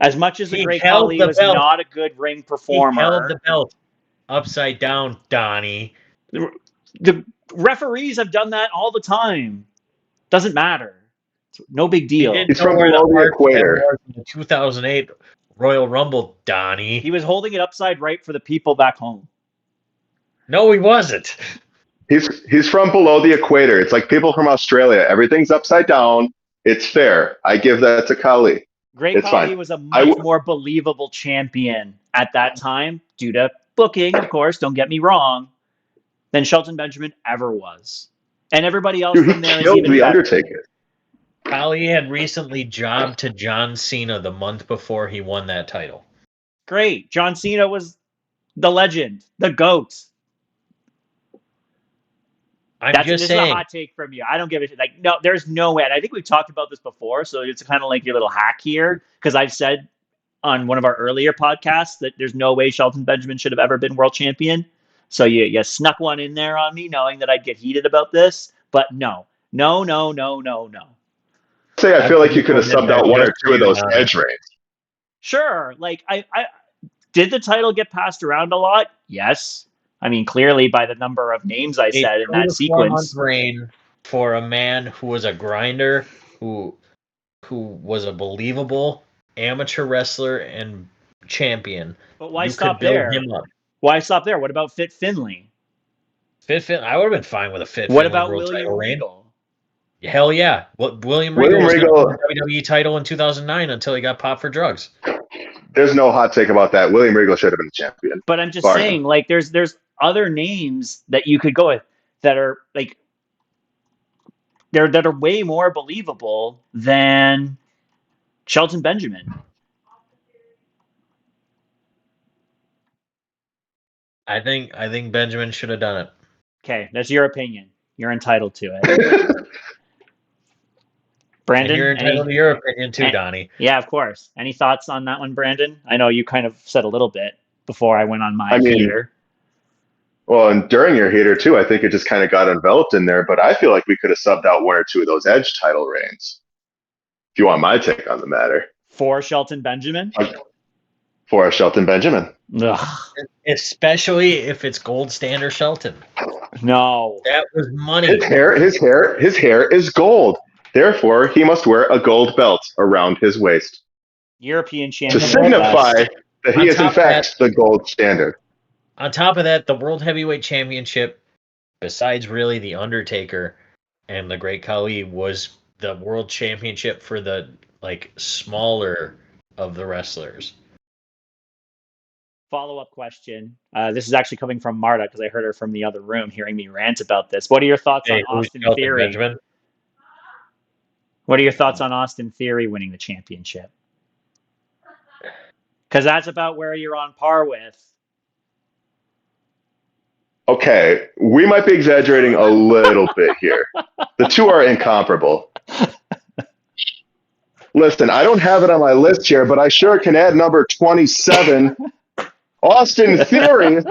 As much as the Great Khali was not a good ring performer. He held the belt upside down, Donnie. The referees have done that all the time. Doesn't matter. No big deal. He's from below the equator. In the 2008 Royal Rumble, Donnie. He was holding it upside right for the people back home. No, he wasn't. He's from below the equator. It's like people from Australia. Everything's upside down. It's fair. I give that to Khali. Great It's Khali fine. was a much more believable champion at that time, due to booking, of course, don't get me wrong, than Shelton Benjamin ever was. And everybody else Dude, he from there is killed even The better. Undertaker. Khali had recently jobbed to John Cena the month before he won that title. Great. John Cena was the legend, the GOAT. This is a hot take from you. I don't give a shit. Like, no, there's no way. And I think we've talked about this before, so it's kind of like your little hack here, because I've said on one of our earlier podcasts that there's no way Shelton Benjamin should have ever been world champion. So you snuck one in there on me, knowing that I'd get heated about this. But no. I feel like you could have subbed out one or two of those Edge reigns. Sure. Like, I did the title get passed around a lot? Yes. I mean, clearly by the number of names I said in that sequence. Reign for a man who was a grinder, who was a believable amateur wrestler and champion. But why stop there? Why stop there? What about Fit Finlay? I would have been fine with a Fit What Finlay about world William title Regal? Reign. Hell yeah. William Regal was the WWE title in 2009 until he got popped for drugs. There's no hot take about that. William Regal should have been the champion. But I'm just saying, like, there's other names that you could go with that are like that are way more believable than Shelton Benjamin. I think Benjamin should have done it. Okay, that's your opinion. You're entitled to it. Brandon, and you're entitled to your opinion too, Donnie. Yeah, of course. Any thoughts on that one, Brandon? I know you kind of said a little bit before I went on my heater. Well, and during your heater too, I think it just kind of got enveloped in there. But I feel like we could have subbed out one or two of those Edge title reigns. If you want my take on the matter. For Shelton Benjamin? For Shelton Benjamin. Ugh. Especially if it's Gold Standard Shelton. No. That was money. His hair is gold. Therefore, he must wear a gold belt around his waist. European champion. To signify that he is in fact the gold standard. On top of that, the World Heavyweight Championship, besides really The Undertaker and the Great Khali, was the World Championship for the smaller of the wrestlers. Follow-up question. This is actually coming from Marta because I heard her from the other room hearing me rant about this. What are your thoughts on Austin Theory? Benjamin? What are your thoughts on Austin Theory winning the championship? Because that's about where you're on par with. Okay, we might be exaggerating a little bit here. The two are incomparable. Listen, I don't have it on my list here, but I sure can add number 27, Austin Theory.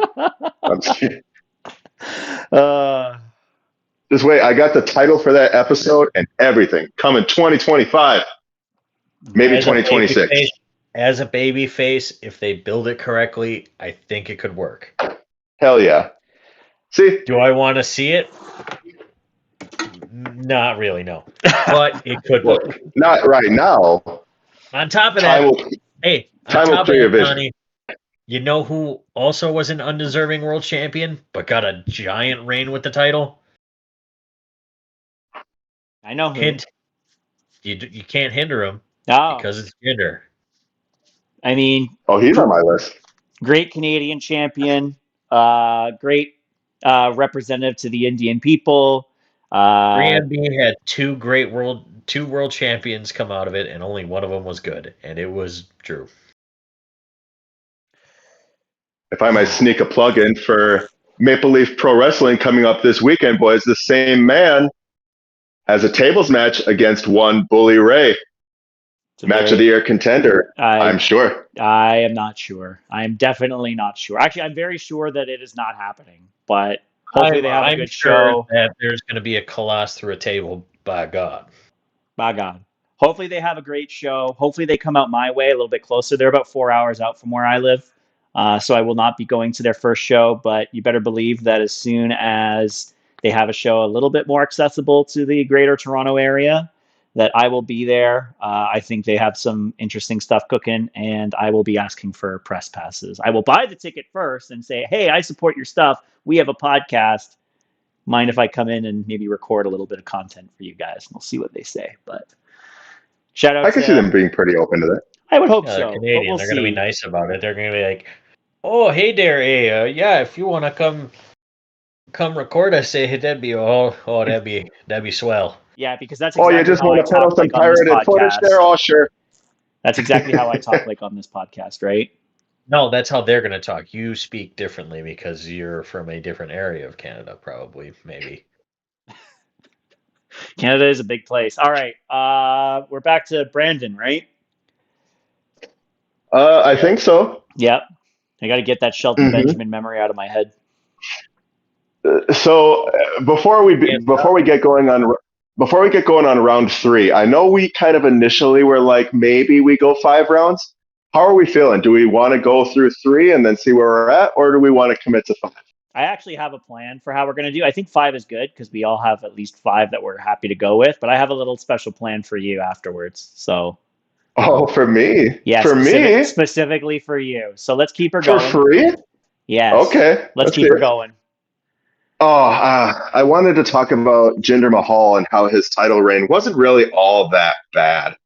Just wait, I got the title for that episode and everything. Coming 2025, maybe 2026. As a baby face, if they build it correctly, I think it could work. Hell yeah. See? Do I want to see it? Not really, no. But it could work. Not right now. On top of that, time will clear your vision. Johnny, you know who also was an undeserving world champion, but got a giant reign with the title? I know who. Hint. You can't hinder him because it's gender. I mean... Oh, he's on my list. Great Canadian champion. Great representative to the Indian people. B had two world champions come out of it, and only one of them was good, and it was Drew. If I might sneak a plug in for Maple Leaf Pro Wrestling coming up this weekend, boys, the same man has a tables match against one Bully Ray. Match of the year contender, I'm sure. I am not sure. I am definitely not sure. Actually, I'm very sure that it is not happening, but hopefully they have a good show. That there's going to be a Colossus through a table, by God. By God. Hopefully they have a great show. Hopefully they come out my way a little bit closer. They're about 4 hours out from where I live. So I will not be going to their first show, but you better believe that as soon as they have a show a little bit more accessible to the greater Toronto area, that I will be there. I think they have some interesting stuff cooking, and I will be asking for press passes. I will buy the ticket first and say, hey, I support your stuff. We have a podcast. Mind if I come in and maybe record a little bit of content for you guys? And we'll see what they say. But Shout out I can see to. them being pretty open to that. I would hope Yeah, they're so, but Canadian. we'll They're going to be see. nice about it. They're going to be like, "Oh, hey there, yeah, if you want to come record us, that'd be swell." Yeah, because that's Oh, you exactly just how want I to put out talk some like on this pirated footage there? podcast. Oh, sure. That's exactly how I talk like on this podcast, right? No, that's how they're going to talk. You speak differently because you're from a different area of Canada, probably, maybe. Canada is a big place. All right, we're back to Brandon, right? I Yeah. think so. Yep. I got to get that Shelton hmm Benjamin memory out of my head. So Can't before we get going on round three, I know we kind of initially were like maybe we go 5 rounds. How are we feeling? Do we want to go through three and then see where we're at, or do we want to commit to 5? I actually have a plan for how we're going to do. I think 5 is good because we all have at least 5 that we're happy to go with. But I have a little special plan for you afterwards. So Oh, for me, yeah, for me, specifically for you. So let's keep her for going. free. Yes, Okay, let's let's keep hear her it. going. Oh, I wanted to talk about Jinder Mahal and how his title reign wasn't really all that bad.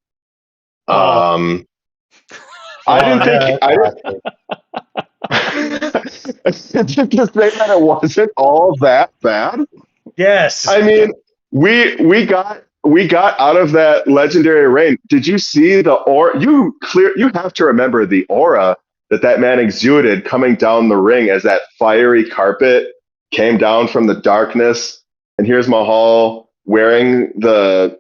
Oh, I Oh, didn't think yeah, I that's didn't. awesome. Just say that it wasn't all that bad. Yes. I mean, we got out of that legendary reign. Did you see the aura? You have to remember the aura that man exuded coming down the ring as that fiery carpet came down from the darkness, and here's Mahal wearing the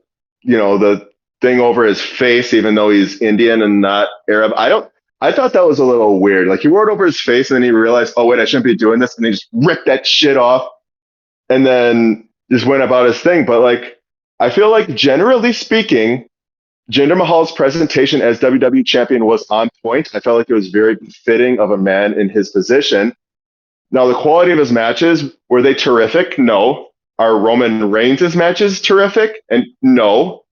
thing over his face, even though he's Indian and not Arab. I thought that was a little weird. Like he wore it over his face, and then he realized, oh wait, I shouldn't be doing this, and he just ripped that shit off and then just went about his thing. But like, I feel like generally speaking, Jinder Mahal's presentation as WWE champion was on point. I felt like it was very fitting of a man in his position. Now, the quality of his matches, were they terrific? No. Are Roman Reigns' matches terrific? And no,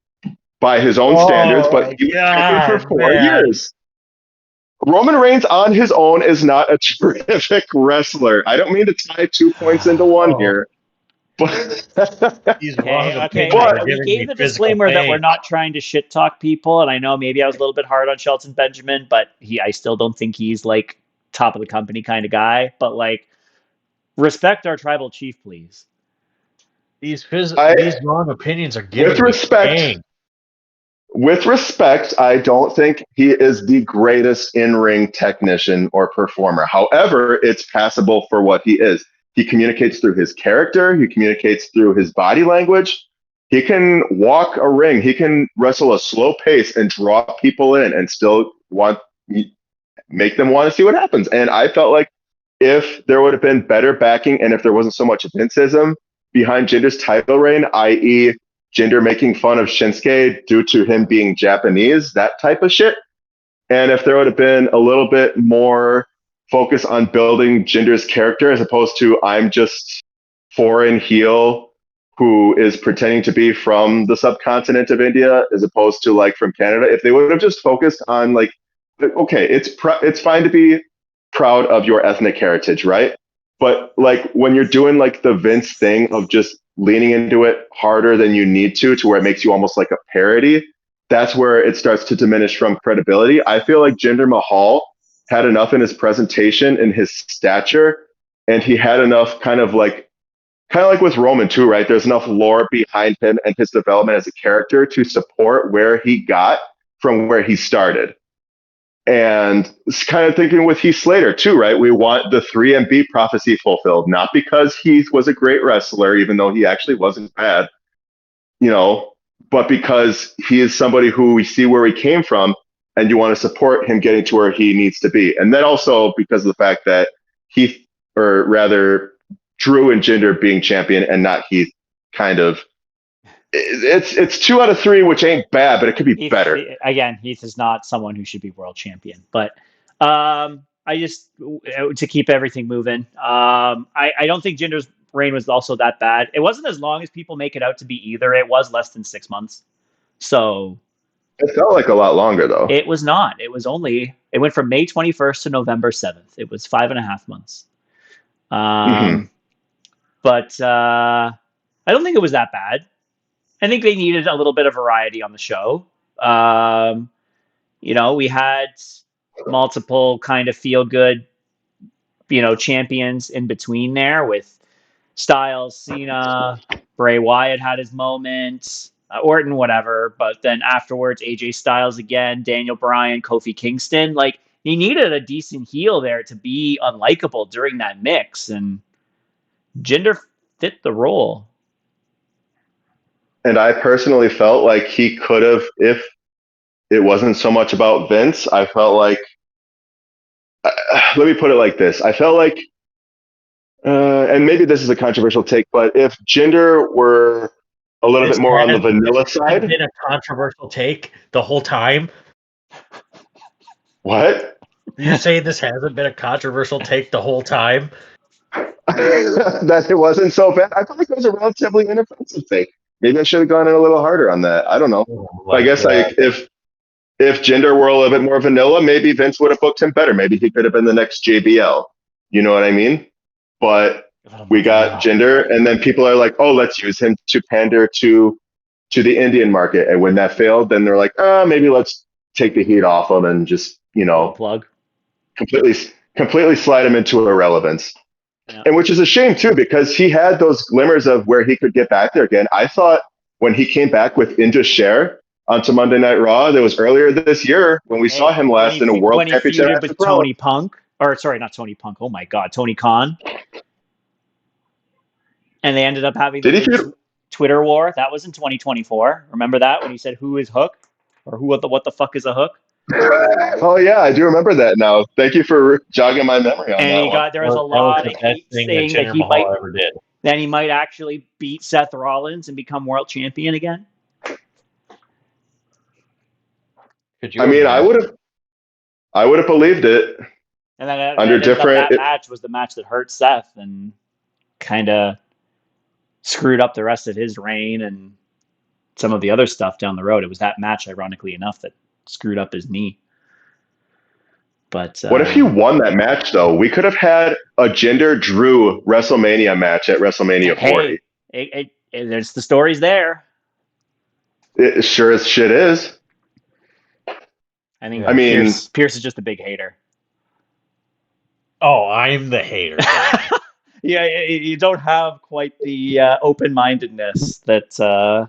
by his own standards, Oh but my he was champion for God, 4 years. man. Roman Reigns on his own is not a terrific wrestler. I don't mean to tie 2 points into one Oh, here, but these okay, wrong okay. opinions are but We giving gave me the physical disclaimer that we're pain. not trying to shit talk people, and I know maybe I was a little bit hard on Shelton Benjamin, but I still don't think he's like top of the company kind of guy. But like, respect our tribal chief, please. These I wrong opinions are with giving me respect, pain. I don't think he is the greatest in-ring technician or performer. However, it's passable for what he is. He communicates through his character, he communicates through his body language. He can walk a ring, he can wrestle a slow pace and draw people in and still make them want to see what happens. And I felt like if there would have been better backing and if there wasn't so much Vinceism behind Jinder's title reign, i.e., Jinder making fun of Shinsuke due to him being Japanese, that type of shit. And if there would have been a little bit more focus on building Jinder's character as opposed to I'm just foreign heel who is pretending to be from the subcontinent of India as opposed to like from Canada, if they would have just focused on like, okay, it's fine to be proud of your ethnic heritage, right? But like when you're doing like the Vince thing of just leaning into it harder than you need to where it makes you almost like a parody, that's where it starts to diminish from credibility. I feel like Jinder Mahal had enough in his presentation and his stature, and he had enough kind of like with Roman too, right? There's enough lore behind him and his development as a character to support where he got from where he started. And it's kind of thinking with Heath Slater too, right? We want the 3MB prophecy fulfilled, not because he was a great wrestler, even though he actually wasn't bad, you know, but because he is somebody who we see where he came from and you want to support him getting to where he needs to be. And then also because of the fact that Heath, or rather Drew and Jinder being champion and not Heath, kind of, it's 2 out of 3, which ain't bad, but it could be Heath, better. again, Heath is not someone who should be world champion. But I just to keep everything moving. I don't think Jinder's reign was also that bad. It wasn't as long as people make it out to be either. It was less than 6 months. So It felt like a lot longer though. it was not. It went from May 21st to November 7th. It was 5.5 months. hmm Um, but I don't think it was that bad. I think they needed a little bit of variety on the show. We had multiple kind of feel good, champions in between there with Styles, Cena, Bray Wyatt had his moments, Orton, whatever. But then afterwards, AJ Styles again, Daniel Bryan, Kofi Kingston. Like, he needed a decent heel there to be unlikable during that mix, and Jinder fit the role. And I personally felt like he could have, if it wasn't so much about Vince, I felt like, let me put it like this. I felt like, and maybe this is a controversial take, but if Jinder were a little bit more on the vanilla side. Been a controversial take the whole time. What? You say this hasn't been a controversial take the whole time? That it wasn't so bad. I felt like it was a relatively inoffensive take. Maybe I should have gone in a little harder on that. I don't know. I guess if Jinder were a little bit more vanilla, maybe Vince would have booked him better. Maybe he could have been the next JBL. You know what I mean? But we got Jinder, and then people are like, "Oh, let's use him to pander to the Indian market." And when that failed, then they're like, maybe let's take the heat off him and just, plug completely slide him into irrelevance. Yeah. And which is a shame too, because he had those glimmers of where he could get back there again. I thought when he came back with Indus Sher onto Monday Night Raw, that was earlier this year when we saw him last in a World Championship match with Tony Punk, or sorry, not Tony Punk. Oh my God, Tony Khan. And they ended up having the Twitter war. That was in 2024. Remember that when he said, "Who is Hook?" or what the fuck is a hook? Oh yeah, I do remember that now. Thank you for jogging my memory on that one. There was a lot of hate saying that he might actually beat Seth Rollins and become world champion again. I mean, I would have believed it. And then that match was the match that hurt Seth and kind of screwed up the rest of his reign and some of the other stuff down the road. It was that match, ironically enough, that screwed up his knee. But what if he won that match, though? We could have had a Jinder Drew WrestleMania match at WrestleMania 40. There's the stories there. It sure as shit is. I mean, Pierce is just a big hater. Oh, I'm the hater. Yeah, you don't have quite the open-mindedness that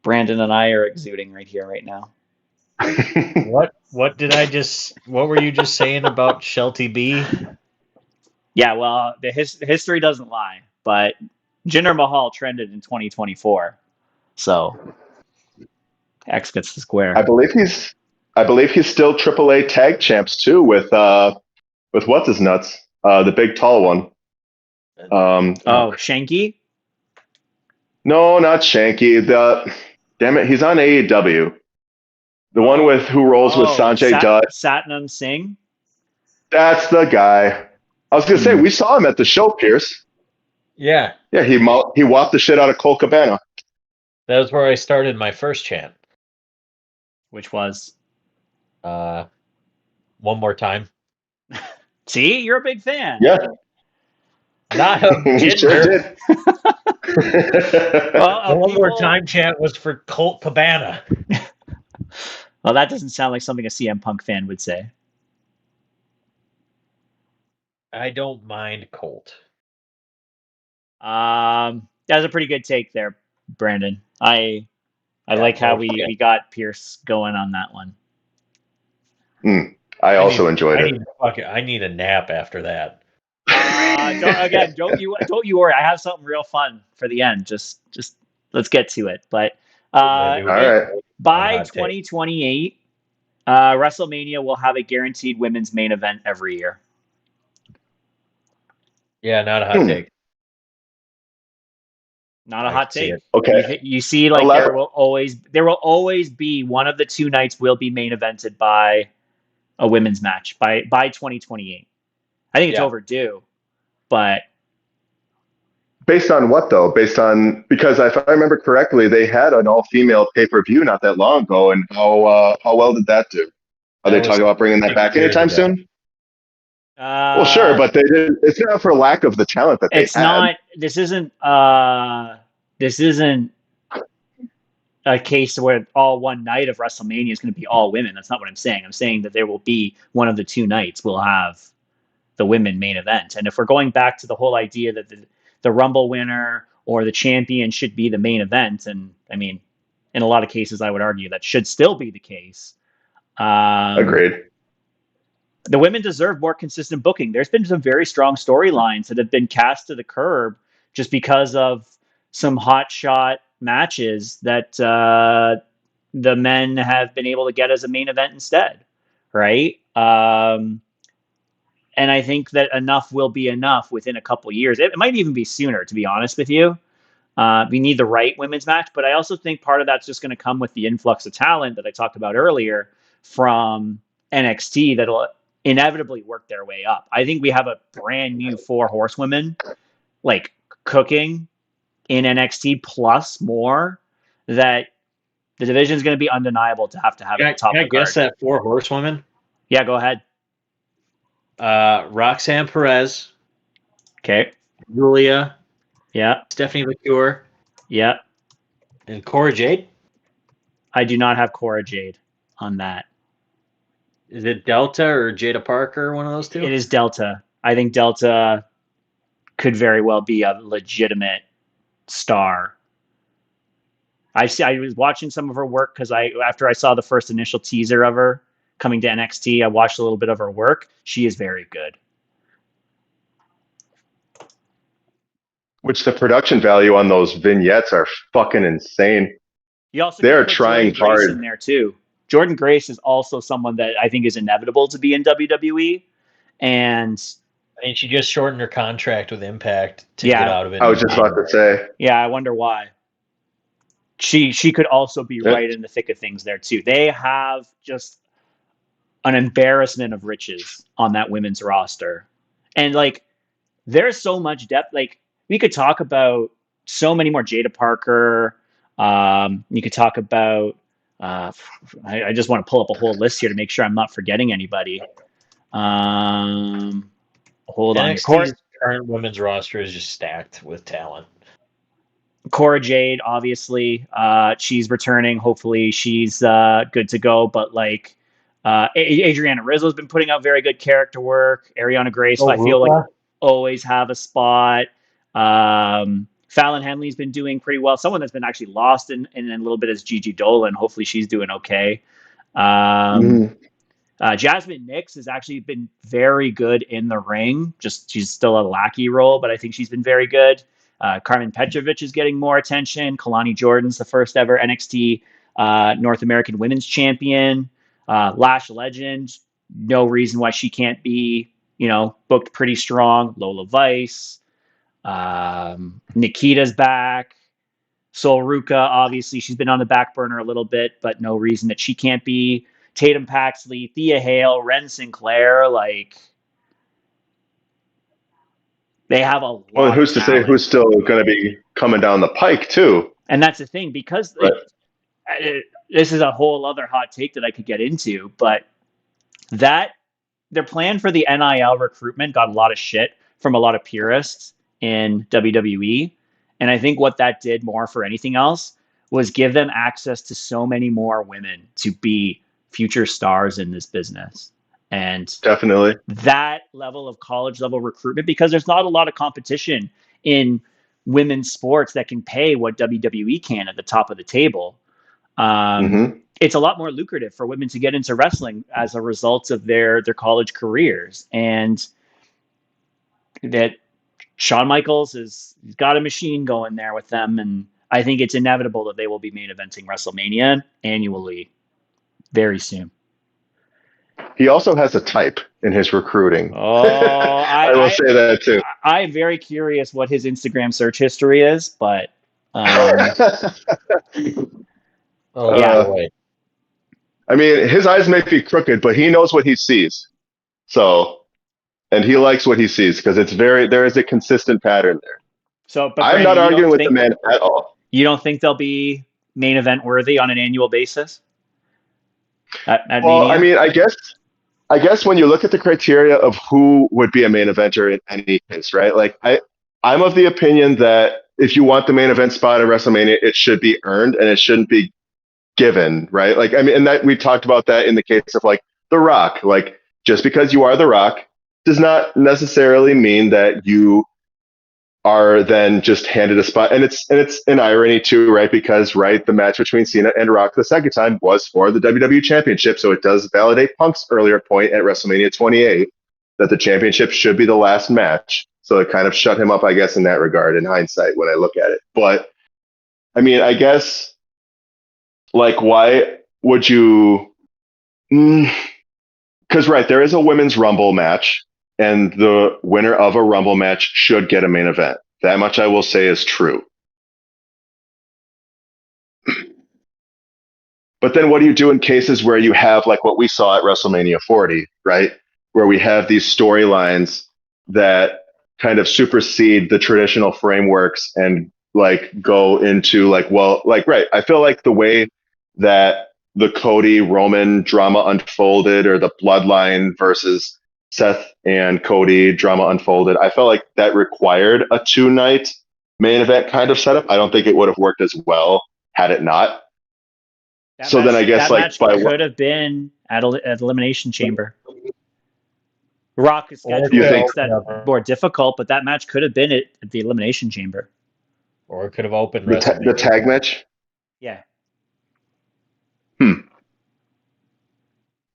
Brandon and I are exuding right here, right now. What were you just saying about Shelty B? Yeah, well, the history doesn't lie, but Jinder Mahal trended in 2024, so X gets the square. I believe he's still AAA tag champs too with what's his nuts, the big tall one. Shanky? No, not Shanky. Damn it, he's on AEW. The one with who rolls with Sanjay Dutt. Satnam Singh? That's the guy. I was going to say, we saw him at the show, Pierce. Yeah. Yeah, he whopped the shit out of Cole Cabana. That was where I started my first chant. Which was? One more time. See? You're a big fan. Yeah. Not a Jinder. Sure did. Well, one more time chant was for Colt Cabana. Well, that doesn't sound like something a CM Punk fan would say. I don't mind Colt. That's a pretty good take there, Brandon. I like how we got Pierce going on that one. I also enjoyed it. I need a nap after that. Don't you worry. I have something real fun for the end. Just let's get to it. But all right. By 2028, WrestleMania will have a guaranteed women's main event every year. Yeah, not a hot take. Not a hot take. Okay. You see, like there will always be one of the two nights will be main evented by a women's match by 2028. I think it's overdue, but based on what though? Because if I remember correctly, they had an all-female pay-per-view not that long ago, and how well did that do? Are they talking about bringing that back anytime soon? Well, sure, but they did. It's not for lack of the talent that they had. It's not. This isn't a case where all one night of WrestleMania is going to be all women. That's not what I'm saying. I'm saying that there will be one of the two nights will have the women main event. And if we're going back to the whole idea that the Rumble winner or the champion should be the main event, and I mean, in a lot of cases, I would argue that should still be the case. Agreed. The women deserve more consistent booking. There's been some very strong storylines that have been cast to the curb just because of some hot shot matches that the men have been able to get as a main event instead, right? And I think that enough will be enough within a couple years. It might even be sooner, to be honest with you. We need the right women's match, but I also think part of that's just going to come with the influx of talent that I talked about earlier from NXT that'll inevitably work their way up. I think we have a brand new 4 horsewomen like cooking in NXT plus more that the division is going to be undeniable to have at the top of the card. I guess that 4 horsewomen. Yeah, go ahead. Roxanne Perez. Okay. Julia. Yeah. Stephanie McCure. Yeah. And Cora Jade. I do not have Cora Jade on that. Is it Delta or Jada Parker? One of those two? It is Delta. I think Delta could very well be a legitimate star. I was watching some of her work because after I saw the first initial teaser of her coming to NXT, I watched a little bit of her work. She is very good. Which the production value on those vignettes are fucking insane. They're trying hard in there too. Jordan Grace is also someone that I think is inevitable to be in WWE, and she just shortened her contract with Impact to get out of it. I was just about to say. Yeah, I wonder why. She could also be right in the thick of things there too. They have just an embarrassment of riches on that women's roster, and like there's so much depth. Like we could talk about so many more. Jada Parker. You could talk about. I just want to pull up a whole list here to make sure I'm not forgetting anybody. Hold on. NXT's current women's roster is just stacked with talent. Cora Jade, obviously, she's returning. Hopefully, she's good to go. But like, Adriana Rizzo's been putting out very good character work. Ariana Grace, I feel like always have a spot. Fallon Henley's been doing pretty well. Someone that's been actually lost in a little bit is Gigi Dolan. Hopefully she's doing okay. Jasmine Nix has actually been very good in the ring. Just she's still a lackey role, but I think she's been very good. Carmen Petrovic is getting more attention. Kalani Jordan's the first ever NXT North American Women's Champion. Lash Legend, no reason why she can't be, booked pretty strong. Lola Vice. Nikita's back. Sol Ruka, obviously, she's been on the back burner a little bit, but no reason that she can't be. Tatum Paxley, Thea Hale, Ren Sinclair, like they have a lot. Well, who's to say who's still going to be coming down the pike too? And that's the thing, because this is a whole other hot take that I could get into, but that their plan for the NIL recruitment got a lot of shit from a lot of purists in WWE. And I think what that did more for anything else was give them access to so many more women to be future stars in this business. And definitely that level of college level recruitment, because there's not a lot of competition in women's sports that can pay what WWE can at the top of the table. It's a lot more lucrative for women to get into wrestling as a result of their college careers. And that Shawn Michaels he's got a machine going there with them. And I think it's inevitable that they will be main eventing WrestleMania annually very soon. He also has a type in his recruiting. Oh, I will say that too. I'm very curious what his Instagram search history is, but yeah. I mean, his eyes may be crooked, but he knows what he sees. So, and he likes what he sees because there is a consistent pattern there. So, but I'm not arguing with the man at all. You don't think they'll be main event worthy on an annual basis? Well, Mania? I mean, I guess when you look at the criteria of who would be a main eventer in any case, right? Like I'm of the opinion that if you want the main event spot at WrestleMania, it should be earned and it shouldn't be given, right? Like, I mean, and that we talked about that in the case of like The Rock. Like, just because you are The Rock does not necessarily mean that you are then just handed a spot. And it's an irony too, right? Because right, the match between Cena and Rock the second time was for the WWE Championship, so it does validate Punk's earlier point at WrestleMania 28 that the championship should be the last match. So it kind of shut him up, I guess, in that regard, in hindsight, when I look at it. But I mean, I guess, like, why would you? Because right, there is a women's Rumble match, and the winner of a Rumble match should get a main event. That much I will say is true. But then what do you do in cases where you have like what we saw at WrestleMania 40, right? Where we have these storylines that kind of supersede the traditional frameworks and like go into like, well, like, right. I feel like the way that the Cody Roman drama unfolded, or the bloodline versus Seth and Cody drama unfolded, I felt like that required a 2-night main event kind of setup. I don't think it would have worked as well had it not. So then I guess that like match could have been at Elimination Chamber. Rock is scheduled You think- makes that more difficult, but that match could have been at the Elimination Chamber. Or it could have opened the WrestleMania. tag match. Yeah.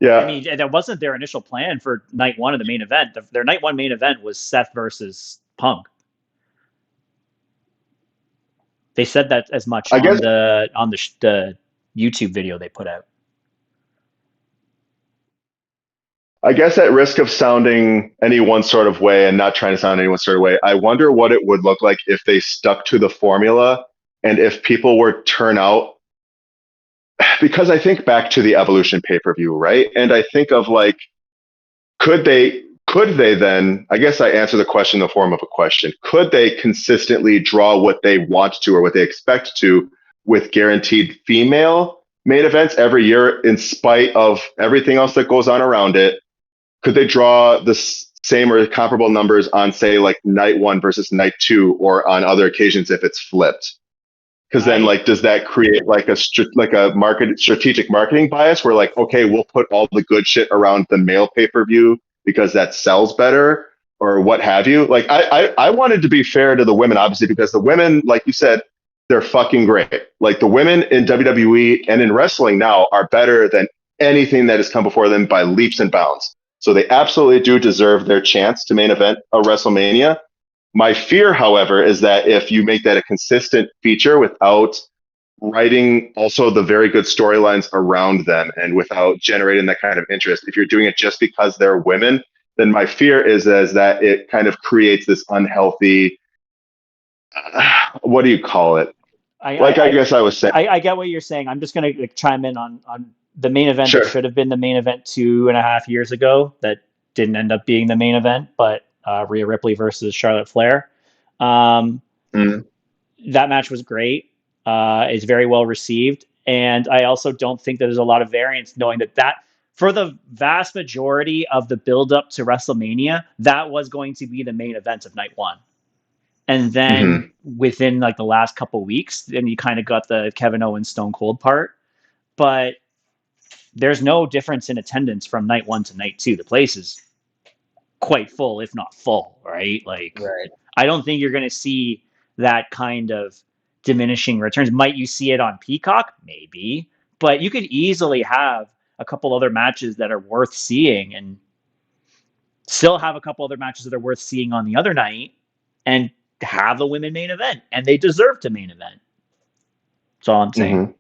Yeah, I mean, that wasn't their initial plan for night one of the main event. Their night one main event was Seth versus Punk. They said that as much I on guess- the YouTube video they put out. I guess at risk of sounding any one sort of way and not trying to sound any one sort of way, I wonder what it would look like if they stuck to the formula and if people were turn out. Because I think back to the Evolution pay-per-view, right? And I think of like, could they then, I guess I answer the question in the form of a question, could they consistently draw what they want to or what they expect to with guaranteed female main events every year in spite of everything else that goes on around it? Could they draw the same or comparable numbers on, say, like night one versus night two, or on other occasions if it's flipped? Because then, like, does that create like a strategic marketing bias where, like, okay, we'll put all the good shit around the male pay-per-view because that sells better, or what have you? Like, I wanted to be fair to the women, obviously, because the women, like you said, they're fucking great. Like, the women in WWE and in wrestling now are better than anything that has come before them by leaps and bounds. So they absolutely do deserve their chance to main event a WrestleMania. My fear, however, is that if you make that a consistent feature without writing also the very good storylines around them and without generating that kind of interest, if you're doing it just because they're women, then my fear is that it kind of creates this unhealthy, what do you call it? I guess I was saying. I get what you're saying. I'm just going to chime in on the main event Sure. that should have been the main event 2.5 years ago that didn't end up being the main event, but Rhea Ripley versus Charlotte Flair. That match was great. It's very well received. And I also don't think that there's a lot of variance, knowing that for the vast majority of the build up to WrestleMania, that was going to be the main event of night one. And then within like the last couple weeks, then you kind of got the Kevin Owens Stone Cold part. But there's no difference in attendance from night one to night two. The place is quite full, if not full, right? Like, Right. I don't think you're going to see that kind of diminishing returns. Might you see it on Peacock? Maybe. But you could easily have a couple other matches that are worth seeing and still have a couple other matches that are worth seeing on the other night and have a women main event. And they deserve to main event. That's all I'm saying.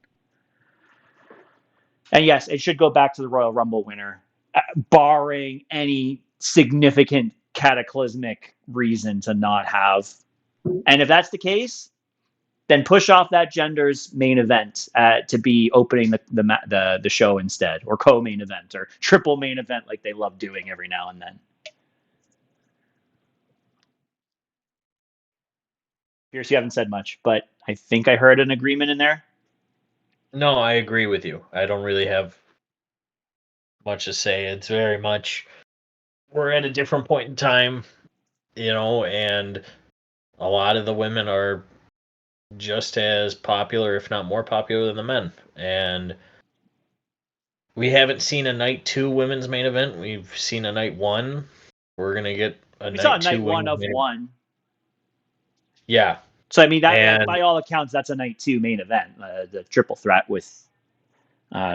And yes, it should go back to the Royal Rumble winner, barring any significant cataclysmic reason to not have. And if that's the case, then push off that gender's main event to be opening the show instead, or co-main event, or triple main event like they love doing every now and then. Pierce, you haven't said much, but I think I heard an agreement in there. No, I agree with you. I don't really have much to say. It's very much, we're at a different point in time, and a lot of the women are just as popular, if not more popular than the men. And we haven't seen a night 2 women's main event. We've seen a night 1. We're going to get a We saw night 2 night one women's of main event. one. Yeah. So I mean, that And by all accounts, that's a night 2 main event, the triple threat with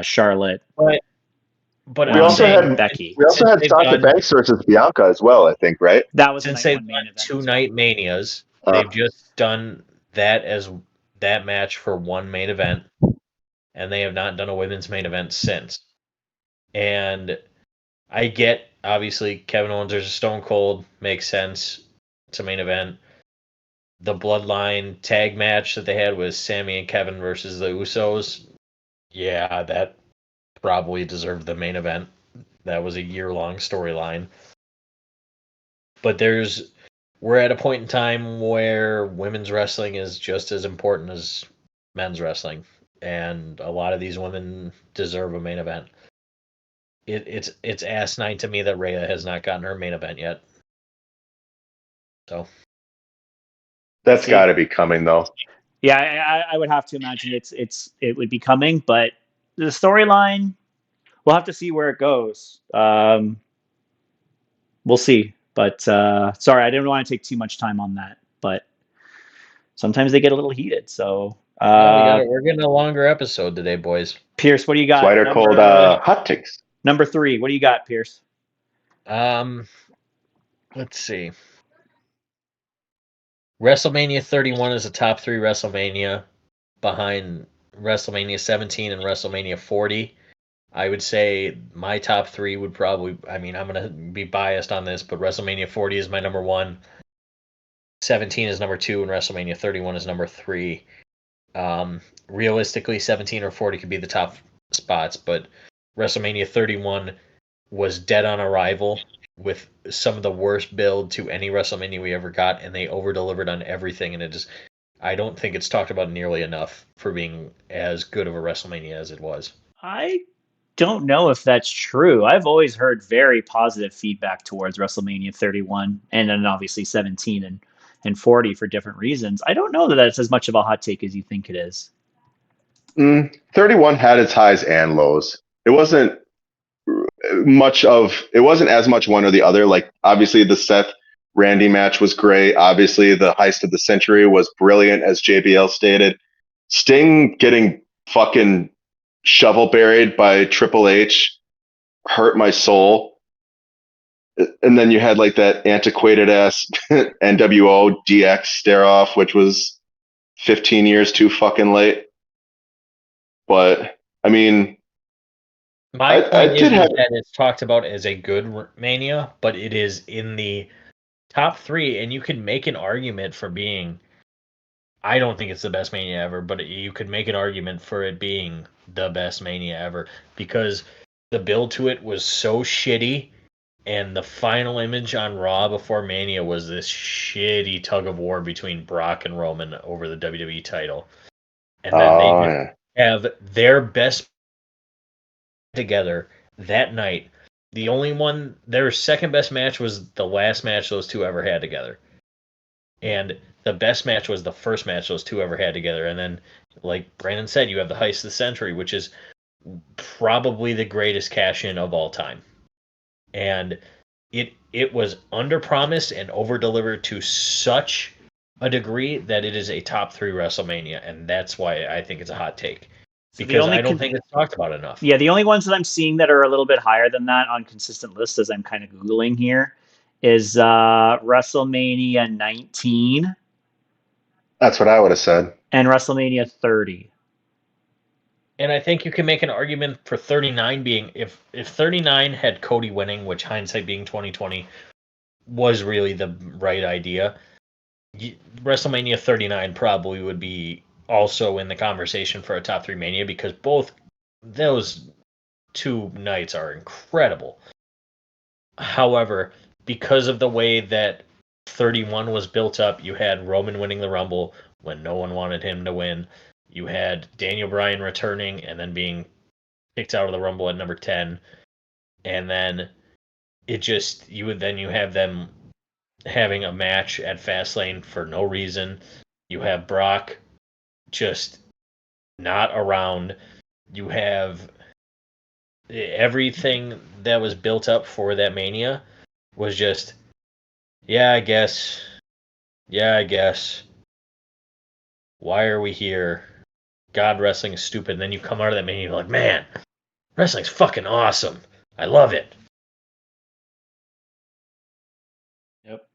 Charlotte, but We I'm also saying and had Becky. we also since had they've Sasha done Banks versus Bianca as well, I think, right? That was a since night they've 1 main done event 2 as well. night manias, they've just done that as that match for one main event, and they have not done a women's main event since. And I get, obviously, Kevin Owens versus Stone Cold makes sense. It's a main event. The Bloodline tag match that they had was Sammy and Kevin versus the Usos. Yeah, that probably deserved the main event. That was a year-long storyline. But we're at a point in time where women's wrestling is just as important as men's wrestling, and a lot of these women deserve a main event. It's asinine to me that Rhea has not gotten her main event yet. So That's got to be coming, though. Yeah, I would have to imagine it would be coming, but the storyline, we'll have to see where it goes. We'll see. But sorry, I didn't want to take too much time on that. But sometimes they get a little heated. So we're getting a longer episode today, boys. Pierce, what do you That's why got? they're called hot takes. Number 3. What do you got, Pierce? Let's see. WrestleMania 31 is a top 3 WrestleMania behind WrestleMania 17 and WrestleMania 40. I would say my top 3 would probably, I mean, I'm going to be biased on this, but WrestleMania 40 is my number 1. 17 is number 2, and WrestleMania 31 is number 3. Realistically, 17 or 40 could be the top spots, but WrestleMania 31 was dead on arrival with some of the worst build to any WrestleMania we ever got, and they over-delivered on everything, and I don't think it's talked about nearly enough for being as good of a WrestleMania as it was. I don't know if that's true. I've always heard very positive feedback towards WrestleMania 31 and then obviously 17 and 40 for different reasons. I don't know that that's as much of a hot take as you think it is. 31 had its highs and lows. It wasn't as much one or the other. Like, obviously the Seth Randy match was great. Obviously the heist of the century was brilliant, as JBL stated. Sting getting fucking shovel buried by Triple H hurt my soul. And then you had like that antiquated ass NWO DX stare off, which was 15 years too fucking late. But I mean, my point is that it's talked about as a good Mania, but it is in the top 3, and you can make an argument for being. I don't think it's the best Mania ever, but you could make an argument for it being the best Mania ever because the build to it was so shitty, and the final image on Raw before Mania was this shitty tug of war between Brock and Roman over the WWE title. And then they have their best together that night. Their second best match was the last match those two ever had together. And the best match was the first match those two ever had together. And then, like Brandon said, you have the Heist of the Century, which is probably the greatest cash-in of all time. And it was under-promised and over-delivered to such a degree that it is a top 3 WrestleMania, and that's why I think it's a hot take. Because I don't think it's talked about enough. Yeah, the only ones that I'm seeing that are a little bit higher than that on consistent lists, as I'm kind of Googling here, is WrestleMania 19. That's what I would have said. And WrestleMania 30. And I think you can make an argument for 39 being, if 39 had Cody winning, which hindsight being 2020 was really the right idea, WrestleMania 39 probably would be also in the conversation for a top 3 Mania because both those 2 nights are incredible. However, because of the way that 31 was built up, you had Roman winning the Rumble when no one wanted him to win. You had Daniel Bryan returning and then being kicked out of the Rumble at number 10. And then you have them having a match at Fastlane for no reason. You have Brock just not around. You have everything that was built up for that Mania was just, yeah, I guess. Yeah, I guess. Why are we here? God, wrestling is stupid. And then you come out of that Mania, you're like, man, wrestling's fucking awesome. I love it. Yep.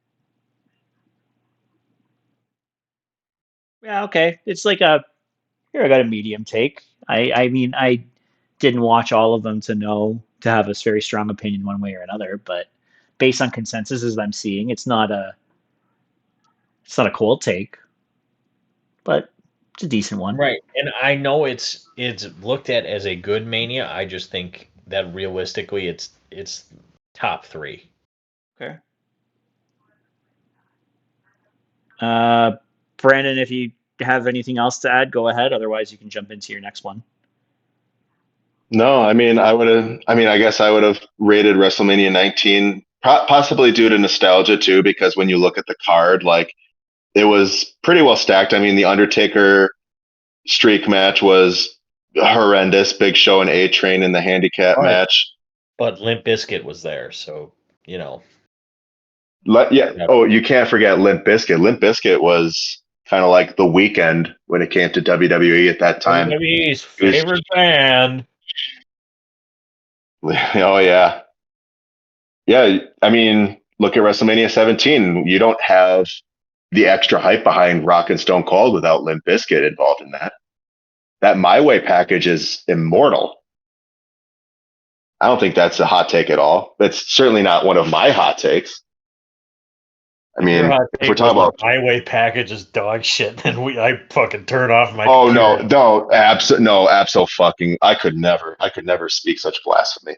Yeah, okay. It's like a here I got a medium take. I mean I didn't watch all of them to have a very strong opinion one way or another, but based on consensus as I'm seeing, it's not a cold take, but it's a decent one. Right. And I know it's looked at as a good Mania. I just think that realistically it's top 3. Okay. Uh, Brandon, if you have anything else to add, go ahead. Otherwise, you can jump into your next one. No, I mean, I guess I would have rated WrestleMania 19, possibly due to nostalgia too, because when you look at the card, like it was pretty well stacked. I mean, the Undertaker streak match was horrendous. Big Show and A Train in the handicap match. But Limp Bizkit was there, so you know. Yeah. Oh, you can't forget Limp Bizkit. Limp Bizkit was kind of like the Weekend when it came to WWE at that time. WWE's favorite band. Oh yeah, yeah. I mean, look at WrestleMania 17. You don't have the extra hype behind Rock and Stone Cold without Limp Bizkit involved in that. That My Way package is immortal. I don't think that's a hot take at all. That's certainly not one of my hot takes. I mean, if we're talking about My Way package is dog shit, then I fucking turn off my. Oh computer. no, abso fucking. I could never speak such blasphemy.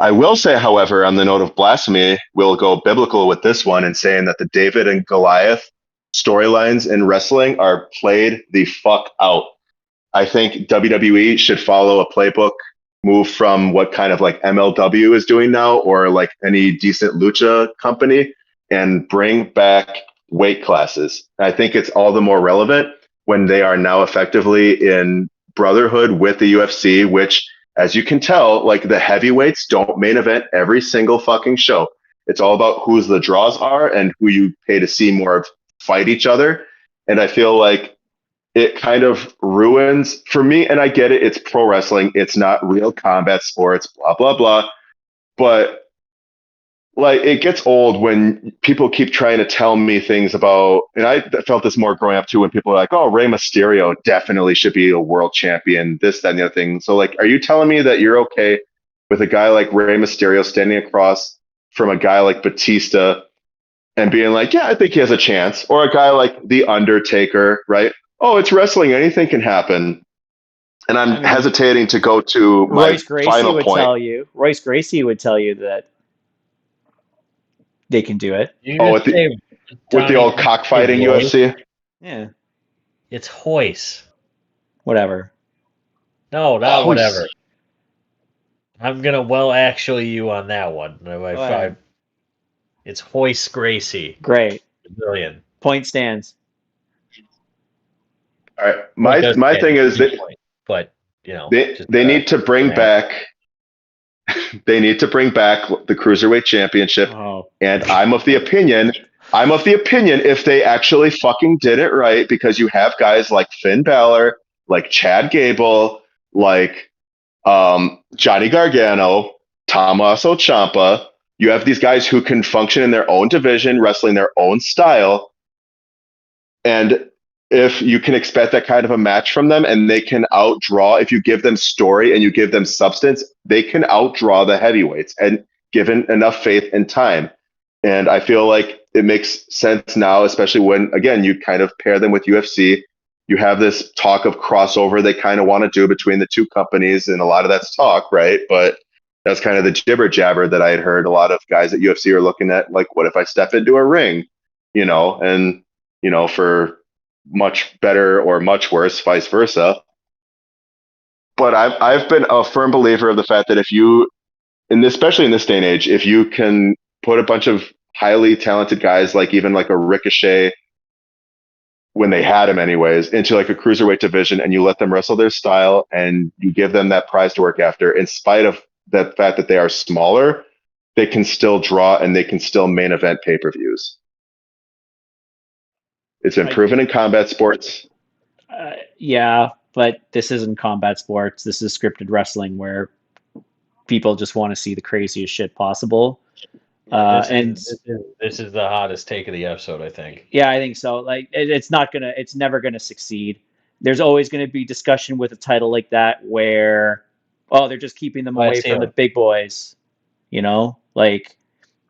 I will say, however, on the note of blasphemy, we'll go biblical with this one and saying that the David and Goliath storylines in wrestling are played the fuck out. I think WWE should follow a playbook, move from what kind of like MLW is doing now, or like any decent lucha company, and bring back weight classes. I think it's all the more relevant when they are now effectively in brotherhood with the UFC, which, as you can tell, like the heavyweights don't main event every single fucking show. It's all about who's the draws are and who you pay to see more of fight each other. And I feel like it kind of ruins for me. And I get it. It's pro wrestling. It's not real combat sports, blah, blah, blah. But like it gets old when people keep trying to tell me things about, and I felt this more growing up too, when people are like, oh, Rey Mysterio definitely should be a world champion, this, that, and the other thing. So like, are you telling me that you're okay with a guy like Rey Mysterio standing across from a guy like Batista and being like, yeah, I think he has a chance, or a guy like The Undertaker, right? Oh, it's wrestling. Anything can happen. And I'm hesitating to go to my Royce Gracie final would point. Royce Gracie would tell you that they can do it. With the old cockfighting UFC? Yeah. It's Hoist. Whatever. No, not whatever. I'm gonna actually you on that one. It's Hoist Gracie. Great. Brilliant. Point stands. All right. My thing is that but you know they need to bring back they need to bring back the Cruiserweight Championship. And I'm of the opinion if they actually fucking did it right, because you have guys like Finn Balor, like Chad Gable, like Johnny Gargano, Tommaso Ciampa. You have these guys who can function in their own division, wrestling their own style. And if you can expect that kind of a match from them, and they can outdraw, if you give them story and you give them substance, they can outdraw the heavyweights, and given enough faith and time. And I feel like it makes sense now, especially when, again, you kind of pair them with UFC. You have this talk of crossover they kind of want to do between the two companies, and a lot of that's talk, right? But that's kind of the jibber jabber that I had heard. A lot of guys at UFC are looking at, like, what if I step into a ring, and, for much better or much worse, vice versa. But I've been a firm believer of the fact that if you, and especially in this day and age, if you can put a bunch of highly talented guys, like even like a Ricochet when they had them anyways, into like a cruiserweight division, and you let them wrestle their style, and you give them that prize to work after. In spite of the fact that they are smaller, they can still draw and they can still main event pay-per-views. It's been proven in combat sports. Yeah, but this isn't combat sports. This is scripted wrestling where people just want to see the craziest shit possible. This is the hottest take of the episode, I think. Yeah, I think so. Like, it's never gonna succeed. There's always gonna be discussion with a title like that where, oh, they're just keeping them away from the big boys. Like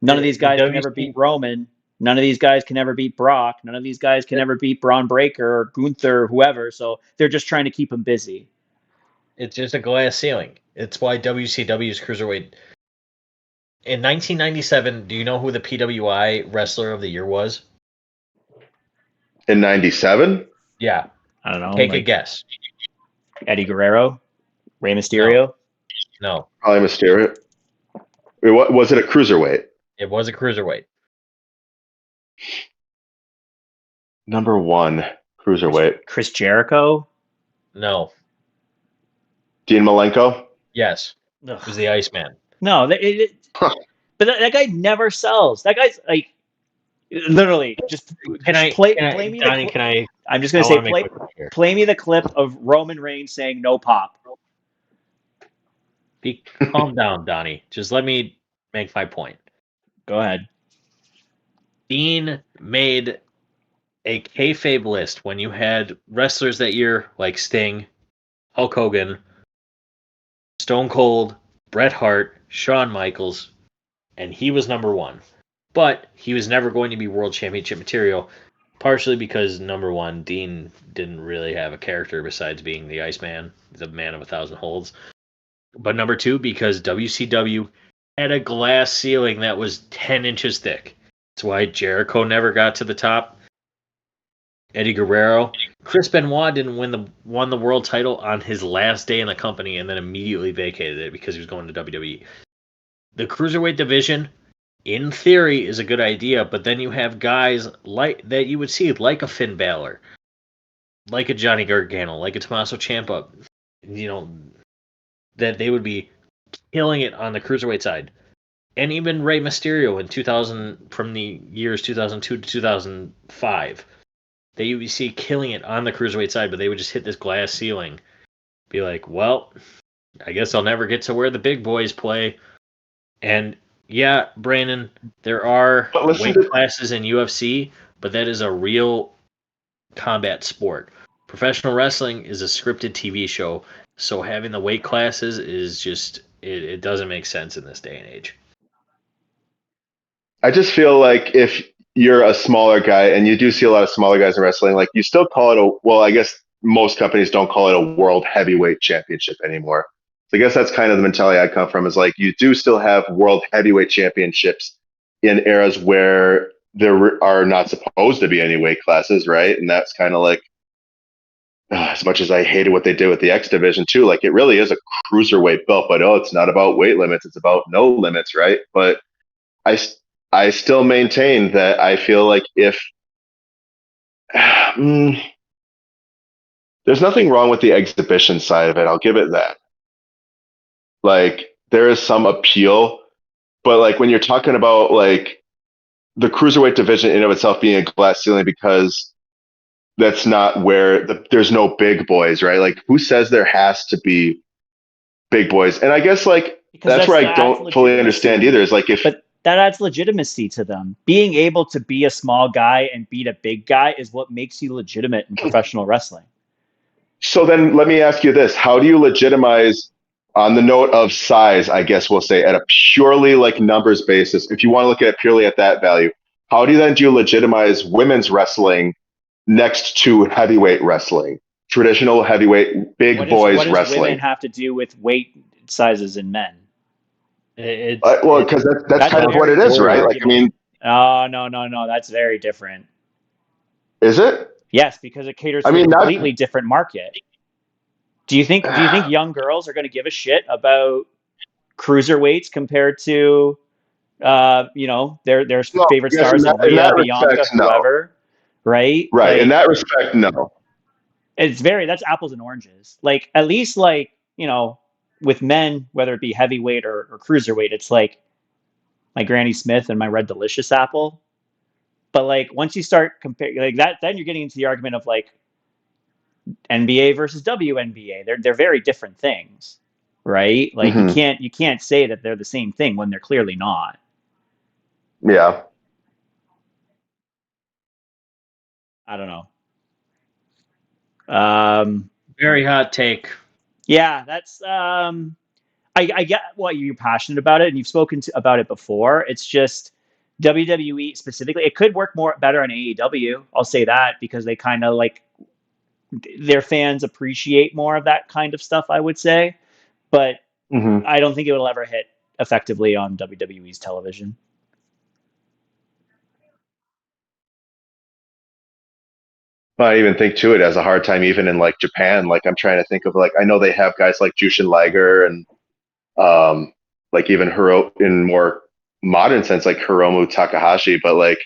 none of these guys can ever beat Roman. None of these guys can ever beat Brock. None of these guys can ever beat Braun Breaker or Gunther or whoever. So they're just trying to keep them busy. It's just a glass ceiling. It's why WCW's Cruiserweight. In 1997, do you know who the PWI Wrestler of the Year was? In 97? Yeah. I don't know. Take a guess. Eddie Guerrero? Rey Mysterio? No. Probably Mysterio. Was it a cruiserweight? It was a cruiserweight. Number one, cruiserweight. Chris Jericho? No. Dean Malenko? Yes. It was the Iceman. No, but that guy never sells. That guy's like literally just play me Donnie, the clip. I'm just gonna say play me the clip of Roman Reigns saying no pop. Calm down, Donnie. Just let me make my point. Go ahead. Dean made a kayfabe list when you had wrestlers that year like Sting, Hulk Hogan, Stone Cold, Bret Hart, Shawn Michaels, and he was number one. But he was never going to be world championship material, partially because, number one, Dean didn't really have a character besides being the Iceman, the man of 1,000 holds. But number two, because WCW had a glass ceiling that was 10 inches thick. That's why Jericho never got to the top. Eddie Guerrero. Chris Benoit didn't won the world title on his last day in the company and then immediately vacated it because he was going to WWE. The Cruiserweight division, in theory, is a good idea, but then you have guys like that you would see, like a Finn Balor, like a Johnny Gargano, like a Tommaso Ciampa, that they would be killing it on the Cruiserweight side. And even Rey Mysterio in 2000, from the years 2002 to 2005. That you would see killing it on the Cruiserweight side, but they would just hit this glass ceiling. Be like, well, I guess I'll never get to where the big boys play. And yeah, Brandon, there are weight classes in UFC, but that is a real combat sport. Professional wrestling is a scripted TV show, so having the weight classes is just, it doesn't make sense in this day and age. I just feel like if you're a smaller guy, and you do see a lot of smaller guys in wrestling, like you still call it I guess most companies don't call it a world heavyweight championship anymore. So I guess that's kind of the mentality I come from, is like you do still have world heavyweight championships in eras where there are not supposed to be any weight classes, right? And that's kind of like, as much as I hated what they did with the X division too, like it really is a cruiserweight belt, but it's not about weight limits, it's about no limits, right? But I still maintain that I feel like if there's nothing wrong with the exhibition side of it, I'll give it that. Like there is some appeal, but like when you're talking about like the cruiserweight division in of itself being a glass ceiling, because that's not where there's no big boys, right? Like who says there has to be big boys? And I guess like that's where I don't fully understand either. Is like but that adds legitimacy to them. Being able to be a small guy and beat a big guy is what makes you legitimate in professional wrestling. So then let me ask you this. How do you legitimize, on the note of size, I guess we'll say, at a purely like numbers basis, if you want to look at it purely at that value, how do you legitimize women's wrestling next to heavyweight wrestling? Traditional heavyweight, big boys wrestling. What does women have to do with weight sizes in men? Well, because that's kind of what it is, right? Like, I mean, no, that's very different. Is it? Yes, because it caters to a completely different market. Do you think young girls are going to give a shit about cruiserweights compared to their favorite stars, like Rhea, Bianca, whoever? right? Right. In Like, that respect, no. that's apples and oranges. Like, at least, like, with men, whether it be heavyweight or cruiserweight, it's like my Granny Smith and my Red Delicious apple. But like once you start comparing like that, then you're getting into the argument of like NBA versus WNBA. They're very different things, right? Like Hmm. you can't say that they're the same thing when they're clearly not. Yeah. I don't know. Um, Very hot take. yeah, that's I get what you're passionate about it, and you've spoken about it before. It's just WWE specifically. It could work more better on AEW. I'll say that because they kind of like their fans appreciate more of that kind of stuff. I would say, but Hmm. I don't think it will ever hit effectively on WWE's television. I even think too it has a hard time even in like Japan. Like I'm trying to think of like I know they have guys like Jushin Liger and like even in more modern sense like Hiromu Takahashi, but like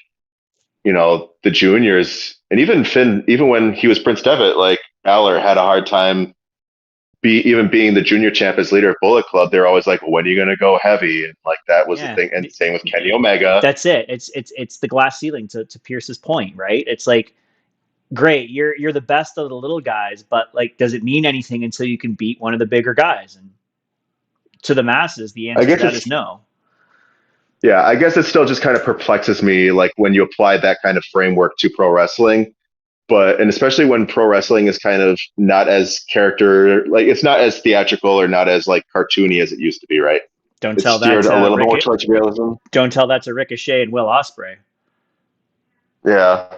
the juniors and even Finn, even when he was Prince Devitt, like Balor had a hard time even being the junior champ as leader of Bullet Club. They're always like, when are you going to go heavy? And like that was the Yeah, thing. And same with Kenny Omega. that's it. It's the glass ceiling to Pierce's point, right? It's like great, you're the best of the little guys, but like, does it mean anything until you can beat one of the bigger guys? And to the masses, the I answer to guess that is it's no. Yeah, I guess it still just kind of perplexes me, like when you apply that kind of framework to pro wrestling. And especially when pro wrestling is kind of not as like it's not as theatrical or not as like cartoony as it used to be, right? Don't It's tell that steered a to little more towards realism. Don't tell that to Ricochet and Will Ospreay. Yeah.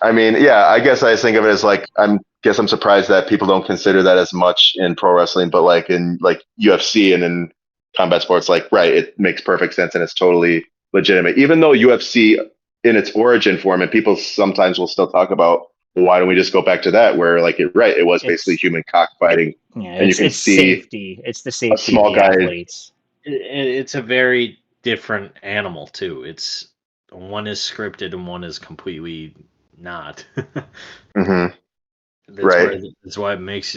I mean, yeah, I guess I think of it as like I'm surprised that people don't consider that as much in pro wrestling, but like in like UFC and in combat sports, like right, it makes perfect sense and it's totally legitimate. Even though UFC in its origin form, and people sometimes will still talk about, well, why don't we just go back to that where like it was basically It's human cockfighting, yeah, and you can it's see safety. It's the a safety of small the guy. athletes. It's a very different animal too. It's one is scripted and one is completely not. Hmm. That's Right. why it makes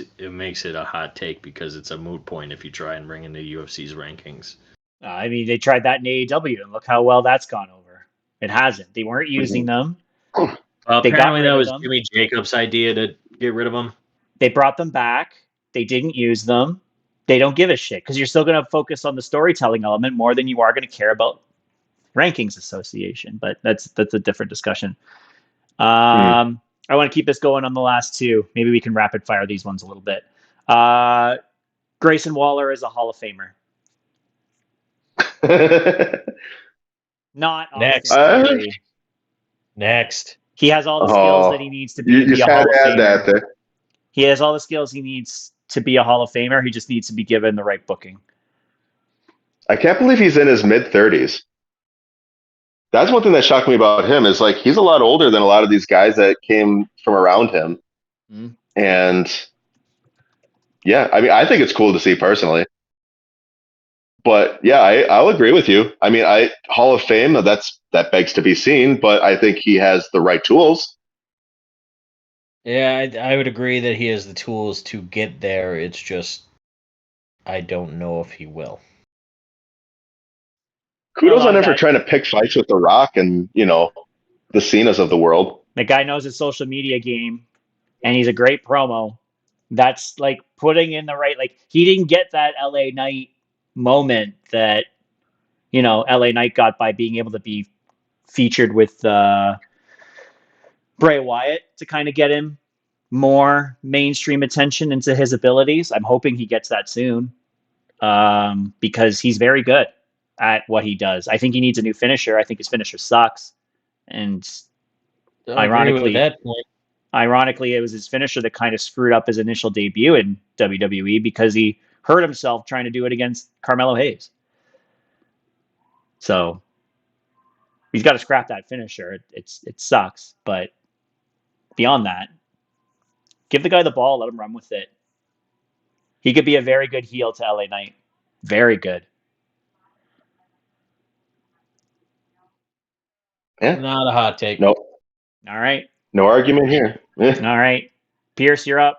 it a hot take because it's a moot point if you try and bring in the UFC's rankings. I mean, they tried that in AEW, and look how well that's gone over. It hasn't. They weren't using Hmm. them. They got Apparently, that rid of was them. Jimmy Jacobs' idea to get rid of him. They brought them back. They didn't use them. They don't give a shit because you're still going to focus on the storytelling element more than you are going to care about rankings association. But that's a different discussion. Mm. I want to keep this going on the last two. Maybe we can rapid fire these ones a little bit. Uh, Grayson Waller is a Hall of Famer. Not Austin Next. uh, Theory. Next. He has all the skills that he oh, needs to you be just a had Hall to of add that Famer. there. He has all the skills he needs to be a Hall of Famer. He just needs to be given the right booking. I can't believe he's in his mid 30s. That's one thing that shocked me about him is like he's a lot older than a lot of these guys that came from around him. Mm. And yeah, I mean, I think it's cool to see personally. But yeah, I'll agree with you. I mean, I Hall of Fame, that begs to be seen, but I think he has the right tools. Yeah, I would agree that he has the tools to get there. It's just I don't know if he will. A Kudos lot on of him for that, trying to pick fights with The Rock and the Cenas of the world. the guy knows his social media game, and he's a great promo. That's like putting in the right, like, he didn't get that LA Knight moment that, LA Knight got by being able to be featured with Bray Wyatt to kind of get him more mainstream attention into his abilities. I'm hoping he gets that soon because he's very good at what he does. I think he needs a new finisher. I think his finisher sucks. And I agree with ironically, that point. ironically, it was his finisher that kind of screwed up his initial debut in WWE because he hurt himself trying to do it against Carmelo Hayes. So he's got to scrap that finisher. It sucks, but beyond that, give the guy the ball, let him run with it. He could be a very good heel to LA Knight. Very good. Yeah. Not a hot take. Nope. All right. No argument here. All right. Pierce, you're up.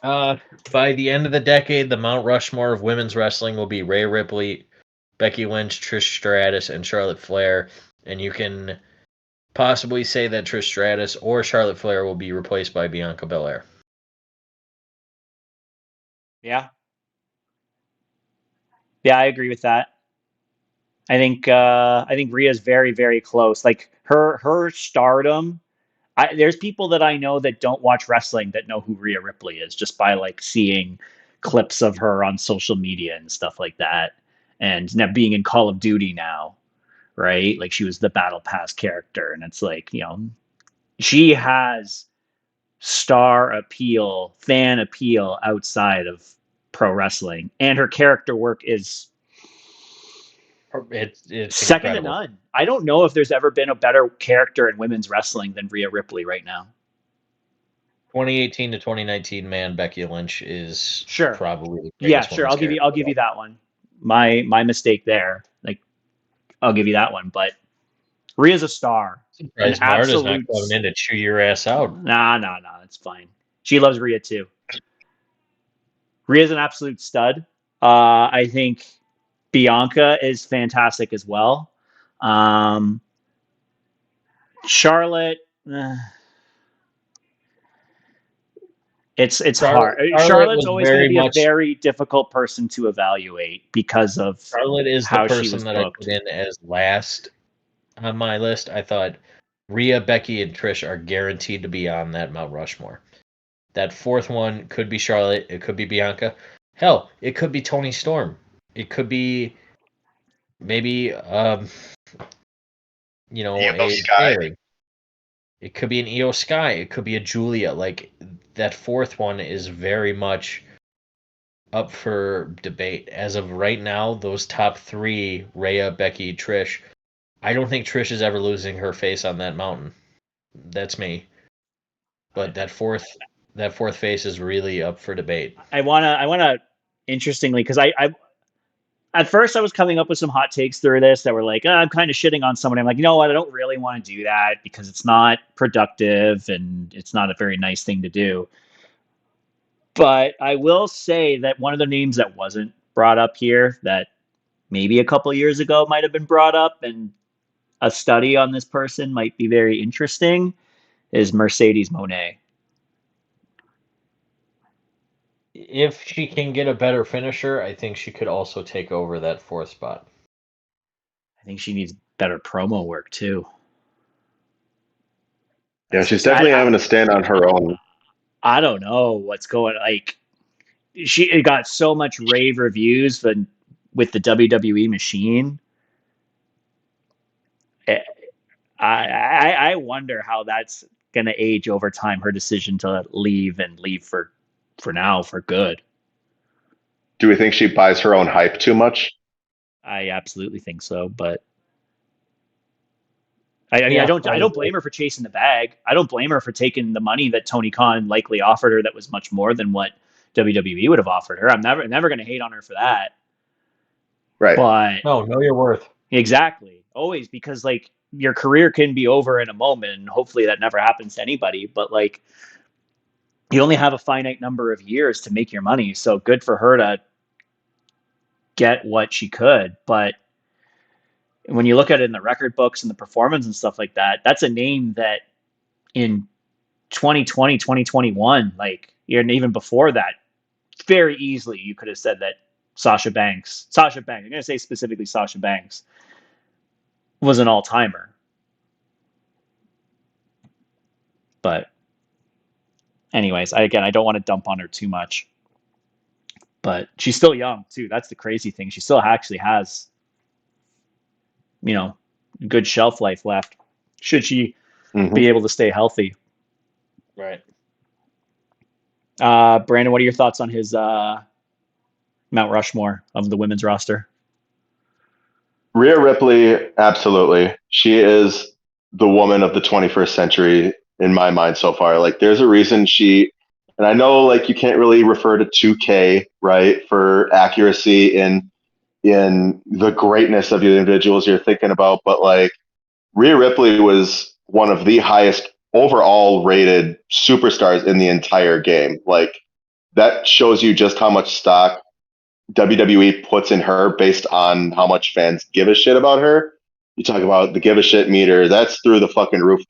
By the end of the decade, the Mount Rushmore of women's wrestling will be Rhea Ripley, Becky Lynch, Trish Stratus, and Charlotte Flair. And you can possibly say that Trish Stratus or Charlotte Flair will be replaced by Bianca Belair. Yeah. Yeah, I agree with that. I think Rhea's very, very close. Like her stardom. There's people that I know that don't watch wrestling that know who Rhea Ripley is just by like seeing clips of her on social media and stuff like that, and now being in Call of Duty now, right? Like she was the Battle Pass character, and it's like she has star appeal, fan appeal outside of pro wrestling, and her character work is It's second incredible. to none. I don't know if there's ever been a better character in women's wrestling than Rhea Ripley right now. 2018 to 2019, man, Becky Lynch is Sure. probably the Yeah, greatest. sure. I'll give you that one. My mistake there. Like, I'll give you that one. But Rhea's a star. Surprised Marta's not coming in to chew your ass out. Nah, it's fine. She loves Rhea too. Rhea's an absolute stud. I think Bianca is fantastic as well. Charlotte. It's hard. Charlotte's always going to be a very difficult person to evaluate because of Charlotte is how the person she was that booked. I put in as last on my list. I thought Rhea, Becky, and Trish are guaranteed to be on that Mount Rushmore. That fourth one could be Charlotte. It could be Bianca. Hell, it could be Toni Storm. It could be maybe a Bayley. It could be an Io Sky. It could be a Julia. Like that fourth one is very much up for debate. As of right now, those top three, Rhea, Becky, Trish, I don't think Trish is ever losing her face on that mountain. That's me. But that fourth face is really up for debate. I wanna interestingly, because I at first I was coming up with some hot takes through this that were like, I'm kind of shitting on somebody. I'm like, you know what? I don't really want to do that because it's not productive and it's not a very nice thing to do. But I will say that one of the names that wasn't brought up here that maybe a couple years ago might have been brought up, and a study on this person might be very interesting, is Mercedes Moné. If she can get a better finisher, I think she could also take over that fourth spot. I think she needs better promo work too. Yeah, she's definitely having to stand on her own. I don't know what's going. Like, she got so much rave reviews with the WWE machine. I wonder how that's going to age over time. Her decision to leave for now for good. Do we think she buys her own hype too much? I absolutely think so, but I don't blame her for chasing the bag. I don't blame her for taking the money that Tony Khan likely offered her that was much more than what WWE would have offered her. I'm never going to hate on her for that. Right. But know your worth. Exactly. Always, because like your career can be over in a moment, and hopefully that never happens to anybody, but like you only have a finite number of years to make your money. So good for her to get what she could, but when you look at it in the record books and the performance and stuff like that, that's a name that in 2020, 2021, like even before that, very easily you could have said that Sasha Banks, I'm going to say specifically Sasha Banks, was an all-timer. But anyways, I don't want to dump on her too much. But she's still young too. That's the crazy thing. She still actually has, good shelf life left. Should she be able to stay healthy? Right. Brandon, what are your thoughts on his Mount Rushmore of the women's roster? Rhea Ripley, absolutely. She is the woman of the 21st century in my mind so far. Like, there's a reason and I know like you can't really refer to 2K, right, for accuracy in the greatness of the individuals you're thinking about, but like Rhea Ripley was one of the highest overall rated superstars in the entire game. Like, that shows you just how much stock WWE puts in her based on how much fans give a shit about her. You talk about the give a shit meter, that's through the fucking roof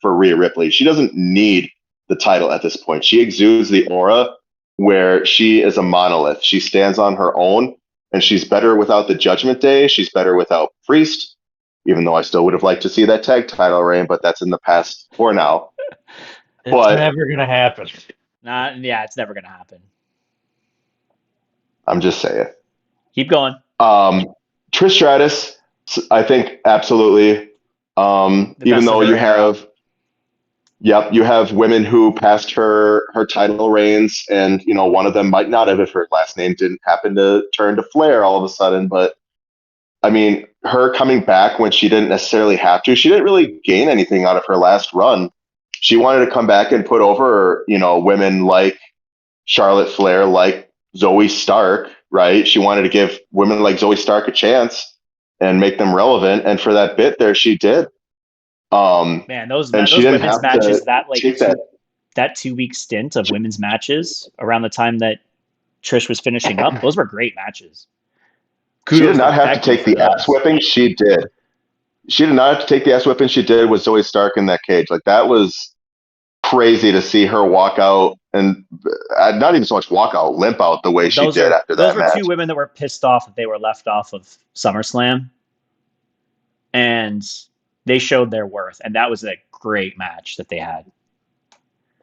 for Rhea Ripley. She doesn't need the title at this point. She exudes the aura where she is a monolith. She stands on her own, and she's better without the Judgment Day. She's better without Priest, even though I still would have liked to see that tag title reign, but that's in the past for now. It's But never gonna happen. It's never gonna happen. I'm just saying. Keep going. Trish Stratus, I think absolutely. Even though you have, you have women who passed her title reigns, and one of them might not have if her last name didn't happen to turn to Flair all of a sudden. But I mean, her coming back when she didn't necessarily have to, she didn't really gain anything out of her last run. She wanted to come back and put over, women like Charlotte Flair, like Zoe Stark, right? She wanted to give women like Zoe Stark a chance and make them relevant. And for that bit there, she did. Man, those women's matches, that 2-week stint of women's matches around the time that Trish was finishing up, those were great matches. She did not have to take the ass whipping she did. She did not have to take the ass whipping she did with Zoe Stark in that cage. Like, that was crazy to see her walk out, and not even so much walk out, limp out the way she did after that match. Those were two women that were pissed off that they were left off of SummerSlam, and they showed their worth, and that was a great match that they had.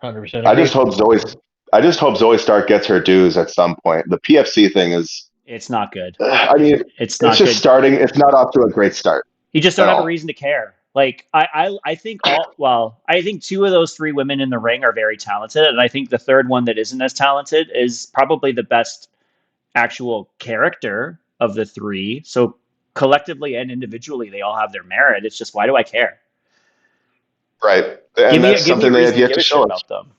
100%. I just hope Zoe Stark gets her dues at some point. The PFC thing is, it's not good. I mean, it's just good. Starting. It's not off to a great start. You just don't have a reason to care. Like, I think I think 2 of those 3 women in the ring are very talented, and I think the third one that isn't as talented is probably the best actual character of the 3. So collectively and individually, they all have their merit. It's just, why do I care? Right, and that's something they have yet to show us. About them.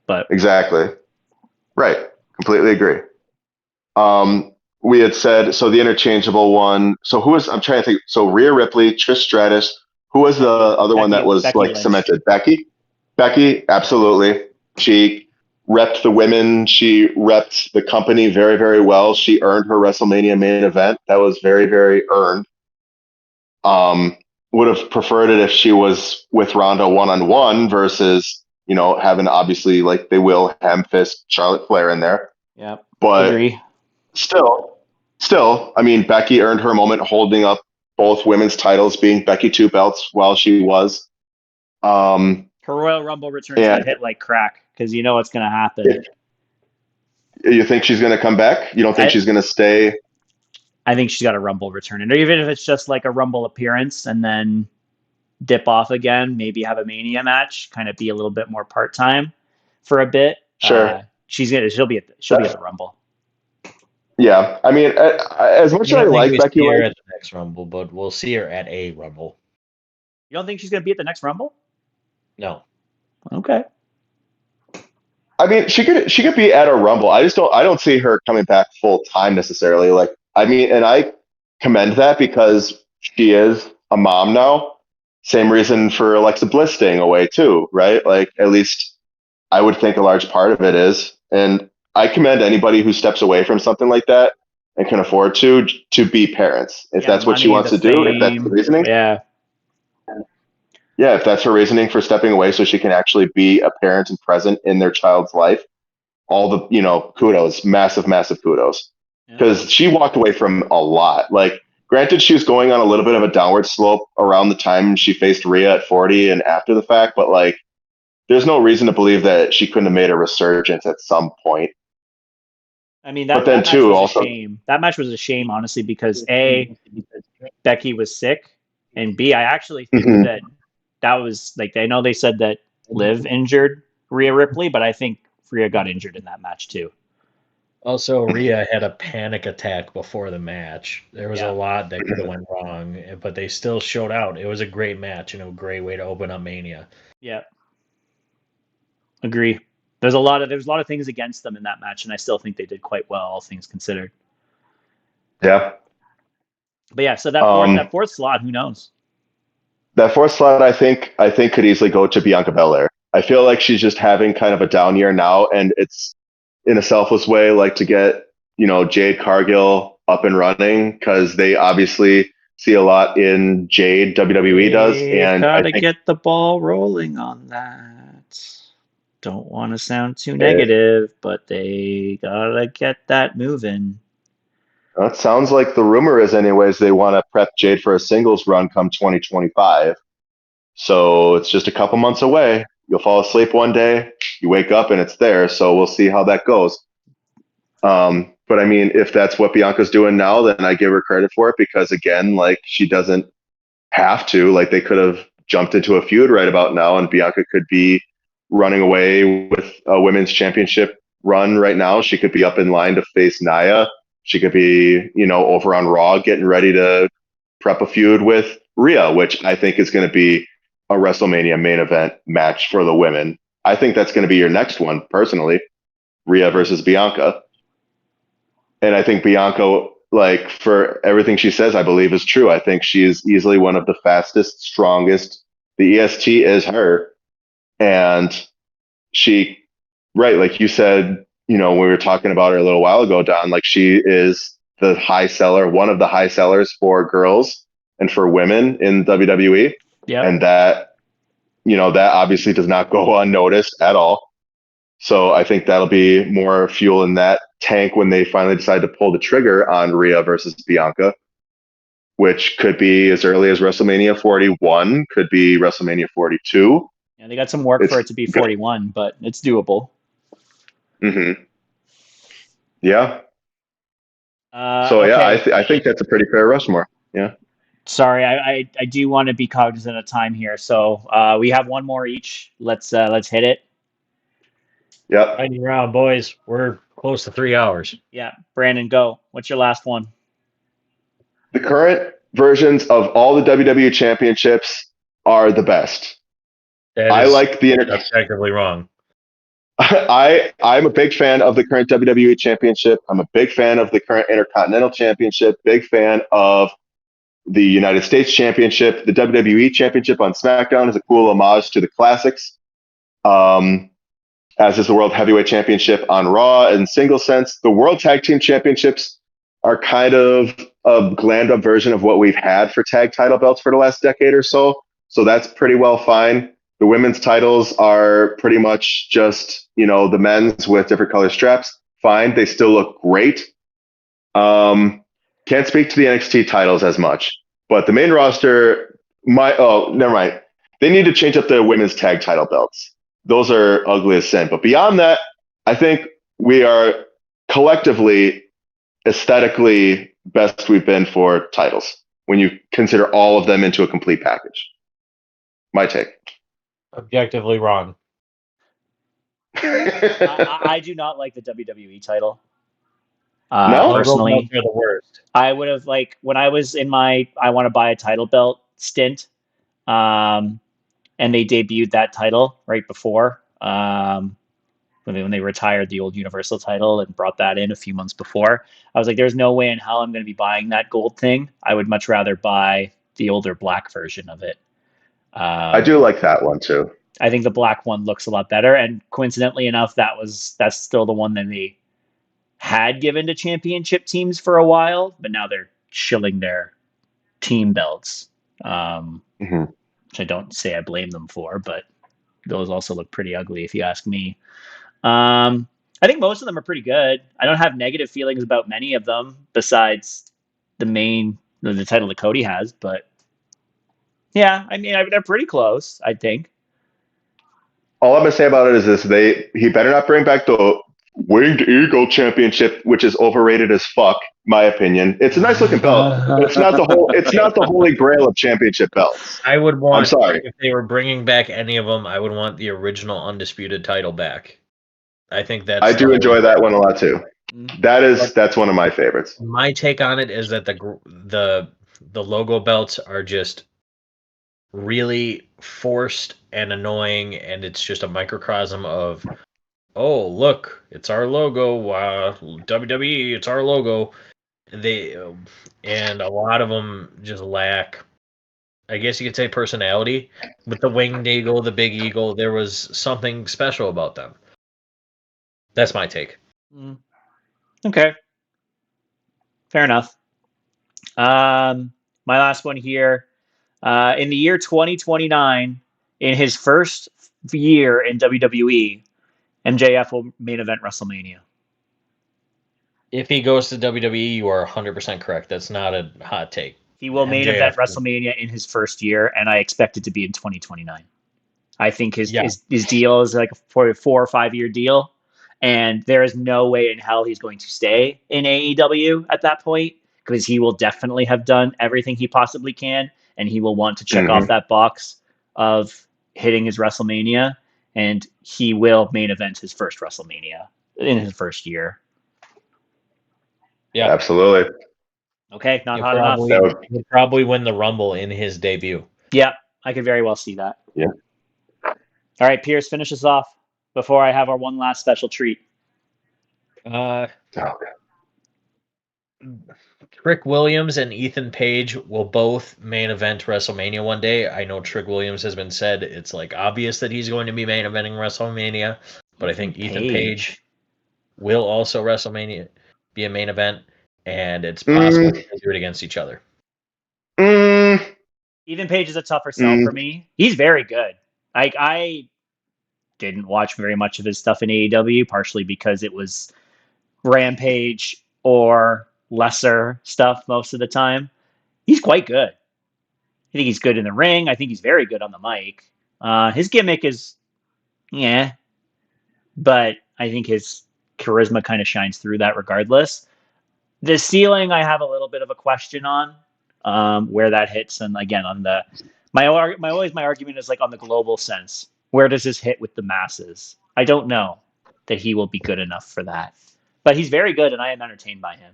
But exactly, right. Completely agree. We had said, so the interchangeable one. So who was, I'm trying to think. So Rhea Ripley, Trish Stratus. Who was the other one that was Becky Lynch. Cemented? Becky, absolutely. She repped the women. She repped the company very, very well. She earned her WrestleMania main event. That was very, very earned. Would have preferred it if she was with Ronda one-on-one versus, having obviously, like they will, ham fist Charlotte Flair in there. Yeah, but agree. Still, I mean, Becky earned her moment holding up both women's titles, being Becky 2 belts while she was. Her Royal Rumble return is going to hit like crack, because you know what's going to happen. You think she's going to come back? You don't think she's going to stay? I think she's got a Rumble return. And even if it's just like a Rumble appearance and then dip off again, maybe have a Mania match, kind of be a little bit more part-time for a bit. Sure. She'll be at the Rumble. Yeah, I mean, as much as I like Becky Lynch at the next Rumble, but we'll see her at a Rumble. You don't think she's going to be at the next Rumble? No. Okay. I mean, she could be at a Rumble. I don't see her coming back full time necessarily. Like, I mean, and I commend that because she is a mom now. Same reason for Alexa Bliss staying away too, right? Like, at least I would think a large part of it is. And I commend anybody who steps away from something like that and can afford to be parents. If that's what she wants to do, if that's the reasoning. Yeah. Yeah, if that's her reasoning for stepping away so she can actually be a parent and present in their child's life, all the, kudos, massive, massive kudos. Because she walked away from a lot. Like, granted, she was going on a little bit of a downward slope around the time she faced Rhea at 40 and after the fact, but like, there's no reason to believe that she couldn't have made a resurgence at some point. I mean, that match was a shame. That match was a shame, honestly, because A, Becky was sick, and B, I actually think that was, like, I know they said that Liv injured Rhea Ripley, but I think Rhea got injured in that match too. Also, Rhea had a panic attack before the match. There was a lot that could have went wrong, but they still showed out. It was a great match and a great way to open up Mania. Yeah. Agree. There's a lot of things against them in that match, and I still think they did quite well, all things considered. Yeah. But yeah, so that fourth slot, who knows? that fourth slot, I think could easily go to Bianca Belair. I feel like she's just having kind of a down year now, and it's in a selfless way, like to get Jade Cargill up and running because they obviously see a lot in Jade WWE does, They've and got I to think get the ball rolling on that. Don't want to sound too it, negative, but they got to get that moving. it sounds like the rumor is, anyways, they want to prep Jade for a singles run come 2025. So it's just a couple months away. You'll fall asleep one day, you wake up, and it's there. So we'll see how that goes. But I mean, if that's what Bianca's doing now, then I give her credit for it because, again, like she doesn't have to. Like they could have jumped into a feud right about now, and Bianca could be running away with a women's championship run right now. She could be up in line to face Nia. She could be, over on Raw getting ready to prep a feud with Rhea, which I think is going to be a WrestleMania main event match for the women. I think that's going to be your next one, personally. Rhea versus Bianca. And I think Bianca, like for everything she says, I believe is true. I think she is easily one of the fastest, strongest. The EST is her. And she, right, like you said, we were talking about her a little while ago, Don, like she is the high seller, one of the high sellers for girls and for women in WWE. Yep. And that, that obviously does not go unnoticed at all. So I think that'll be more fuel in that tank when they finally decide to pull the trigger on Rhea versus Bianca, which could be as early as WrestleMania 41, could be WrestleMania 42. Yeah, they got some work for it to be 41, but it's doable. Mm-hmm. Yeah. Okay. I think that's a pretty fair Rushmore. Yeah. Sorry, I do want to be cognizant of time here, so we have one more each. Let's hit it. Yep. Lightning round, boys. We're close to 3 hours. Yeah, Brandon, go. What's your last one? The current versions of all the WWE championships are the best. I like the objectively wrong. I'm a big fan of the current WWE Championship. I'm a big fan of the current Intercontinental Championship. Big fan of the United States Championship. The WWE Championship on SmackDown is a cool homage to the classics, as is the World Heavyweight Championship on Raw. In single sense, the World Tag Team Championships are kind of a glammed up version of what we've had for tag title belts for the last decade or so. So that's pretty well fine. The women's titles are pretty much just, the men's with different color straps. Fine. They still look great. Can't speak to the NXT titles as much, but the main roster, never mind. They need to change up the women's tag title belts. Those are ugly as sin. But beyond that, I think we are collectively, aesthetically best we've been for titles when you consider all of them into a complete package. My take. Objectively wrong. I do not like the WWE title. No? Personally, they're the worst. I would have when I was in my I want to buy a title belt stint, and they debuted that title right before when they retired the old Universal title and brought that in a few months before. I was like, there's no way in hell I'm going to be buying that gold thing. I would much rather buy the older black version of it. I do like that one too. I think the black one looks a lot better, and coincidentally enough, that's still the one that they had given to championship teams for a while, but now they're shilling their team belts, which I don't say I blame them for, but those also look pretty ugly if you ask me. I think most of them are pretty good. I don't have negative feelings about many of them besides the title that Cody has, but yeah, I mean, they're pretty close, I think. All I'm gonna say about it is this: he better not bring back the Winged Eagle Championship, which is overrated as fuck. My opinion. It's a nice looking belt, but it's not the holy grail of championship belts. I would want. I'm sorry. If they were bringing back any of them, I would want the original undisputed title back. I think I do enjoy that one a lot too. That's one of my favorites. My take on it is that the logo belts are just really forced and annoying, and it's just a microcosm of, oh look, it's our logo. WWE, it's our logo. And a lot of them just lack I guess you could say personality. With the winged eagle, the big eagle, there was something special about them. That's my take. Okay, fair enough. My last one here. In the year 2029, in his first year in WWE, MJF will main event WrestleMania. If he goes to WWE, you are 100% correct. That's not a hot take. He will main event MJF. WrestleMania in his first year, and I expect it to be in 2029. I think Yeah. his deal is like for a 4 or 5 year deal, and there is no way in hell he's going to stay in AEW at that point because he will definitely have done everything he possibly can, and he will want to check off that box of hitting his WrestleMania, and he will main event his first WrestleMania in his first year. Yeah. Absolutely. Okay, not He'll hot enough. he'll probably win the Rumble in his debut. Yeah, I could very well see that. Yeah. All right, Pierce, finish us off before I have our one last special treat. Uh, Oh, Trick Williams and Ethan Page will both main event WrestleMania one day. I know Trick Williams has been said it's like obvious that he's going to be main eventing WrestleMania, but I think Ethan Page will also WrestleMania be a main event, and it's possible they can do it against each other. Ethan Page is a tougher sell for me. He's very good. I didn't watch very much of his stuff in AEW, partially because it was Rampage or lesser stuff most of the time. He's quite good. I think he's good in the ring. I think he's very good on the mic. His gimmick is, yeah, but I think his charisma kind of shines through that regardless. The ceiling, I have a little bit of a question on where that hits, and again, on the my argument is like on the global sense. Where does this hit with the masses? I don't know that he will be good enough for that, but he's very good, and I am entertained by him.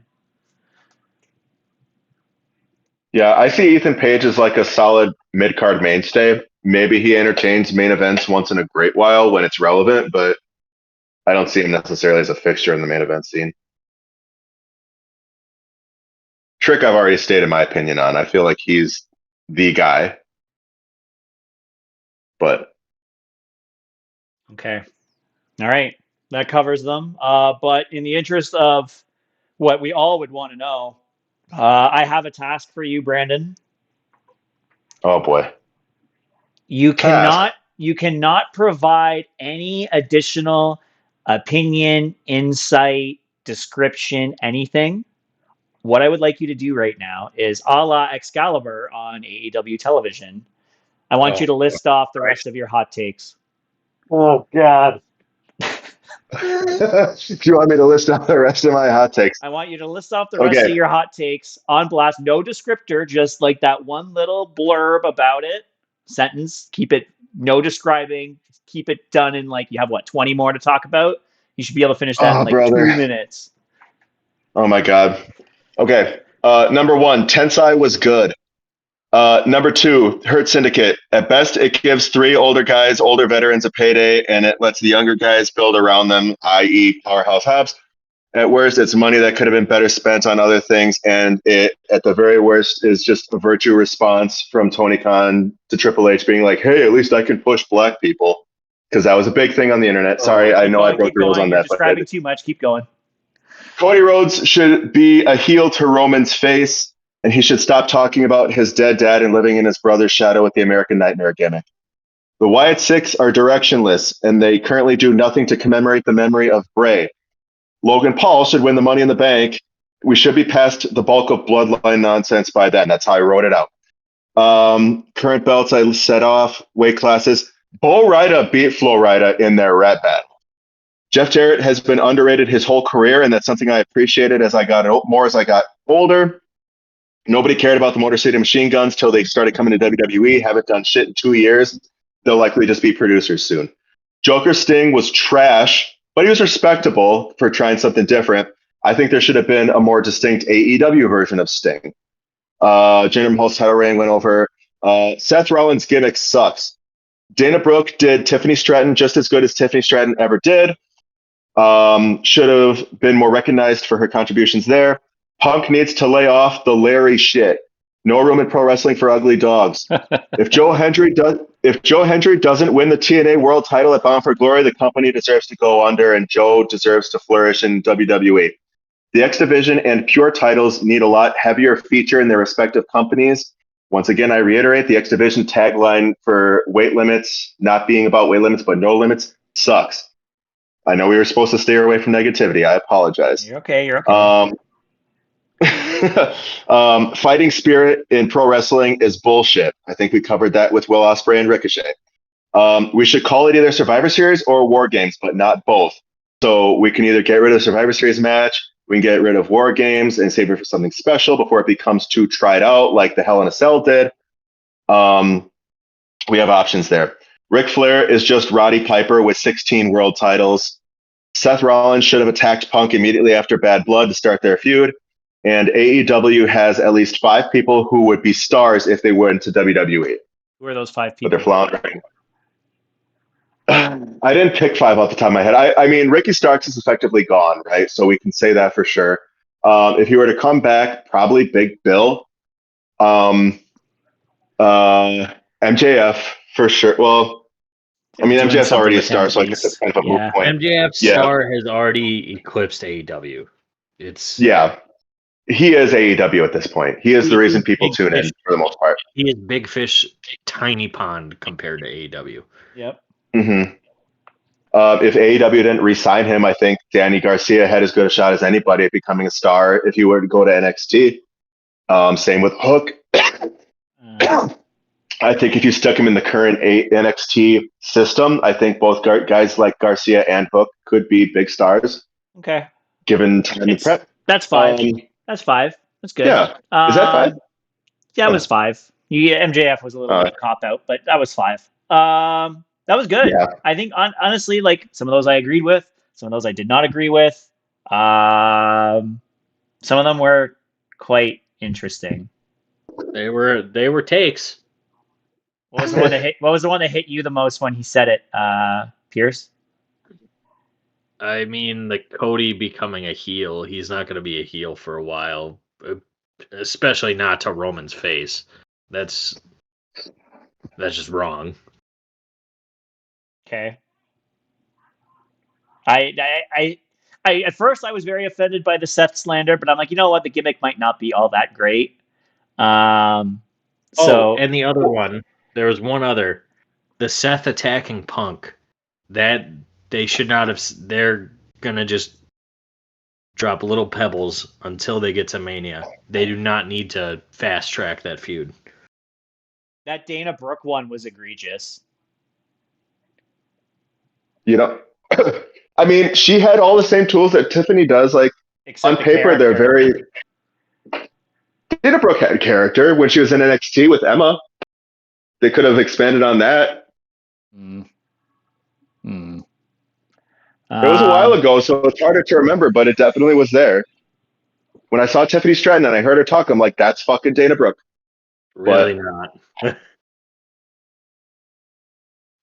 Yeah, I see Ethan Page as like a solid mid card mainstay. Maybe he entertains main events once in a great while when it's relevant, but I don't see him necessarily as a fixture in the main event scene. Trick, I've already stated my opinion on. I feel like he's the guy, but Okay, all right, that covers them. But in the interest of what we all would want to know, I have a task for you, Brandon. oh boy. You Task. cannot provide any additional opinion, insight, description, anything. What I would like you to do right now is a la Excalibur on AEW television. I want you to list off the rest of your hot takes. Oh God! Do you want me to list out the rest of my hot takes? I want you to list off the rest of your hot takes on blast. No descriptor, just like that one little blurb about it. Sentence. Keep it no describing. Keep it done in like you have what 20 more to talk about. You should be able to finish that in like 2 minutes. Oh my God. Okay. Number one, Tensai was good. Number two, Hurt Syndicate. At best, it gives three older veterans a payday, and it lets the younger guys build around them, i.e. Powerhouse Hobbs. At worst, it's money that could have been better spent on other things, and it, at the very worst, is just a virtue response from Tony Khan to Triple H being like, hey, at least I can push black people, because that was a big thing on the internet. Sorry, I know I broke the rules on that. You're describing too much. Keep going. Cody Rhodes should be a heel to Roman's face, and he should stop talking about his dead dad and living in his brother's shadow with the American Nightmare gimmick. The Wyatt Six are directionless, and they currently do nothing to commemorate the memory of Bray. Logan Paul should win the Money in the Bank. We should be past the bulk of bloodline nonsense by then. That's how I wrote it out. Current belts I set off, weight classes. Bo Rida beat Flo Rida in their rap battle. Jeff Jarrett has been underrated his whole career, and that's something I appreciated as I got older. Nobody cared about the Motor City Machine Guns till they started coming to WWE. Haven't done shit in 2 years. They'll likely just be producers soon. Joker Sting was trash, but he was respectable for trying something different. I think there should have been a more distinct AEW version of Sting. Jinder Mahal's title reign went over. Seth Rollins' gimmick sucks. Dana Brooke did Tiffany Stratton just as good as Tiffany Stratton ever did. Should have been more recognized for her contributions there. Punk needs to lay off the Larry shit. No room in pro wrestling for ugly dogs. If Joe Hendry doesn't win the TNA World Title at Bound for Glory, the company deserves to go under, and Joe deserves to flourish in WWE. The X Division and Pure titles need a lot heavier feature in their respective companies. Once again, I reiterate, the X Division tagline for weight limits not being about weight limits but no limits sucks. I know we were supposed to stay away from negativity. I apologize. You're okay. You're okay. Fighting spirit in pro wrestling is bullshit. I think we covered that with Will Ospreay and Ricochet. We should call it either Survivor Series or War Games, but not both. So we can either get rid of the Survivor Series match, we can get rid of War Games and save it for something special before it becomes too tried out, like the Hell in a Cell did. We have options there. Ric Flair is just Roddy Piper with 16 world titles. Seth Rollins should have attacked Punk immediately after Bad Blood to start their feud. And AEW has at least 5 people who would be stars if they went to WWE. Who are those 5 people? But they're floundering. I didn't pick 5 off the top of my head. I mean, Ricky Starks is effectively gone, right? So we can say that for sure. If he were to come back, probably Big Bill. MJF for sure. Well, I mean, MJF's already a star, so I guess that's kind of a moot point. MJF's star has already eclipsed AEW. He is AEW at this point. He is the reason people tune in for the most part. He is big fish, tiny pond compared to AEW. Yep. Mm-hmm. If AEW didn't re-sign him, I think Danny Garcia had as good a shot as anybody at becoming a star if he were to go to NXT. Same with Hook. I think if you stuck him in the current NXT system, I think both guys like Garcia and Hook could be big stars. Okay. Given time and prep. That's 5. That's 5. That's good. Yeah. Is that 5? Yeah, it was 5. MJF was a little bit of a cop-out, but that was 5. That was good. Yeah. I think, honestly, like, some of those I agreed with. Some of those I did not agree with. Some of them were quite interesting. They were takes. What was the one that hit you the most when he said it, Pierce? I mean, the Cody becoming a heel. He's not going to be a heel for a while, especially not to Roman's face. That's just wrong. Okay. I at first I was very offended by the Seth slander, but I'm like, you know what, the gimmick might not be all that great. And the other one, there was one other, the Seth attacking Punk. That they should not have. They're gonna just drop little pebbles until they get to Mania. They do not need to fast track that feud. That Dana Brooke one was egregious. You know, I mean, she had all the same tools that Tiffany does. Like, except on paper, they're very. Dana Brooke had character when she was in NXT with Emma. They could have expanded on that. It was a while ago, so it's harder to remember, but it definitely was there. When I saw Tiffany Stratton and I heard her talk, I'm like, that's fucking Dana Brooke. Really not.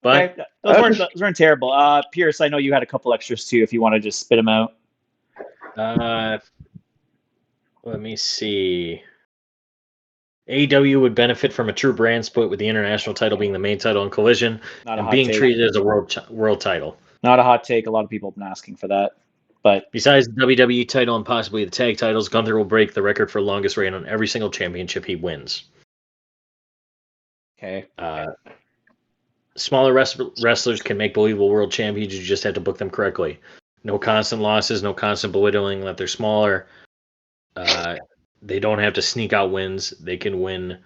But okay. Those weren't terrible. Pierce, I know you had a couple extras too. If you want to just spit them out. Let me see. AEW would benefit from a true brand split, with the international title being the main title in Collision and being treated as a world title. Not a hot take. A lot of people have been asking for that. But besides the WWE title and possibly the tag titles, Gunther will break the record for longest reign on every single championship he wins. Okay. Smaller wrestlers can make believable world champions. You just have to book them correctly. No constant losses, no constant belittling that they're smaller. They don't have to sneak out wins. They can win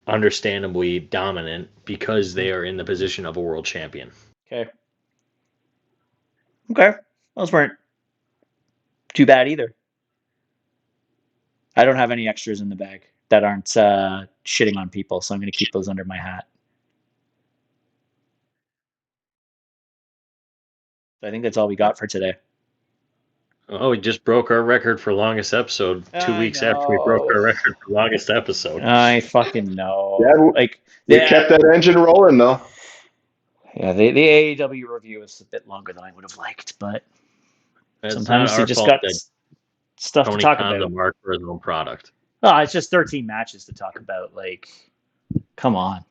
understandably dominant because they are in the position of a world champion. Okay. Those weren't too bad either. I don't have any extras in the bag that aren't shitting on people, so I'm going to keep those under my hat. I think that's all we got for today. Oh, we just broke our record for longest episode 2 weeks after we broke our record for longest episode. I fucking know. Yeah, we kept that engine rolling, though. Yeah, the AEW review is a bit longer than I would have liked, but sometimes you just got stuff Tony to talk Khan's about. a mark for his own product. Oh, it's just 13 matches to talk about. Like, come on.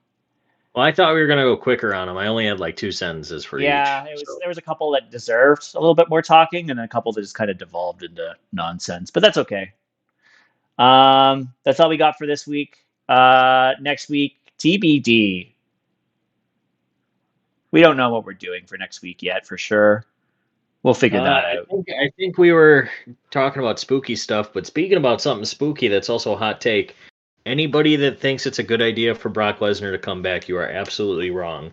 Well, I thought we were gonna go quicker on them. I only had like 2 sentences for Yeah, each. it was. So. There was a couple that deserved a little bit more talking, and then a couple that just kind of devolved into nonsense. But that's okay. That's all we got for this week. Next week, TBD. We don't know what we're doing for next week yet, for sure. We'll figure that out. I think we were talking about spooky stuff, but speaking about something spooky, that's also a hot take. Anybody that thinks it's a good idea for Brock Lesnar to come back, you are absolutely wrong.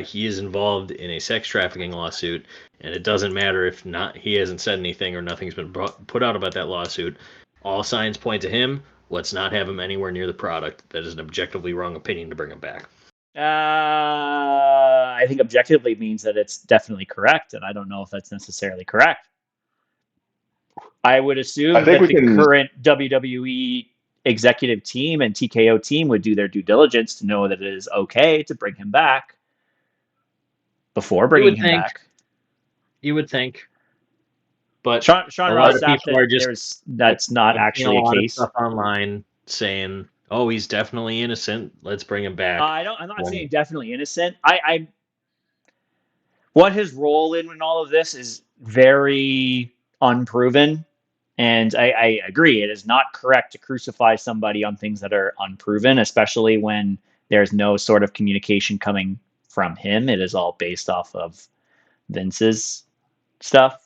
He is involved in a sex trafficking lawsuit, and it doesn't matter if not he hasn't said anything or nothing's been put out about that lawsuit. All signs point to him. Let's not have him anywhere near the product. That is an objectively wrong opinion to bring him back. I think objectively means that it's definitely correct, and I don't know if that's necessarily correct. I would assume that the current WWE executive team and TKO team would do their due diligence to know that it is okay to bring him back before bringing him back. You would think. But Sean Ross Sapp, that's not actually a case. Stuff online saying, "Oh, he's definitely innocent. Let's bring him back." I'm not saying definitely innocent. What his role in all of this is very unproven, and I agree. It is not correct to crucify somebody on things that are unproven, especially when there's no sort of communication coming from him. It is all based off of Vince's stuff.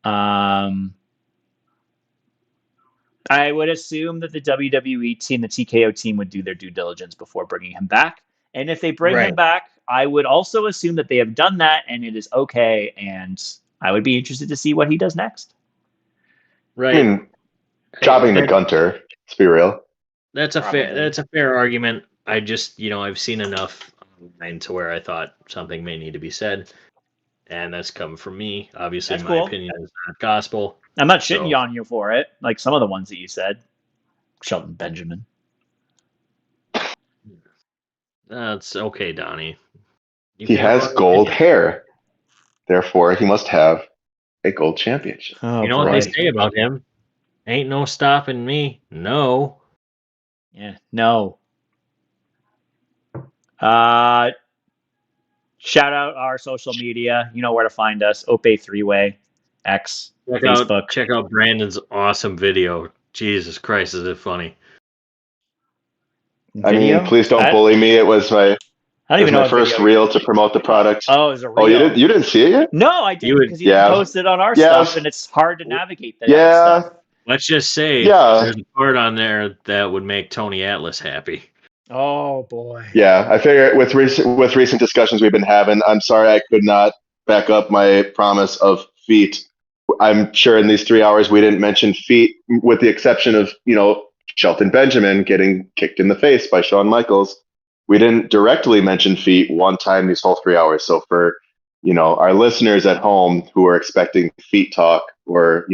I would assume that the WWE team, the TKO team, would do their due diligence before bringing him back. And if they bring him back, I would also assume that they have done that and it is okay. And I would be interested to see what he does next. Right. I mean, jobbing to Gunter. Let's be real. That's a fair argument. I just, I've seen enough online to where I thought something may need to be said. And that's come from me. Obviously, my opinion is not gospel. I'm not shitting on you for it. Like some of the ones that you said. Shelton Benjamin. That's okay, Donnie. He has gold hair. Therefore, he must have a gold championship. Oh, you know what they say about him? Ain't no stopping me. No. Yeah, no. Shout out our social media. You know where to find us. Ope-Eh 3-Way, X, Facebook. Check out Brandon's awesome video. Jesus Christ, is it funny? Video? I mean, please don't bully me. It was my first reel to promote the product. Oh, it was a reel. Oh, you didn't see it yet? No, I didn't because you posted on our stuff, and it's hard to navigate that stuff. Let's just say there's a part on there that would make Tony Atlas happy. Oh boy. Yeah, I figure with recent discussions we've been having, I'm sorry I could not back up my promise of feet. I'm sure in these 3 hours we didn't mention feet, with the exception of Shelton Benjamin getting kicked in the face by Shawn Michaels. We didn't directly mention feet one time these whole 3 hours. So for our listeners at home who are expecting feet talk or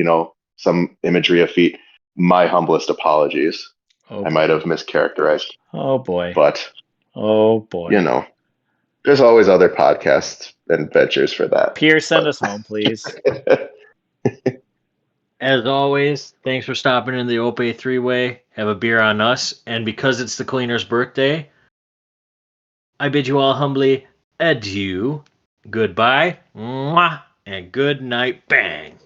some imagery of feet, my humblest apologies. I might have mischaracterized. Oh boy. But there's always other podcast adventures for that. Pierce, send us home, please. As always, thanks for stopping in the Ope 3-Way. Have a beer on us. And because it's the cleaner's birthday, I bid you all humbly adieu, goodbye, mwah, and good night, bang.